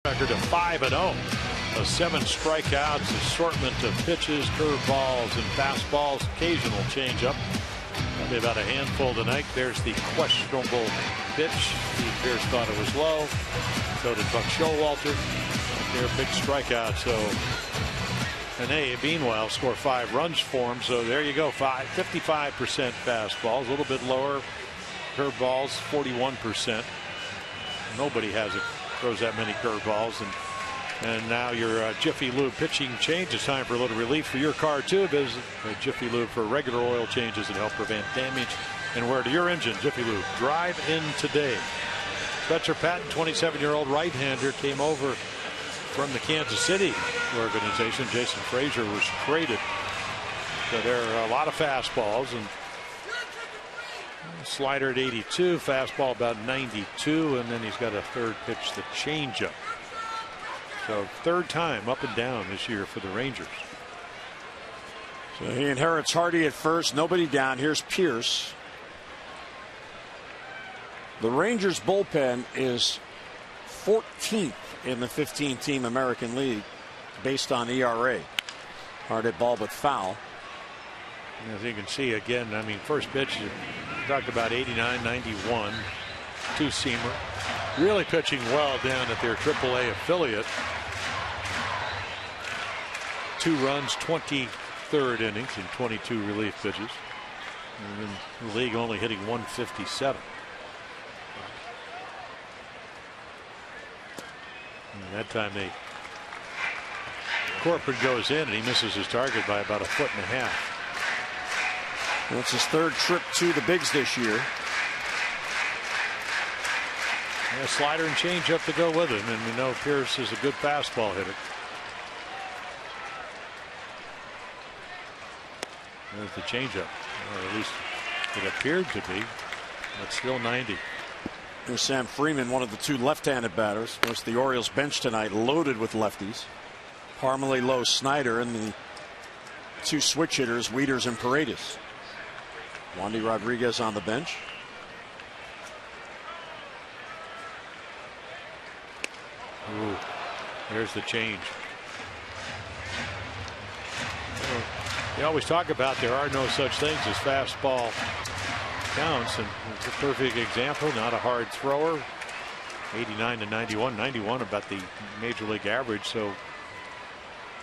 Record of 5-0. 7 strikeouts, assortment of pitches, curveballs and fastballs, occasional changeup. Probably about a handful tonight. There's the questionable pitch. Steve Pierce thought it was low. So did Buck Showalter. They're big strikeout. So and meanwhile score 5 runs for him. So there you go. 55% fastballs, a little bit lower. Curveballs 41%. Nobody has it. Throws that many curveballs, and now your Jiffy Lube pitching change. It's time for a little relief for your car too. Visit Jiffy Lube for regular oil changes that help prevent damage and wear to your engine. Jiffy Lube. Drive in today. Spencer Patton, 27-year-old right-hander, came over from the Kansas City organization. Jason Frazier was traded. So there are a lot of fastballs, and slider at 82, fastball about 92, and then he's got a third pitch, the changeup. So 3rd time up and down this year for the Rangers. So he inherits Hardy at first, nobody down. Here's Pierce. The Rangers bullpen is 14th in the 15-team American League based on ERA. Hard hit ball but foul. As you can see again, I mean, first pitch, you talked about 89, 91, 2-seamer. Really pitching well down at their AAA affiliate. 2 runs, 23rd innings and 22 relief pitches. And in the league only hitting 157. And that time Corcoran goes in and he misses his target by about 1.5 feet. Well, it's his 3rd trip to the bigs this year. And a slider and changeup to go with it, and we know Pierce is a good fastball hitter. There's the changeup, or at least it appeared to be, but still 90. Here's Sam Freeman, one of the two left-handed batters. Of course, the Orioles bench tonight loaded with lefties. Parmalee, Lowe, Snyder, and the two switch hitters, Wieters and Paredes. Wandy Rodriguez on the bench. Ooh, there's the change. They always talk about there are no such things as fastball counts, and it's a perfect example. Not a hard thrower. 89 to 91. 91 about the major league average, so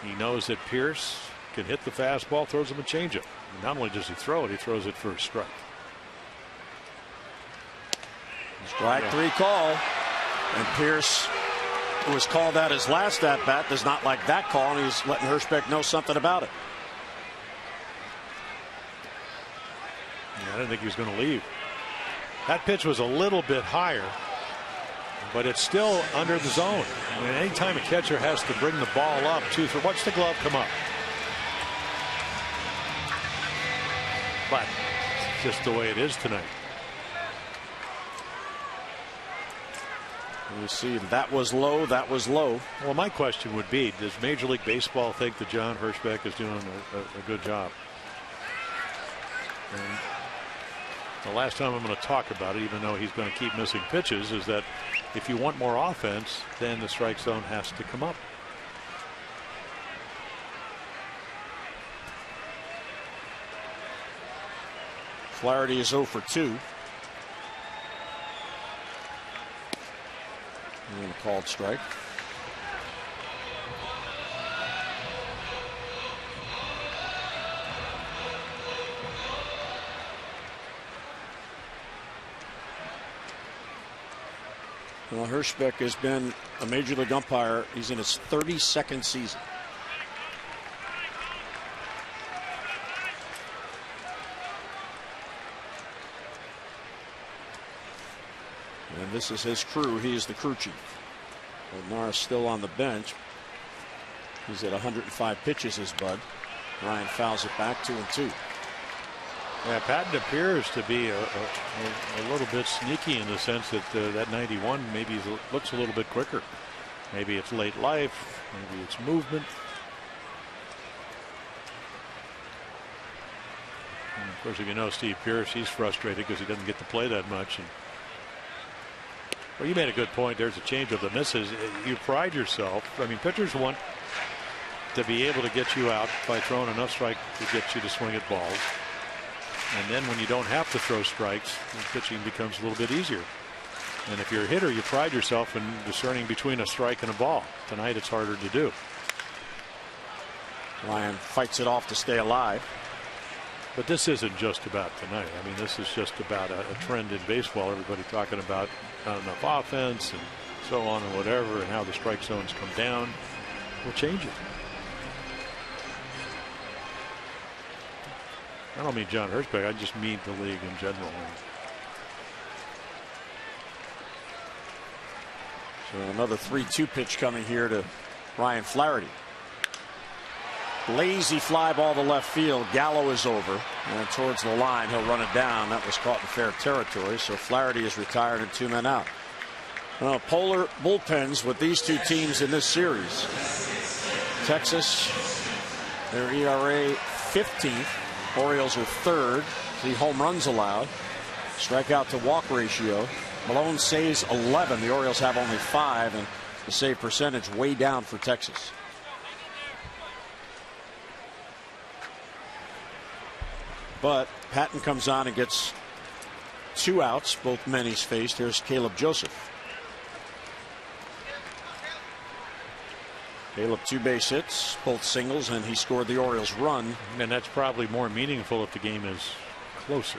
he knows that Pierce can hit the fastball, throws him a changeup. Not only does he throw it, he throws it for a strike. Strike three call, and Pierce, who was called out his last at bat, does not like that call, and he's letting Hirschbeck know something about it. I didn't think he was going to leave. That pitch was a little bit higher, but it's still under the zone. I mean, anytime a catcher has to bring the ball up, watch the glove come up. But it's just the way it is tonight. You see, that was low. That was low. Well, my question would be, does Major League Baseball think that John Hirschbeck is doing a good job? And the last time I'm going to talk about it, even though he's going to keep missing pitches, is that if you want more offense, then the strike zone has to come up. Flaherty is 0 for 2. And a called strike. Well, Hirschbeck has been a major league umpire. He's in his 32nd season. And this is his crew. He is the crew chief. O'Nara's still on the bench. He's at 105 pitches, his bud. Ryan fouls it back, 2-2. Yeah, Patton appears to be a little bit sneaky in the sense that that 91 maybe looks a little bit quicker. Maybe it's late life. Maybe it's movement. And of course, if you know Steve Pierce, he's frustrated because he doesn't get to play that much. And well, you made a good point. There's a changeup that misses. You pride yourself. I mean, pitchers want to be able to get you out by throwing enough strike to get you to swing at balls. And then when you don't have to throw strikes, pitching becomes a little bit easier. And if you're a hitter, you pride yourself in discerning between a strike and a ball. Tonight, it's harder to do. Ryan fights it off to stay alive. But this isn't just about tonight. I mean, this is just about a trend in baseball. Everybody talking about not enough offense and so on and whatever, and how the strike zones come down. We'll change it. I don't mean John Hirschbeck. I just mean the league in general. So another 3-2 pitch coming here to Ryan Flaherty. Lazy fly ball to left field. Gallo is over and towards the line. He'll run it down. That was caught in fair territory. So Flaherty is retired and 2 men out. Polar bullpens with these two teams in this series. Texas, their ERA 15th. Orioles are 3rd. The home runs allowed. Strikeout to walk ratio. Malone saves 11. The Orioles have only 5, and the save percentage way down for Texas. But Patton comes on and gets 2 outs. Both men he's faced. Here's Caleb Joseph. Caleb 2 base hits, both singles, and he scored the Orioles run. And that's probably more meaningful if the game is closer.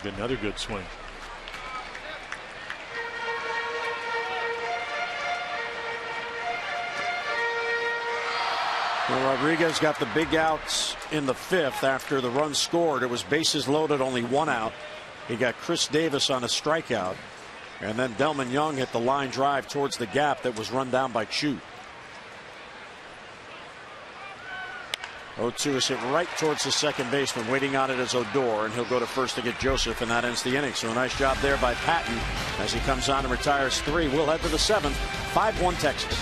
Another good swing. Well, Rodriguez got the big outs in the 5th after the run scored. It was bases loaded, only 1 out. He got Chris Davis on a strikeout, and then Delman Young hit the line drive towards the gap that was run down by Chu. 0-2 is hit right towards the second baseman. Waiting on it is Odor, and he'll go to first to get Joseph, and that ends the inning. So a nice job there by Patton as he comes on and retires 3. We'll head to the 7th. 5-1 Texas.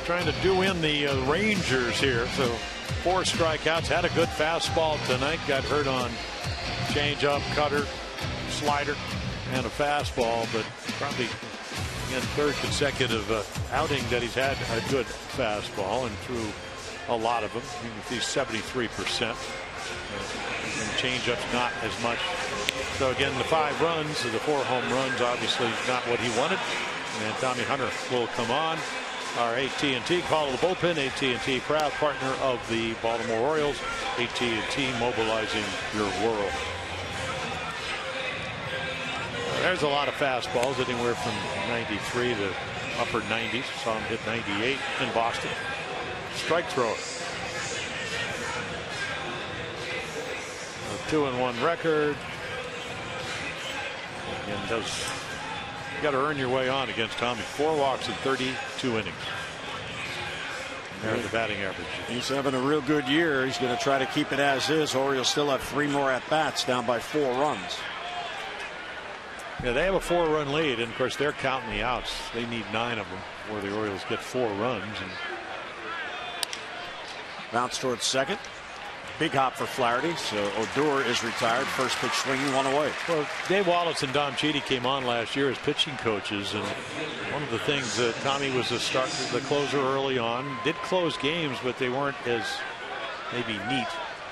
Trying to do in the Rangers here. So 4 strikeouts. Had a good fastball tonight. Got hurt on changeup, cutter, slider, and a fastball. But probably again 3rd consecutive outing that he's had a good fastball and threw a lot of them. He's 73%. And changeup's not as much. So again, the 5 runs, the 4 home runs, obviously not what he wanted. And Tommy Hunter will come on. Our AT&T call of the bullpen. AT&T, proud partner of the Baltimore Orioles. AT&T, mobilizing your world. There's a lot of fastballs, anywhere from 93 to upper 90s. Saw him hit 98 in Boston. Strike thrower. A 2-1 record. Again, you got to earn your way on against Tommy. 4 walks in 32 innings. And there's the batting average. He's having a real good year. He's going to try to keep it as is. Orioles still have 3 more at bats, down by 4 runs. Yeah, they have a 4-run lead, and of course they're counting the outs. They need 9 of them before the Orioles get 4 runs. And bounce towards second. Big hop for Flaherty. So Odor is retired. First pitch swinging, 1 away. Well, Dave Wallace and Don Cheedy came on last year as pitching coaches, and one of the things that Tommy was the closer early on. Did close games, but they weren't as maybe neat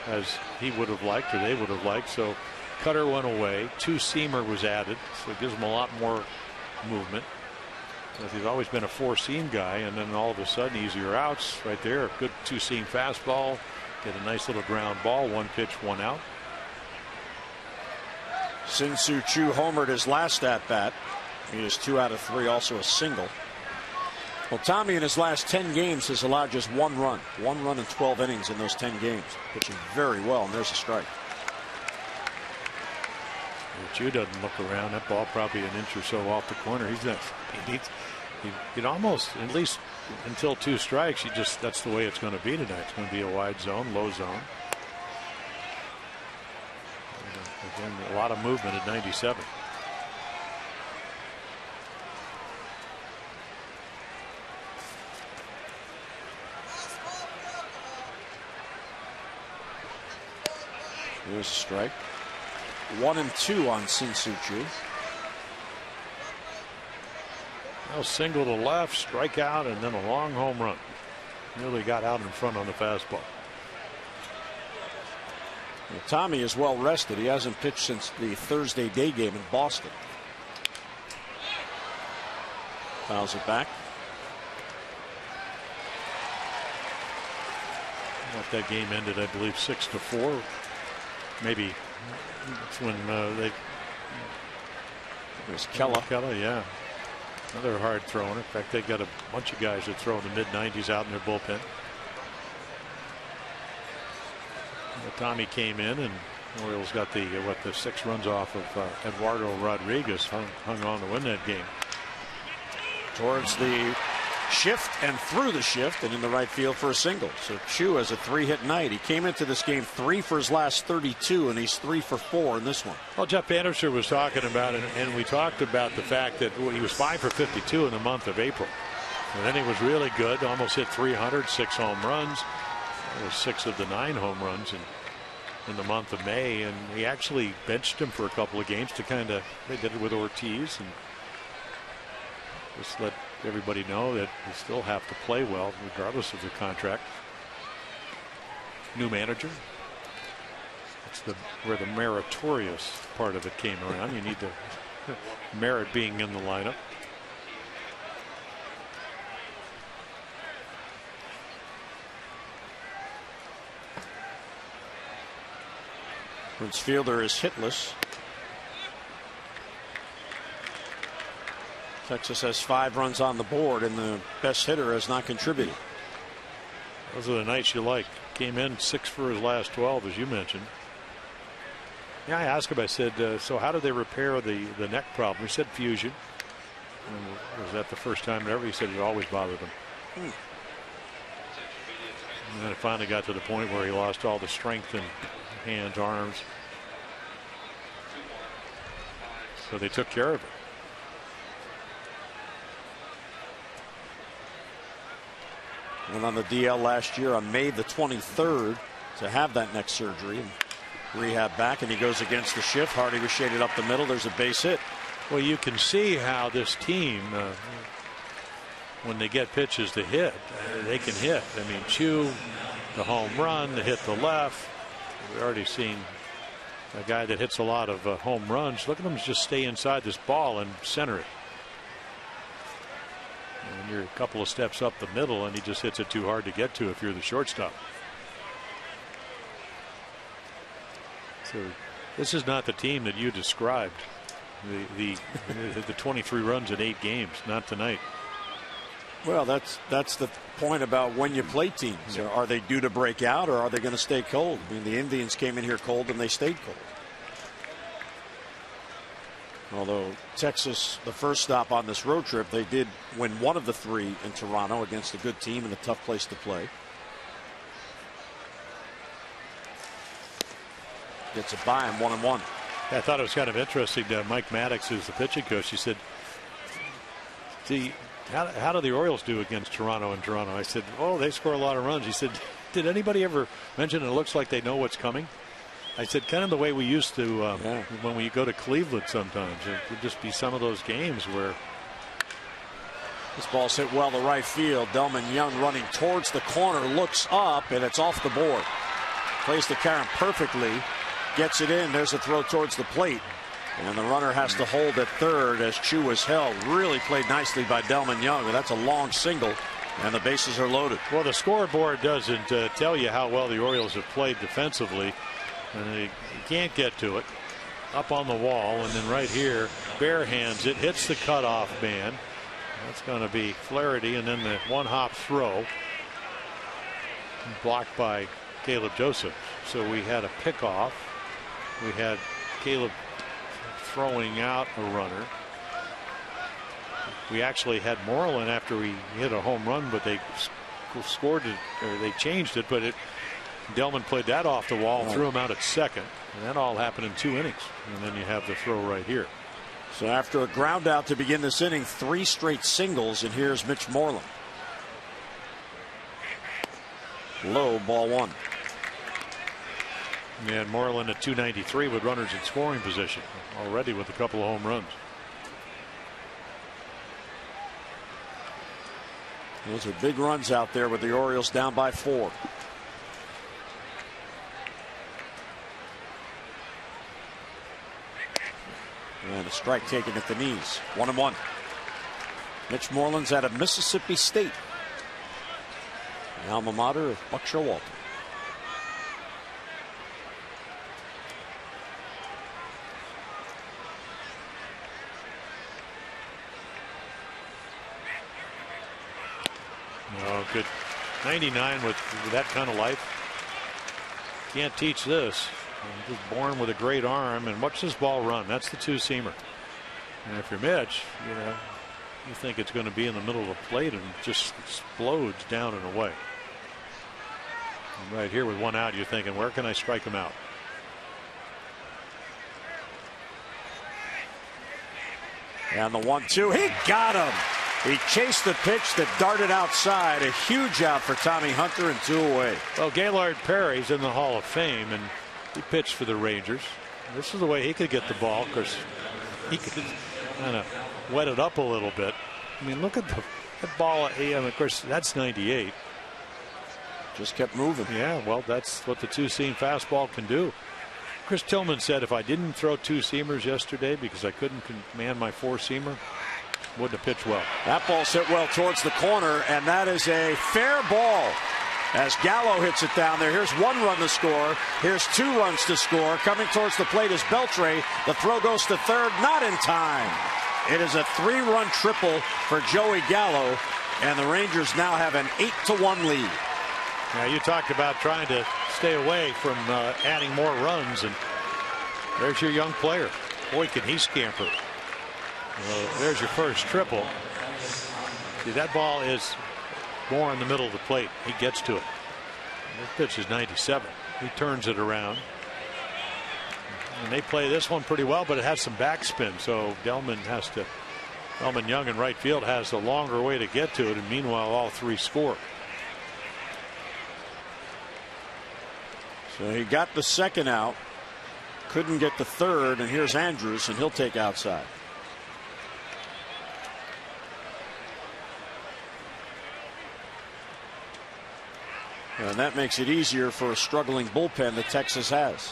as he would have liked or they would have liked. So cutter went away. 2-seamer was added, so it gives him a lot more movement. Because he's always been a 4-seam guy, and then all of a sudden easier outs right there. A good 2-seam fastball. Get a nice little ground ball. 1 pitch, 1 out. Shin-Soo Choo homered his last at bat. He is 2 out of 3, also a single. Well, Tommy in his last 10 games has allowed just 1 run. 1 run in 12 innings in those 10 games. Pitching very well, and there's a strike. Choo doesn't look around. That ball probably an inch or so off the corner. He's not. You'd almost, at least until 2 strikes, that's the way it's going to be tonight. It's going to be a wide zone, low zone. Again, a lot of movement at 97. There's a strike. 1-2 on Shin-Soo Choo. Now single to left, strikeout, and then a long home run. Really got out in front on the fastball. Tommy is well rested. He hasn't pitched since the Thursday day game in Boston. Fouls it back. That game ended, I believe, 6-4. Maybe that's when they. It was Kella. Yeah. Another hard thrower. In fact, they got a bunch of guys that throw in the mid-90s out in their bullpen. Tommy came in, and Orioles got the 6 runs off of Eduardo Rodriguez. Hung on to win that game. Towards the shift and through the shift and in the right field for a single. So Chu has a 3-hit night. He came into this game 3 for his last 32, and he's 3 for 4 in this one. Well, Jeff Anderson was talking about it, and we talked about the fact that he was 5 for 52 in the month of April. And then he was really good, almost hit 300, 6 home runs. It was 6 of the 9 home runs in the month of May, and he actually benched him for a couple of games to kind of, they did it with Ortiz, and just let everybody know that you still have to play well regardless of the contract. New manager. That's where the meritorious part of it came around. You need the merit being in the lineup. Prince Fielder is hitless. Texas has 5 runs on the board, and the best hitter has not contributed. Those are the nights you like. Came in 6 for his last 12, as you mentioned. Yeah, I asked him, I said, so how did they repair the neck problem? He said fusion. And was that the first time ever? He said it always bothered him. And then it finally got to the point where he lost all the strength in hands, arms. So they took care of it. Went on the DL last year on May the 23rd to have that neck surgery and rehab back, and he goes against the shift. Hardy was shaded up the middle. There's a base hit. Well, you can see how this team, when they get pitches to hit, they can hit. I mean, Chu, the home run, the hit to left. We've already seen a guy that hits a lot of home runs. Look at him just stay inside this ball and center it. And you're a couple of steps up the middle, and he just hits it too hard to get to if you're the shortstop. So this is not the team that you described. The 23 runs in 8 games, not tonight. Well, that's the point about when you play teams. Yeah. Are they due to break out, or are they going to stay cold? I mean, the Indians came in here cold and they stayed cold. Although Texas, the first stop on this road trip, they did win 1 of the 3 in Toronto against a good team and a tough place to play. Gets it by him 1-1. I thought it was kind of interesting. Mike Maddox, who's the pitching coach, he said, how do the Orioles do against Toronto in Toronto? I said, oh, they score a lot of runs. He said, did anybody ever mention it looks like they know what's coming? I said, kind of the way we used to when we go to Cleveland sometimes. It would just be some of those games where. This ball's hit well to right field. Delman Young running towards the corner, looks up, and it's off the board. Plays the Karen perfectly, gets it in. There's a throw towards the plate. And the runner has to hold at third as Chu is held. Really played nicely by Delman Young. That's a long single, and the bases are loaded. Well, the scoreboard doesn't tell you how well the Orioles have played defensively. And they can't get to it. Up on the wall, and then right here, bare hands it, hits the cutoff man. That's going to be Flaherty, and then the 1-hop throw blocked by Caleb Joseph. So we had a pickoff. We had Caleb throwing out a runner. We actually had Moreland after we hit a home run, but they scored it, or they changed it, but Delman played that off the wall, threw him out at second, and that all happened in 2 innings. And then you have the throw right here. So after a ground out to begin this inning, 3 straight singles, and here's Mitch Moreland. Low, ball 1. And Moreland at 293 with runners in scoring position already with a couple of home runs. Those are big runs out there with the Orioles down by 4. And a strike taken at the knees. 1-1. Mitch Moreland's out of Mississippi State, the alma mater of Buck Showalter. Oh, good. 99 with that kind of life. Can't teach this. He's born with a great arm. And watch this ball run. That's the two-seamer. And if you're Mitch, you think it's going to be in the middle of the plate and just explodes down and away. And right here with one out, you're thinking, where can I strike him out? And the 1-2, he got him. He chased the pitch that darted outside. A huge out for Tommy Hunter and 2 away. Well, Gaylord Perry's in the Hall of Fame, and he pitched for the Rangers. This is the way he could get the ball. Of course, he could kind of wet it up a little bit. I mean, look at that ball. Of course, that's 98. Just kept moving. Yeah, well, that's what the two-seam fastball can do. Chris Tillman said if I didn't throw two-seamers yesterday because I couldn't command my four-seamer, wouldn't have pitched well. That ball's hit well towards the corner, and that is a fair ball as Gallo hits it down there. Here's 1 run to score. Here's 2 runs to score. Coming towards the plate is Beltre. The throw goes to third, not in time. It is a 3-run triple for Joey Gallo, and the Rangers now have an 8-1 lead. Now, you talked about trying to stay away from adding more runs, and there's your young player. Boy, can he scamper. Well, there's your first triple. See, that ball is more in the middle of the plate. He gets to it. This pitch is 97. He turns it around. And they play this one pretty well, but it has some backspin. So Delman Young in right field has a longer way to get to it. And meanwhile, all 3 score. So he got the second out. Couldn't get the third. And here's Andrews, and he'll take outside. And that makes it easier for a struggling bullpen that Texas has.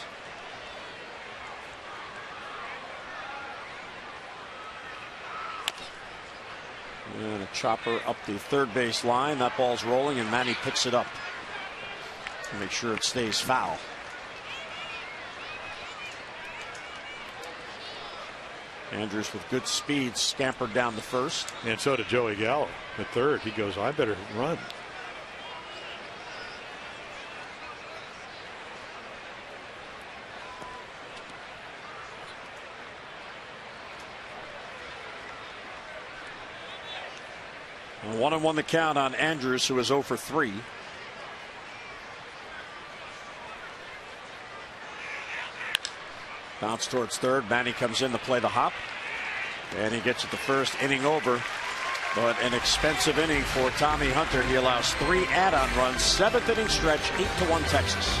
And a chopper up the third base line. That ball's rolling, and Manny picks it up to make sure it stays foul. Andrews with good speed scampered down to first. And so did Joey Gallo at third. He goes, I better run. And 1-1 the count on Andrews, who is 0 for 3. Bounce towards third. Manny comes in to play the hop. And he gets it the first inning over. But an expensive inning for Tommy Hunter. He allows 3 add-on runs. 7th inning stretch, 8-1 Texas.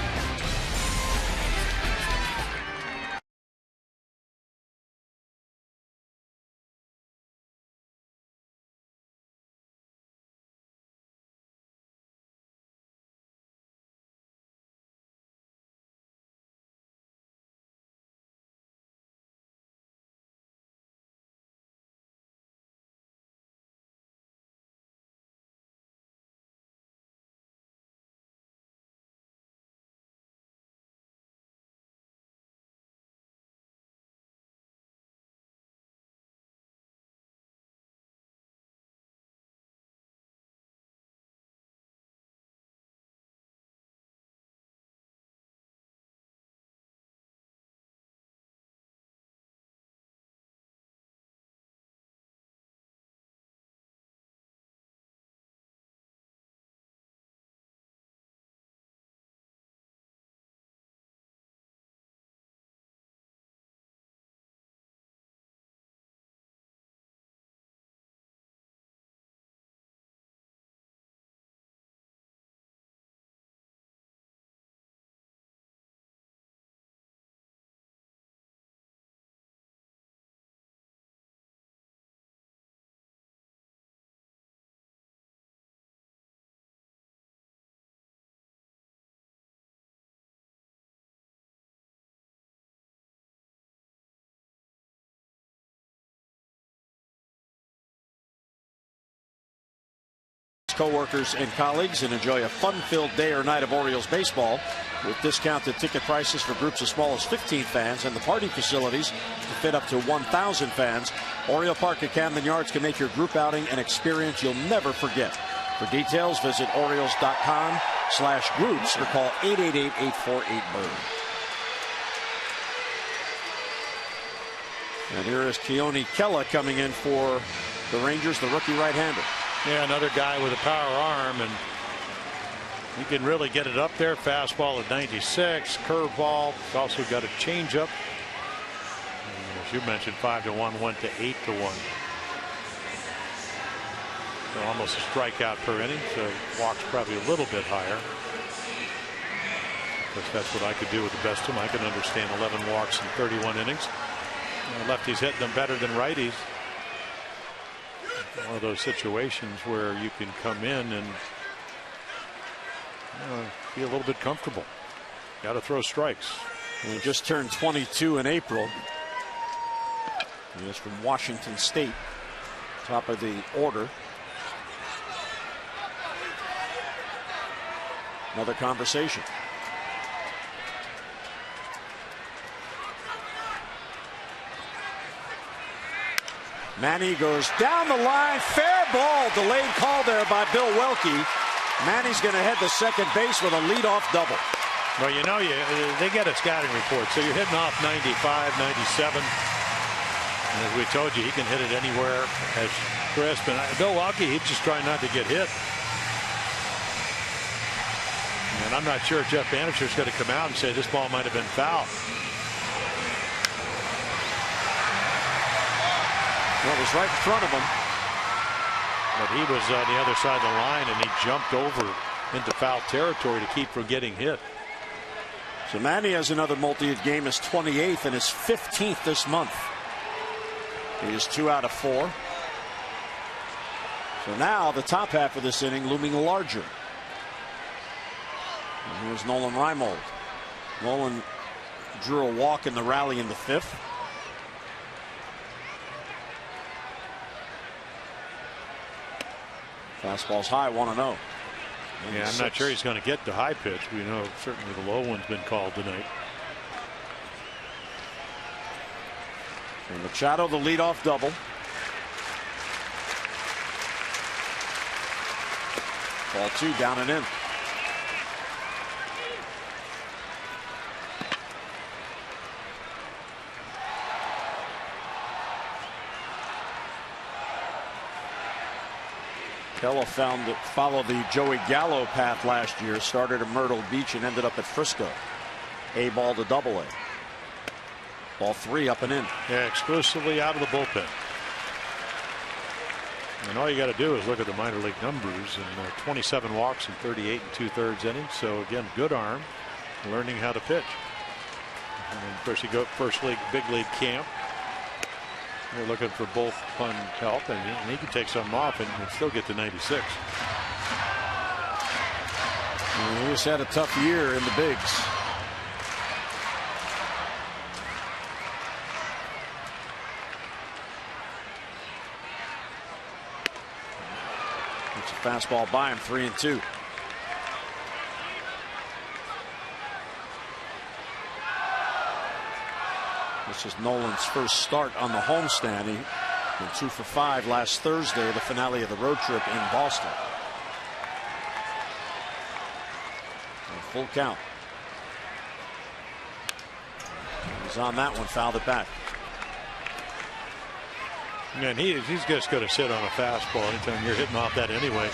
coworkers, and colleagues and enjoy a fun-filled day or night of Orioles baseball with discounted ticket prices for groups as small as 15 fans and the party facilities to fit up to 1,000 fans. Oriole Park at Camden Yards can make your group outing an experience you'll never forget. For details, visit Orioles.com/groups or call 888-848-BIRD. And here is Keone Kela coming in for the Rangers, the rookie right-hander. Yeah, another guy with a power arm, and he can really get it up there. Fastball at 96, curveball. He's also got a changeup. As you mentioned, 5-1 went to 8-1. So almost a strikeout per inning. So walks probably a little bit higher. Because that's what I could do with the best of them. I can understand 11 walks in 31 innings. Lefties hitting them better than righties. One of those situations where you can come in and be a little bit comfortable. Got to throw strikes. He just turned 22 in April. He is from Washington State, top of the order. Another conversation. Manny goes down the line. Fair ball. Delayed call there by Bill Welke. Manny's going to head to second base with a leadoff double. Well, you know, they get a scouting report. So you're hitting off 95, 97. And as we told you, he can hit it anywhere as crisp. And Bill Welke, he's just trying not to get hit. And I'm not sure if Jeff Bannister's going to come out and say this ball might have been foul. Well, it was right in front of him. But he was on the other side of the line, and he jumped over into foul territory to keep from getting hit. So Manny has another multi-hit game, his 28th and his 15th this month. He is 2 out of 4. So now the top half of this inning looming larger. And here's Nolan Reimold. Nolan drew a walk in the rally in the 5th. Fastball's high, 1-0. Yeah, I'm not sure he's going to get the high pitch. We know certainly the low one's been called tonight. And Machado, the leadoff double. Ball 2 down and in. Kela followed the Joey Gallo path last year, started at Myrtle Beach and ended up at Frisco. A ball to double A. Ball 3 up and in. Yeah, exclusively out of the bullpen. And all you got to do is look at the minor league numbers, and 27 walks in 38 2/3 innings. So again, good arm, learning how to pitch. And then of course you go first league, big league camp. You're looking for bullpen help, and he can take something off and still get to 96. He just had a tough year in the bigs. It's a fastball by him, 3-2. This is Nolan's first start on the homestand. He went 2 for 5 last Thursday, the finale of the road trip in Boston. A full count. He's on that one, fouled it back. And he's just going to sit on a fastball anytime you're hitting off that anyway.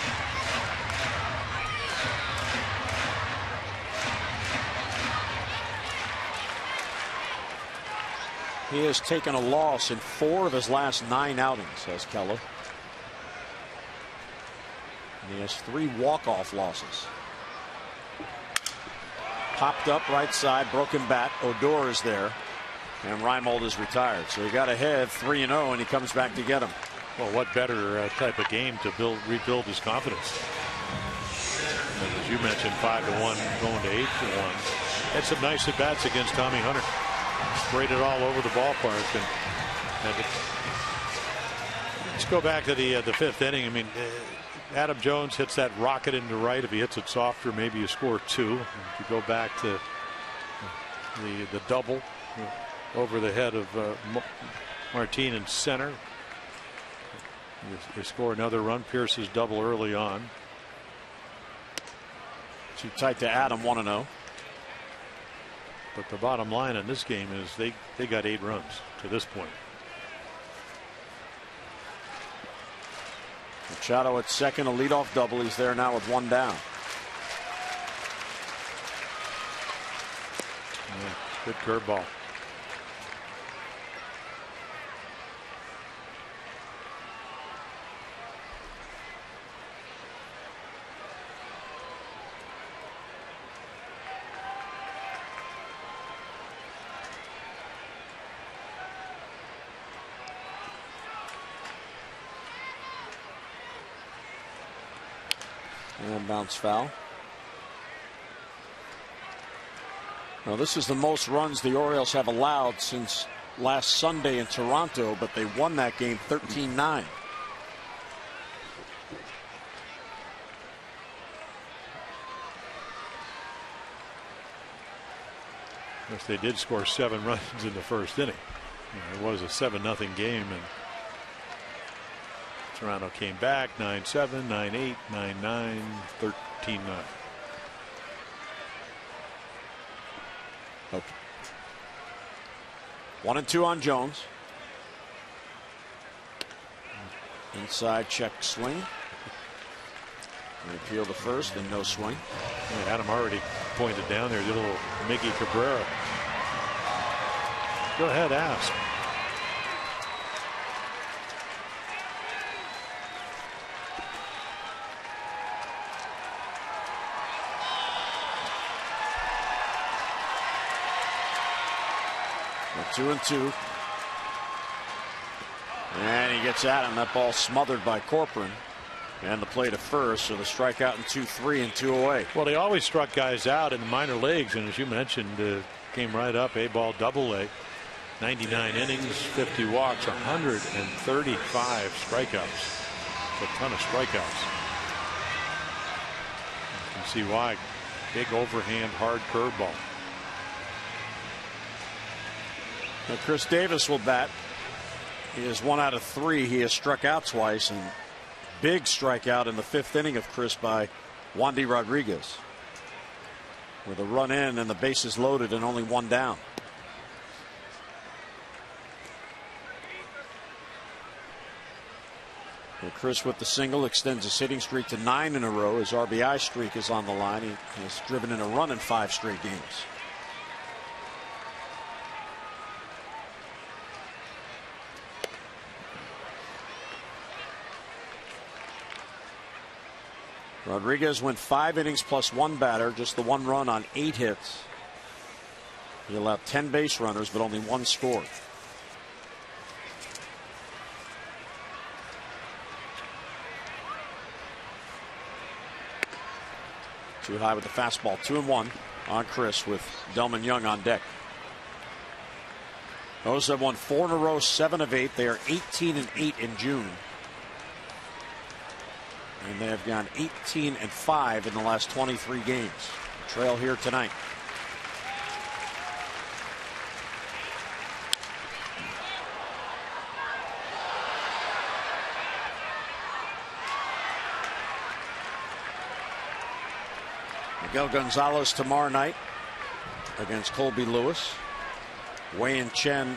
He has taken a loss in 4 of his last 9 outings, says Kela. And he has 3 walk-off losses. Popped up right side, broken bat. Odor is there. And Reimold is retired. So he got ahead 3-0, and he comes back to get him. Well, what better type of game to rebuild his confidence? And as you mentioned, 5-1 going to 8-1. Had some nice at-bats against Tommy Hunter. Sprayed it all over the ballpark. And let's go back to the 5th inning. I mean, Adam Jones hits that rocket into right. If he hits it softer, maybe you score 2. If you go back to the double over the head of Martin in center, they score another run. Pierce's double early on. Too tight to Adam, 1-0. But the bottom line in this game is they got 8 runs to this point. Machado at second, a leadoff double. He's there now with 1 down. Yeah, good curveball. And bounce foul. Now this is the most runs the Orioles have allowed since last Sunday in Toronto, but they won that game 13-9. Yes, they did score 7 runs in the first inning. It was a 7-0 game, and Toronto came back 9-7, 9-8, 9-9, 13-9. Okay. 1-2 on Jones. Inside check swing. And appeal to first and no swing. Yeah, Adam already pointed down there, the little Miggy Cabrera. Go ahead, ask. Well, 2-2. And he gets at him. That ball smothered by Corcoran. And the play to first, so the strikeout in 2-3 and 2 away. Well, they always struck guys out in the minor leagues, and as you mentioned, came right up, A-ball, double-A. 99 innings, 50 walks, 135 strikeouts. That's a ton of strikeouts. You can see why. Big overhand, hard curveball. Now Chris Davis will bat. He is 1 out of 3. He has struck out twice, and big strikeout in the 5th inning of Chris by Wandy Rodriguez, with a run in and the bases loaded and only 1 down. And Chris with the single extends his hitting streak to 9 in a row. His RBI streak is on the line. He has driven in a run in 5 straight games. Rodriguez went 5 innings plus 1 batter, just the 1 run on 8 hits. He allowed 10 base runners, but only 1 scored. Too high with the fastball. 2-1 on Chris with Delman Young on deck. Those have won 4 in a row, 7 of 8. They are 18-8 in June. And they have gone 18-5 in the last 23 games. Trail here tonight. Miguel Gonzalez tomorrow night against Colby Lewis. Wei Chen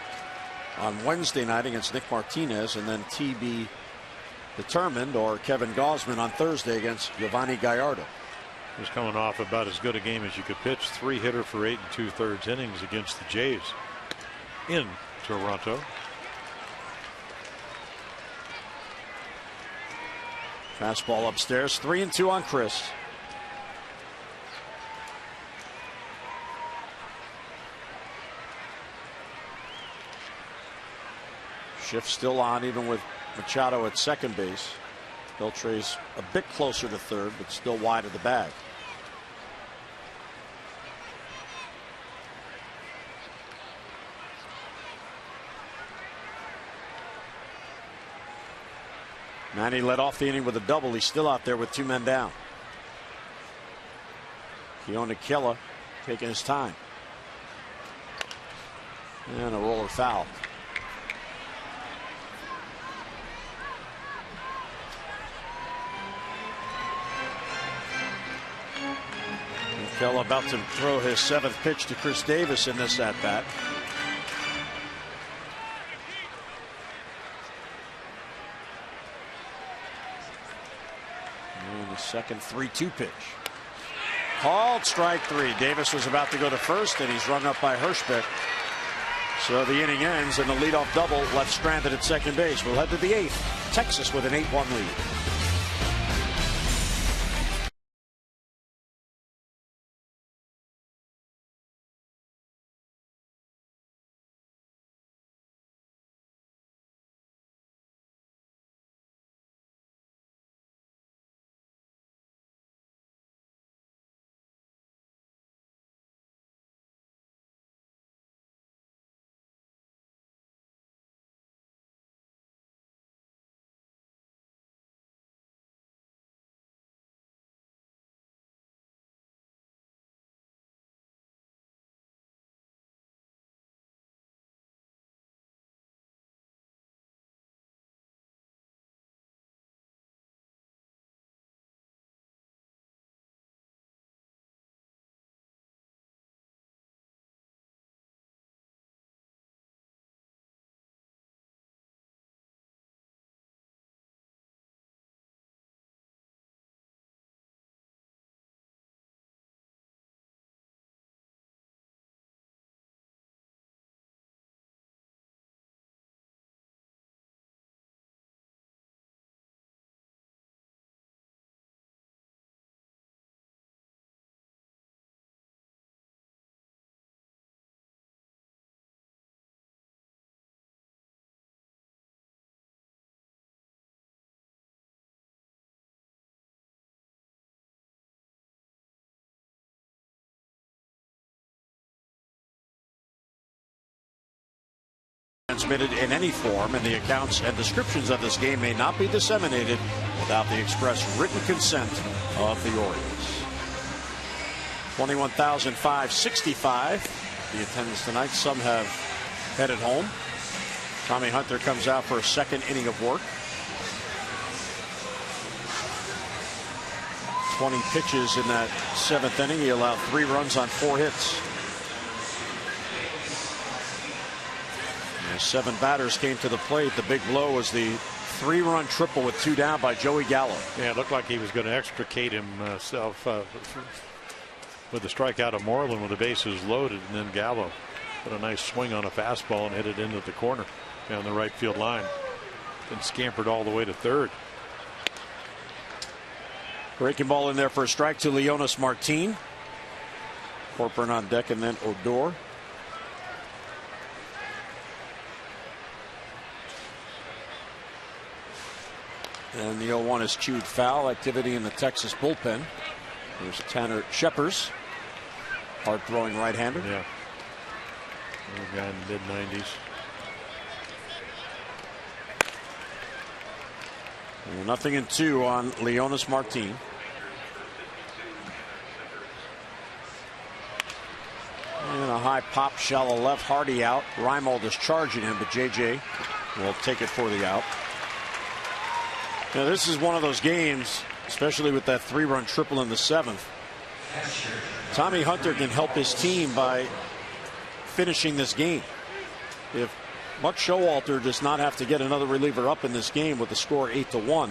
on Wednesday night against Nick Martinez, and then TB determined, or Kevin Gausman on Thursday against Giovanni Gallardo. He's coming off about as good a game as you could pitch. 3-hitter for 8 2/3 innings against the Jays in Toronto. Fastball upstairs. 3-2 on Chris. Shift still on, even with Machado at second base. Beltre's a bit closer to third, but still wide of the bag. Manny led off the inning with a double. He's still out there with 2 men down. Keone Kela taking his time. And a roller foul. Kela about to throw his 7th pitch to Chris Davis in this at bat. And the second 3-2 pitch. Called strike 3. Davis was about to go to first, and he's rung up by Hirschbeck. So the inning ends, and the leadoff double left stranded at second base. We'll head to the 8th. Texas with an 8-1 lead. Transmitted in any form, and the accounts and descriptions of this game may not be disseminated without the express written consent of the Orioles. 21,565 the attendance tonight. Some have headed home. Tommy Hunter comes out for a 2nd inning of work. 20 pitches in that 7th inning. He allowed 3 runs on 4 hits. 7 batters came to the plate. The big blow was the 3-run triple with 2 down by Joey Gallo. Yeah, it looked like he was going to extricate himself with the strikeout of Moreland with the bases loaded, and then Gallo put a nice swing on a fastball and hit it into the corner down the right field line. Then scampered all the way to third. Breaking ball in there for a strike to Leonis Martin. Corcoran on deck, and then Odor. And the 0-1 is chewed foul. Activity in the Texas bullpen. There's Tanner Scheppers, hard throwing right-hander. Yeah. Another guy in the mid-90s. Nothing in 2 on Leonis Martin. And a high pop, shallow left. Hardy out. Reimold is charging him, but JJ will take it for the out. Now, this is one of those games, especially with that 3-run triple in the 7th. Tommy Hunter can help his team by finishing this game. If Buck Showalter does not have to get another reliever up in this game with the score 8-1,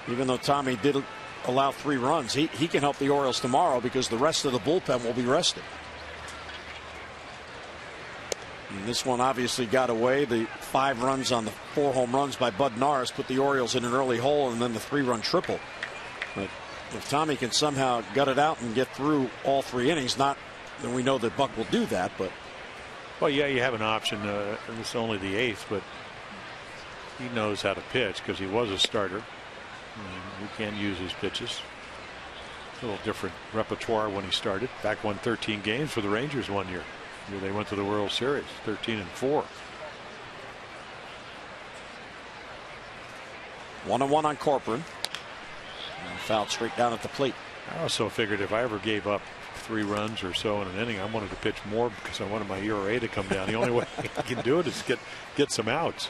even though Tommy did allow 3 runs, he can help the Orioles tomorrow because the rest of the bullpen will be rested. And this one obviously got away. The 5 runs on the 4 home runs by Bud Norris put the Orioles in an early hole, and then the 3-run triple. But if Tommy can somehow gut it out and get through all 3 innings, not that we know that Buck will do that, but. Well, yeah, you have an option. It's only the 8th, but he knows how to pitch because he was a starter. He can use his pitches. A little different repertoire when he started. Back won 13 games for the Rangers one year. They went to the World Series, 13-4. 1-1 on Corcoran. And fouled straight down at the plate. I also figured if I ever gave up 3 runs or so in an inning, I wanted to pitch more because I wanted my ERA to come down. The only way I can do it is get some outs.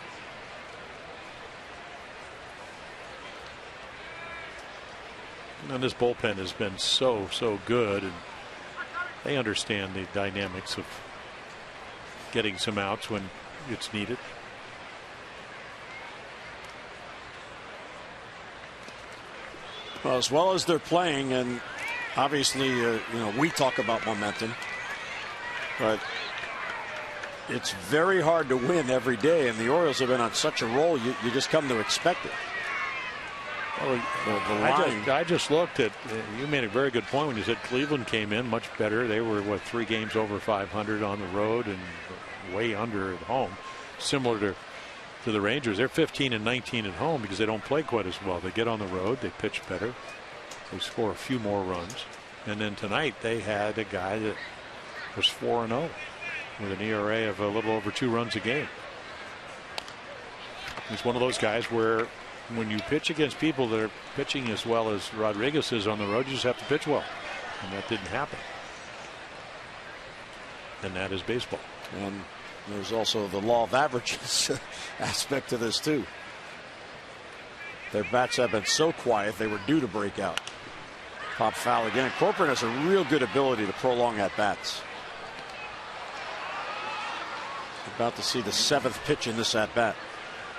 And this bullpen has been so good, and they understand the dynamics of getting some outs when it's needed. Well, as well as they're playing, and obviously, we talk about momentum, but it's very hard to win every day, and the Orioles have been on such a roll, you just come to expect it. Well, I just looked at, you made a very good point when you said Cleveland came in much better. They were, 3 games over 500 on the road and way under at home, similar to the Rangers. They're 15-19 at home because they don't play quite as well. They get on the road, they pitch better, they score a few more runs. And then tonight they had a guy that was 4-0 with an ERA of a little over 2 runs a game. He's one of those guys where when you pitch against people that are pitching as well as Rodriguez is on the road, you just have to pitch well. And that didn't happen. And that is baseball. And there's also the law of averages aspect to this too. Their bats have been so quiet they were due to break out. Pop foul again. Corcoran has a real good ability to prolong at bats. About to see the 7th pitch in this at bat.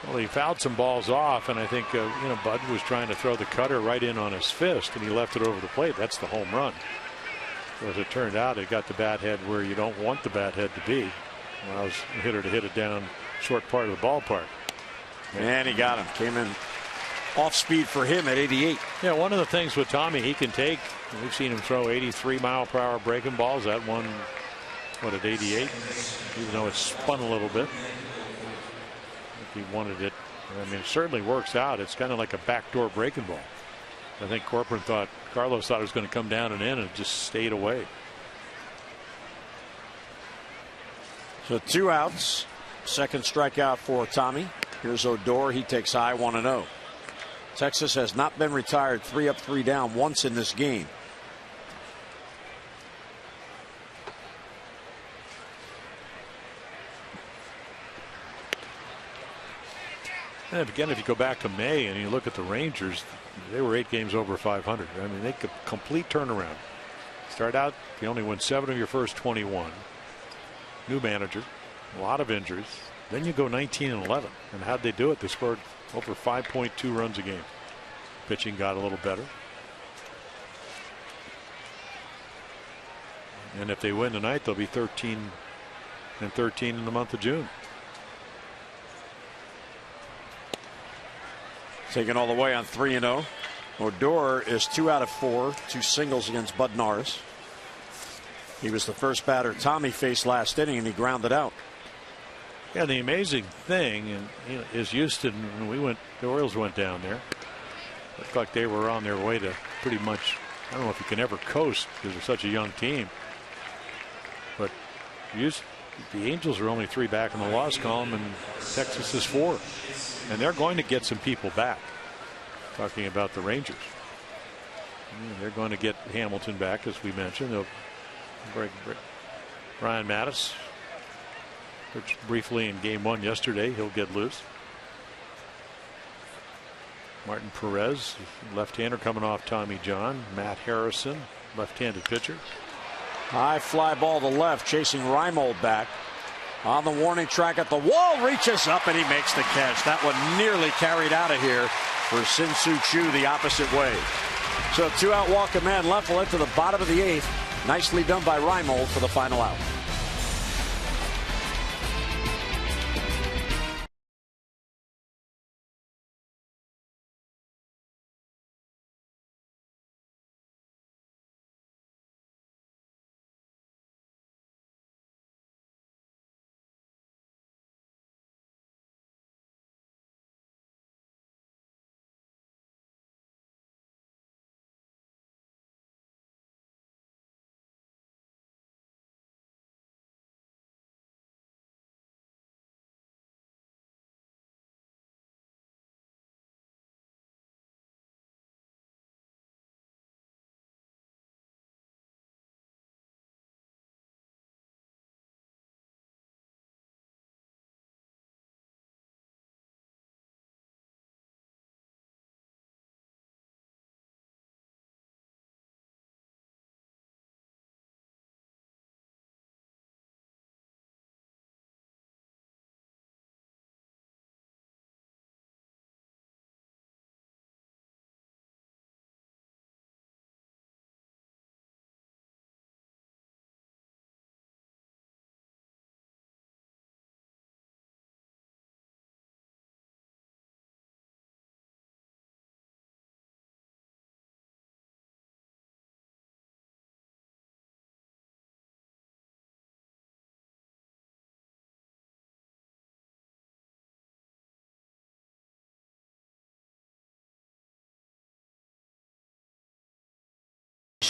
Well, he fouled some balls off, and I think Bud was trying to throw the cutter right in on his fist, and he left it over the plate. That's the home run. So as it turned out, it got the bat head where you don't want the bat head to be. Allows the hitter to hit it down short part of the ballpark. And he got him. Came in off speed for him at 88. Yeah, one of the things with Tommy, he can take, we've seen him throw 83-mile-per-hour breaking balls. That one, at 88, even though it spun a little bit. He wanted it. I mean, it certainly works out. It's kind of like a backdoor breaking ball. I think Carlos thought it was going to come down and in, and it just stayed away. So 2 outs. Second strikeout for Tommy. Here's Odor. He takes high 1-0. Texas has not been retired 3 up 3 down once in this game. And again, if you go back to May and you look at the Rangers, they were 8 games over 500. I mean, they could complete turnaround. Start out, you only win 7 of your first 21. New manager, a lot of injuries. Then you go 19-11. And how'd they do it? They scored over 5.2 runs a game. Pitching got a little better. And if they win tonight, they'll be 13-13 in the month of June. Taken all the way on 3-0. Odor is 2 out of 4, 2 singles against Bud Norris. He was the first batter Tommy faced last inning, and he grounded out. Yeah, the amazing thing is Houston, when the Orioles went down there, looked like they were on their way to pretty much, I don't know if you can ever coast because they're such a young team. But the Angels are only 3 back in the loss column, and Texas is 4. And they're going to get some people back. Talking about the Rangers. They're going to get Hamilton back, as we mentioned. They'll break Ryan Mattis, which briefly in game 1 yesterday, he'll get loose. Martin Perez, left-hander coming off Tommy John. Matt Harrison, left-handed pitcher. High fly ball to left, chasing Reimold back. On the warning track at the wall, reaches up and he makes the catch. That one nearly carried out of here for Sin-Soo Choo the opposite way. So 2-out walk a man left led to the bottom of the 8th. Nicely done by Reimold for the final out.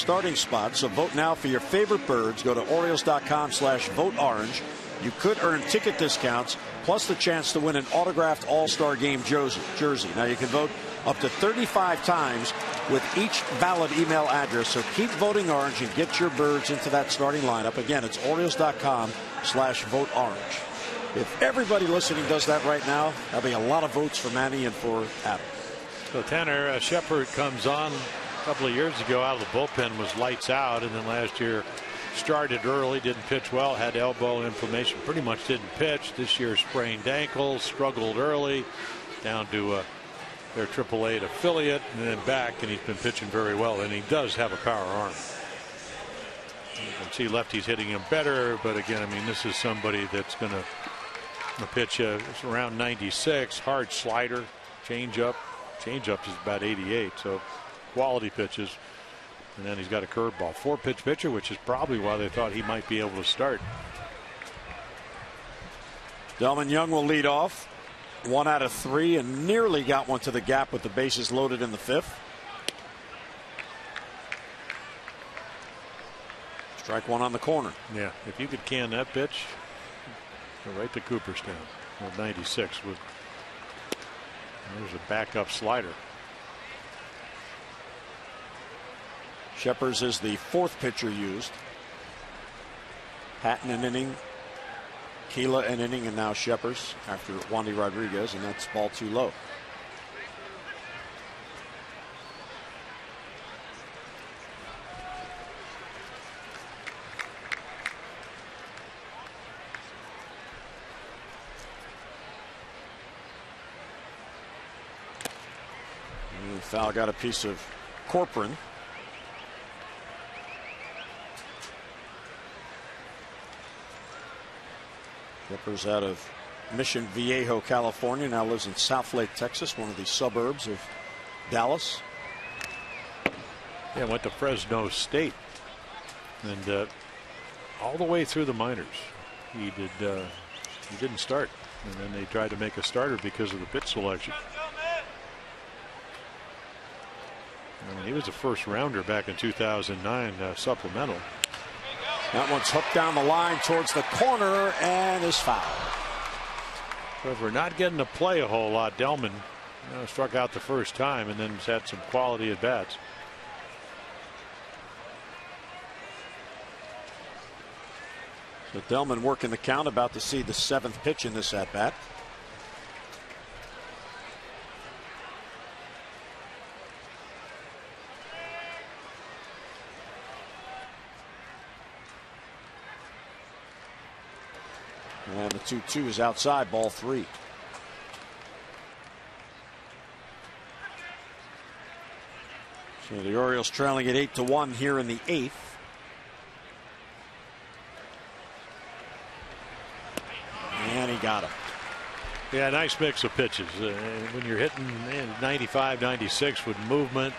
starting spots. So vote now for your favorite birds. Go to Orioles.com/voteorange. You could earn ticket discounts plus the chance to win an autographed All-Star Game jersey. Now you can vote up to 35 times with each valid email address. So keep voting orange and get your birds into that starting lineup. Again, it's Orioles.com/voteorange. If everybody listening does that right now, that'll be a lot of votes for Manny and for Adam. So Tanner Shepard comes on a couple of years ago out of the bullpen, was lights out, and then last year started early, didn't pitch well, had elbow inflammation, pretty much didn't pitch. This year sprained ankle, struggled early, down to their AAA affiliate, and then back, and he's been pitching very well, and he does have a power arm. You can see lefties hitting him better, but again, I mean, this is somebody that's going to pitch it's around 96, hard slider, changeup. Changeup is about 88, so quality pitches. And then he's got a curveball. 4-pitch pitcher, which is probably why they thought he might be able to start. Delman Young will lead off. 1 out of 3 and nearly got one to the gap with the bases loaded in the 5th. Strike 1 on the corner. Yeah, if you could can that pitch, go right to Cooperstown. 96 with. There's a backup slider. Sheppers is the 4th pitcher used. Patton an inning, Keela an inning, and now Sheppers after Wandy Rodriguez, and that's ball 2 low. And foul got a piece of Corcoran. Sheppers out of Mission Viejo, California, now lives in Southlake, Texas, one of the suburbs of Dallas. Yeah, went to Fresno State, and all the way through the minors, he didn't start, and then they tried to make a starter because of the pitch selection. I mean, he was a first rounder back in 2009 supplemental. That one's hooked down the line towards the corner and is fouled. So if we're not getting to play a whole lot, Delman struck out the first time and then has had some quality at bats. So Delman working the count, about to see the 7th pitch in this at bat. And the 2-2 is outside, ball 3. So the Orioles trailing at 8-1 here in the 8th. And he got him. Yeah, nice mix of pitches. When you're hitting 95, 96 with movement,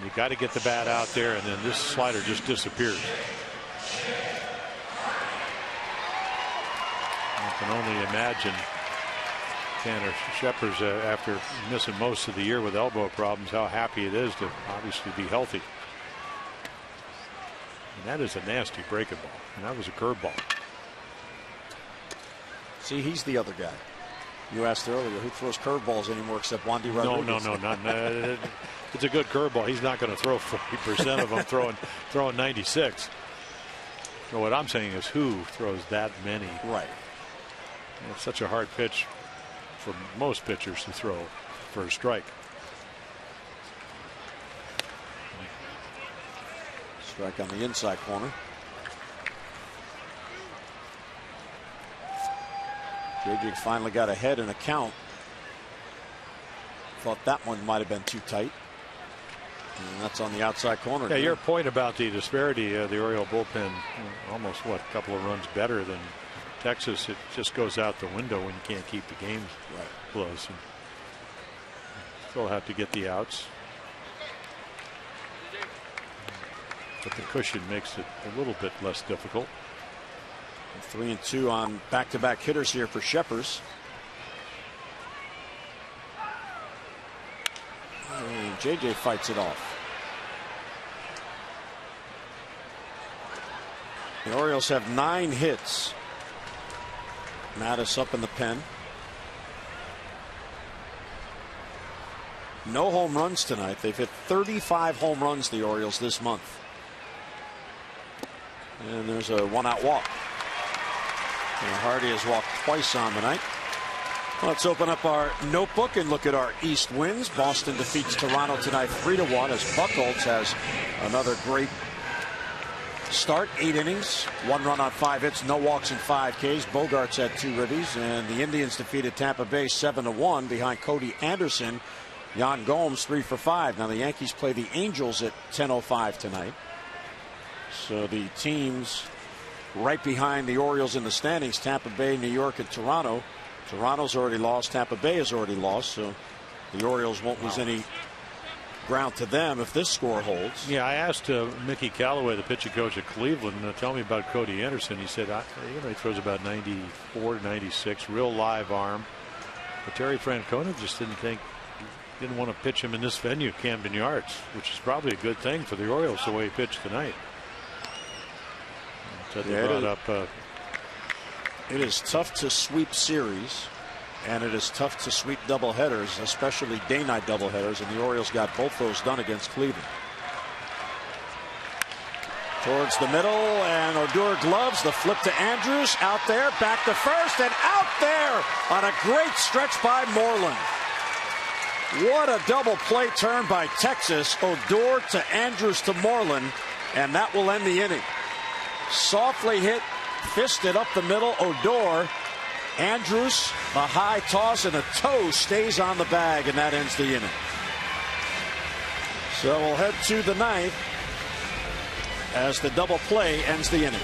you got to get the bat out there, and then this slider just disappears. I can only imagine Tanner Shepard, after missing most of the year with elbow problems, how happy it is to obviously be healthy. And that is a nasty breaking ball, and that was a curveball. See, he's the other guy. You asked earlier who throws curveballs anymore except Wandy Rodriguez. No, not. It's a good curveball. He's not going to throw 40% of them throwing 96. So what I'm saying is, who throws that many? Right. It's such a hard pitch for most pitchers to throw for a strike. Strike on the inside corner. JJ finally got ahead in a count. Thought that one might have been too tight. And that's on the outside corner. Yeah, your point about the disparity of the Oriole bullpen, almost a couple of runs better than Texas. It just goes out the window when you can't keep the games close. And still have to get the outs. But the cushion makes it a little bit less difficult. 3-2 on back-to-back hitters here for Sheppers. And JJ fights it off. The Orioles have 9 hits. Mattis up in the pen. No home runs tonight. They've hit 35 home runs, the Orioles, this month. And there's a 1-out walk. And Hardy has walked twice on the night. Let's open up our notebook and look at our East wins. Boston defeats Toronto tonight 3-1 as Buchholz has another great start. 8 innings, 1 run on 5 hits, no walks and 5 Ks. Bogarts had 2 ribbies, and the Indians defeated Tampa Bay 7-1 behind Cody Anderson. Yan Gomes 3 for 5. Now the Yankees play the Angels at 10:05 tonight. So the teams right behind the Orioles in the standings, Tampa Bay, New York, and Toronto. Toronto's already lost. Tampa Bay has already lost. So the Orioles won't lose any ground to them if this score holds. Yeah, I asked Mickey Callaway, the pitching coach at Cleveland, tell me about Cody Anderson. He said, he throws about 94 to 96, real live arm. But Terry Francona just didn't want to pitch him in this venue, Camden Yards, which is probably a good thing for the Orioles the way he pitched tonight. So they brought up. It is tough to sweep series, and it is tough to sweep doubleheaders, especially day-night doubleheaders, and the Orioles got both those done against Cleveland. Towards the middle, and Odor gloves the flip to Andrews, out there, back to first, and out there on a great stretch by Moreland. What a double play turn by Texas. Odor to Andrews to Moreland, and that will end the inning. Softly hit, fisted up the middle. Odor, Andrews, a high toss and a toe stays on the bag, and that ends the inning. So we'll head to the 9th as the double play ends the inning.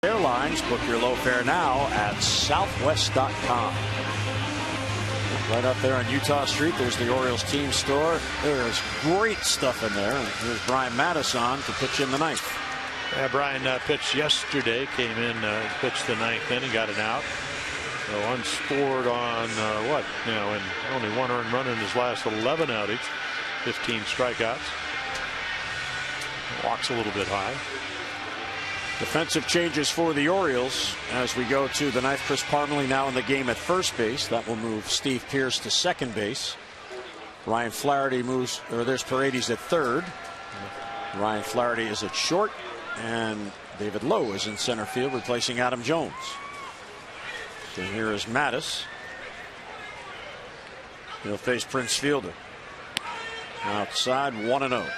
Airlines, book your low fare now at southwest.com. Right up there on Utah Street, there's the Orioles team store. There's great stuff in there. And here's Brian Mattis on to pitch in the 9th. Yeah, Brian pitched yesterday, came in, pitched the 9th inning, got an out. So unscored on and only 1 earned run in his last 11 outings, 15 strikeouts. Walks a little bit high. Defensive changes for the Orioles as we go to the 9th. Chris Parmelee now in the game at first base. That will move Steve Pearce to second base. Ryan Flaherty moves, or there's Paredes at third. Ryan Flaherty is at short, and David Lowe is in center field replacing Adam Jones. So here is Mattis. He'll face Prince Fielder. Outside, 1-0.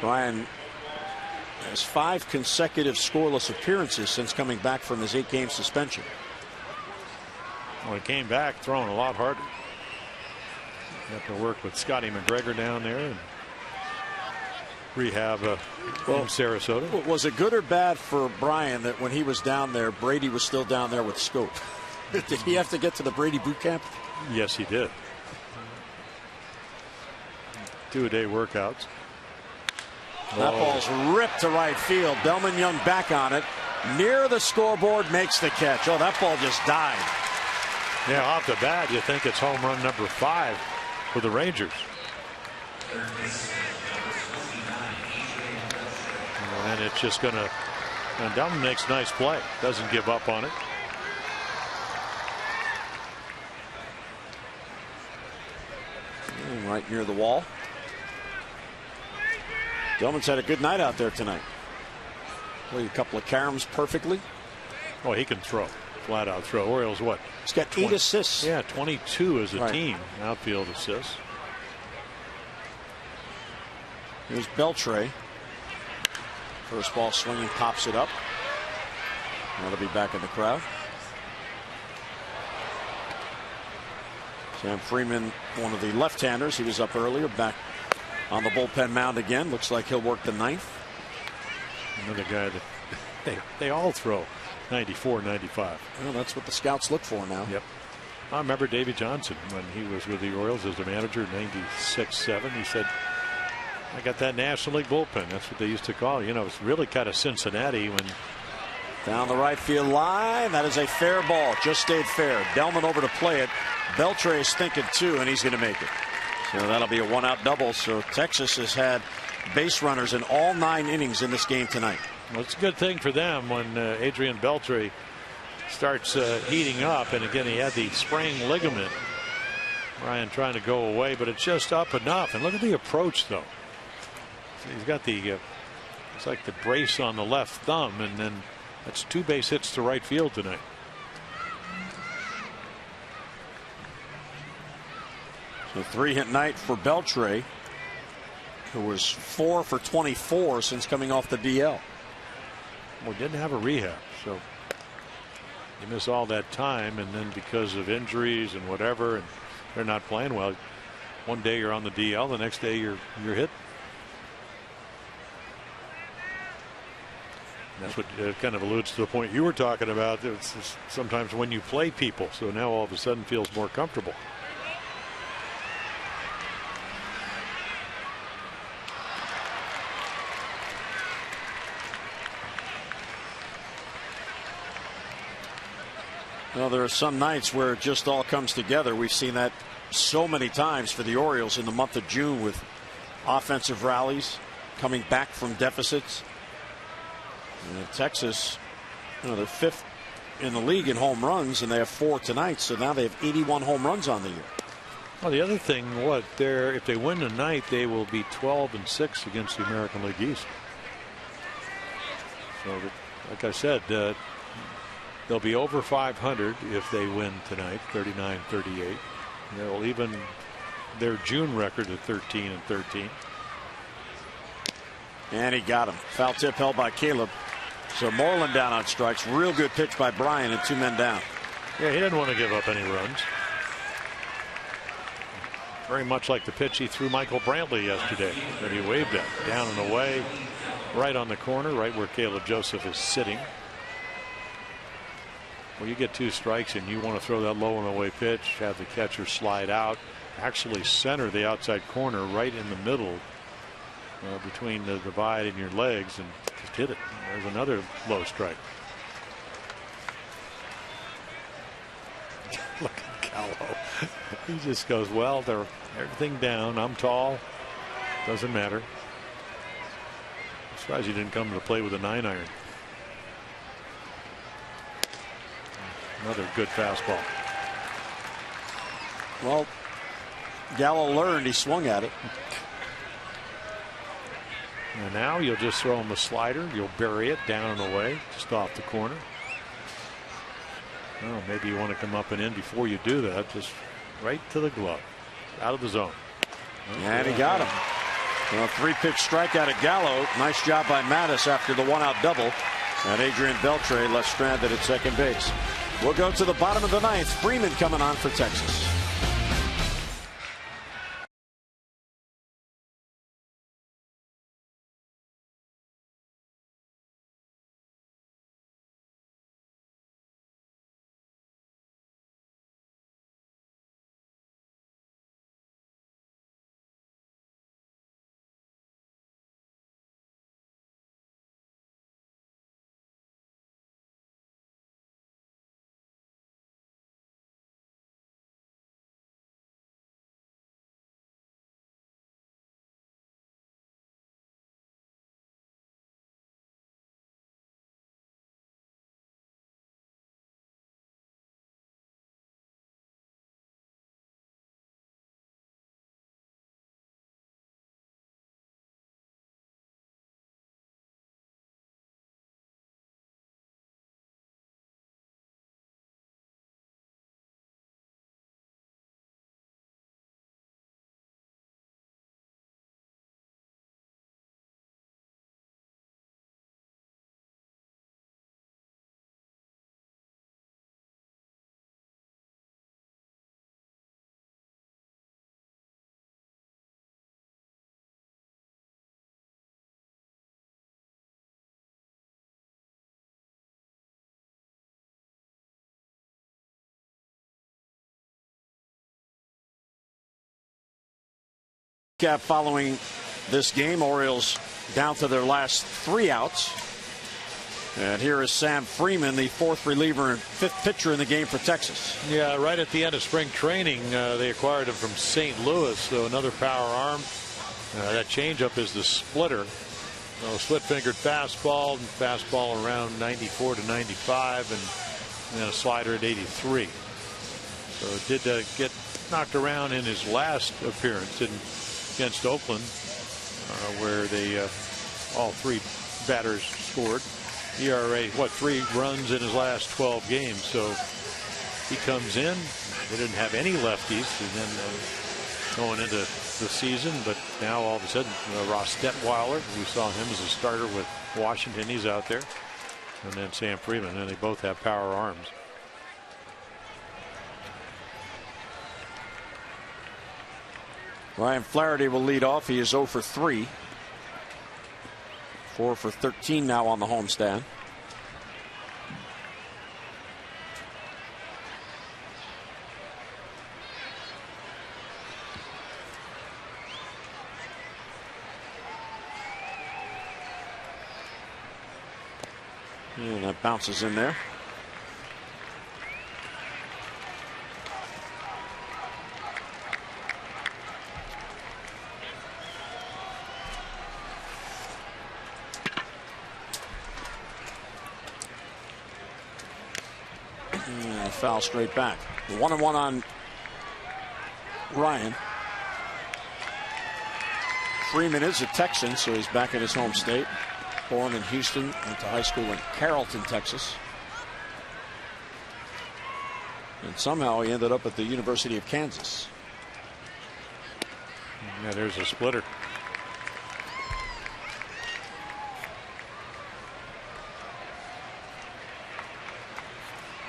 Ryan has 5 consecutive scoreless appearances since coming back from his 8-game suspension. Well, he came back throwing a lot harder. Have to work with Scotty McGregor down there and rehab in Sarasota. Was it good or bad for Brian that when he was down there, Brady was still down there with Scope? Did he have to get to the Brady boot camp? Yes, he did. 2-a-day workouts. That ball's ripped to right field. Delman Young back on it. Near the scoreboard, makes the catch. Oh, that ball just died. Yeah, off the bat, you think it's home run number 5 for the Rangers. And it's just going to. And Delman makes a nice play. Doesn't give up on it. Right near the wall. Delman's had a good night out there tonight. Played a couple of caroms perfectly. Oh, he can throw. Flat out throw. Orioles what? He's got 8 assists. Yeah, 22 as a team. Outfield assists. Here's Beltre. First ball swinging, pops it up. That'll be back in the crowd. Sam Freeman, one of the left-handers. He was up earlier, back on the bullpen mound again. Looks like he'll work the 9th. Another guy that they all throw 94, 95. Well, that's what the scouts look for now. Yep. I remember Davey Johnson when he was with the Orioles as a manager in 96-7. He said, I got that National League bullpen. That's what they used to call it. You know, it's really kind of Cincinnati when. Down the right field line. That is a fair ball. Just stayed fair. Delman over to play it. Beltre is thinking too, and he's going to make it. So that'll be a 1-out double. So Texas has had base runners in all 9 innings in this game tonight. Well, it's a good thing for them when Adrian Beltre starts heating up. And again, he had the sprained ligament. Ryan trying to go away, but it's just up enough. And look at the approach, though. He's got the it's like the brace on the left thumb, and then that's 2 base hits to right field tonight. So 3-hit night for Beltre, who was 4 for 24 since coming off the DL. Well, didn't have a rehab, so you miss all that time, and then because of injuries and whatever, and they're not playing well. One day you're on the DL, the next day you're hit. That's what kind of alludes to the point you were talking about. It's sometimes when you play people, so now all of a sudden feels more comfortable. Well, there are some nights where it just all comes together. We've seen that so many times for the Orioles in the month of June with offensive rallies, coming back from deficits. Texas, they're 5th in the league in home runs, and they have 4 tonight, so now they have 81 home runs on the year. Well, the other thing, if they win tonight, they will be 12-6 against the American League East. So, like I said, they'll be over 500 if they win tonight, 39-38. They'll even their June record at 13-13. And he got him. Foul tip held by Caleb. So Moreland down on strikes. Real good pitch by Bryan, and 2 men down. Yeah, he didn't want to give up any runs. Very much like the pitch he threw Michael Brantley yesterday that he waved at. Down and away, right on the corner, right where Caleb Joseph is sitting. Well, you get 2 strikes and you want to throw that low and away pitch, have the catcher slide out, actually center the outside corner right in the middle between the divide and your legs, and just hit it. There's another low strike. Look at Gallo. He just goes, well, they're everything down. I'm tall. Doesn't matter. I'm surprised he didn't come to play with a 9-iron. Another good fastball. Well, Gallo learned. He swung at it. And now you'll just throw him a slider. You'll bury it down and away, just off the corner. Oh, maybe you want to come up and in before you do that. Just right to the glove, out of the zone. And he got him. Well, 3-pitch strikeout at Gallo. Nice job by Mattis after the 1-out double. And Adrian Beltre left stranded at second base. We'll go to the bottom of the 9th. Freeman coming on for Texas. recap following this game. Orioles down to their last 3 outs. And here is Sam Freeman, the 4th reliever and 5th pitcher in the game for Texas. Yeah, right at the end of spring training, they acquired him from St. Louis, so another power arm. That changeup is the splitter. Split-fingered fastball, and fastball around 94 to 95, and then a slider at 83. So it did get knocked around in his last appearance against Oakland, where they all 3 batters scored. ERA, 3 runs in his last 12 games. So he comes in. They didn't have any lefties, and then going into the season, but now all of a sudden Ross Detweiler, we saw him as a starter with Washington, he's out there, and then Sam Freeman, and they both have power arms. Ryan Flaherty will lead off. He is 0 for 3. 4 for 13 now on the homestand. And that bounces in there. Foul straight back. 1-1 on Ryan. Freeman is a Texan, so he's back in his home state. Born in Houston, went to high school in Carrollton, Texas. And somehow he ended up at the University of Kansas. Yeah, there's a splitter.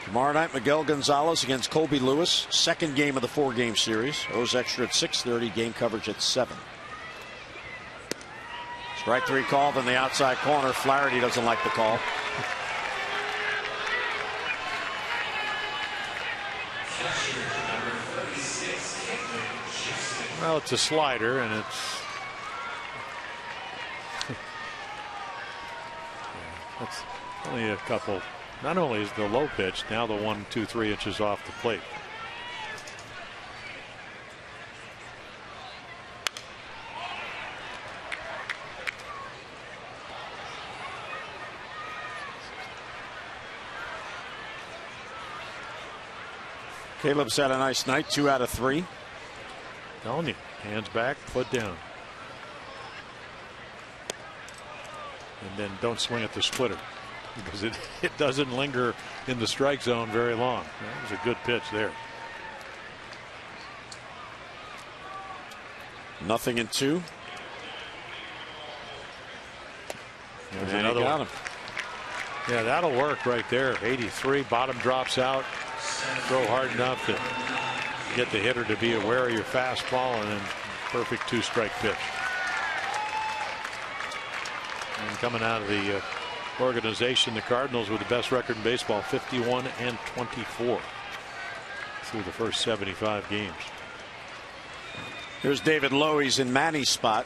Tomorrow night, Miguel Gonzalez against Colby Lewis. 2nd game of the 4-game series. O's extra at 6:30. Game coverage at 7. Strike 3 called in the outside corner. Flaherty doesn't like the call. Well, it's a slider, and it's that's only a couple. Not only is the low pitch, now the 1, 2, 3 inches off the plate. Caleb's had a nice night, 2 out of 3. Telling you, hands back, foot down. And then don't swing at the splitter, because it doesn't linger in the strike zone very long. That was a good pitch there. 0-2. There's And another he got one. him. Yeah, that'll work right there. 83, bottom drops out. Throw hard enough to get the hitter to be aware of your fastball, and then perfect 2-strike pitch. And coming out of the organization, the Cardinals with the best record in baseball, 51-24 through the first 75 games. Here's David Lowe. He's in Manny's spot.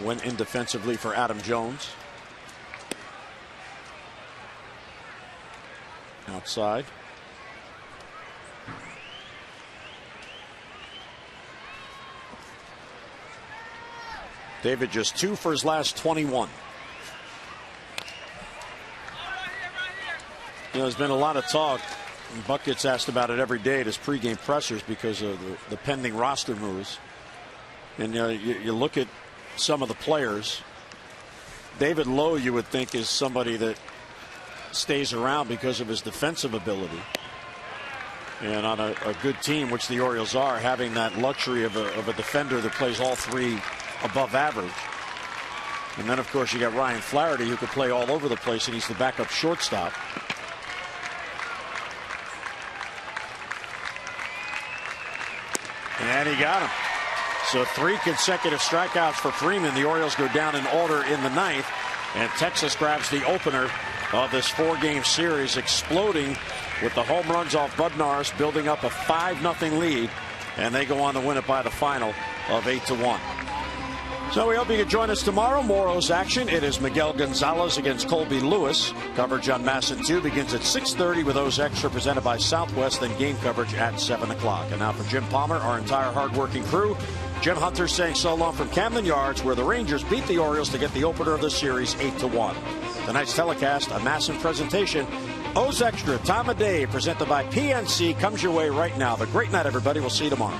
Went in defensively for Adam Jones. Outside. David just 2 for his last 21. You know, there's been a lot of talk, and Buck gets asked about it every day at his pregame pressers because of the pending roster moves. And you look at some of the players. David Lowe, you would think, is somebody that stays around because of his defensive ability. And on a good team, which the Orioles are, having that luxury of a defender that plays all 3 above average. And then, of course, you got Ryan Flaherty, who could play all over the place, and he's the backup shortstop. And he got him. So 3 consecutive strikeouts for Freeman. The Orioles go down in order in the 9th, and Texas grabs the opener of this 4-game series, exploding with the home runs off Bud Norris, building up a 5-0 lead, and they go on to win it by the final of 8-1. So we hope you can join us tomorrow. More O's action. It is Miguel Gonzalez against Colby Lewis. Coverage on MASN 2 begins at 6:30 with O's Extra presented by Southwest, then game coverage at 7 o'clock. And now for Jim Palmer, our entire hardworking crew, Jim Hunter saying so long from Camden Yards, where the Rangers beat the Orioles to get the opener of the series 8-1. Tonight's telecast, a MASN presentation. O's Extra, time of day, presented by PNC, comes your way right now. Have a great night, everybody. We'll see you tomorrow.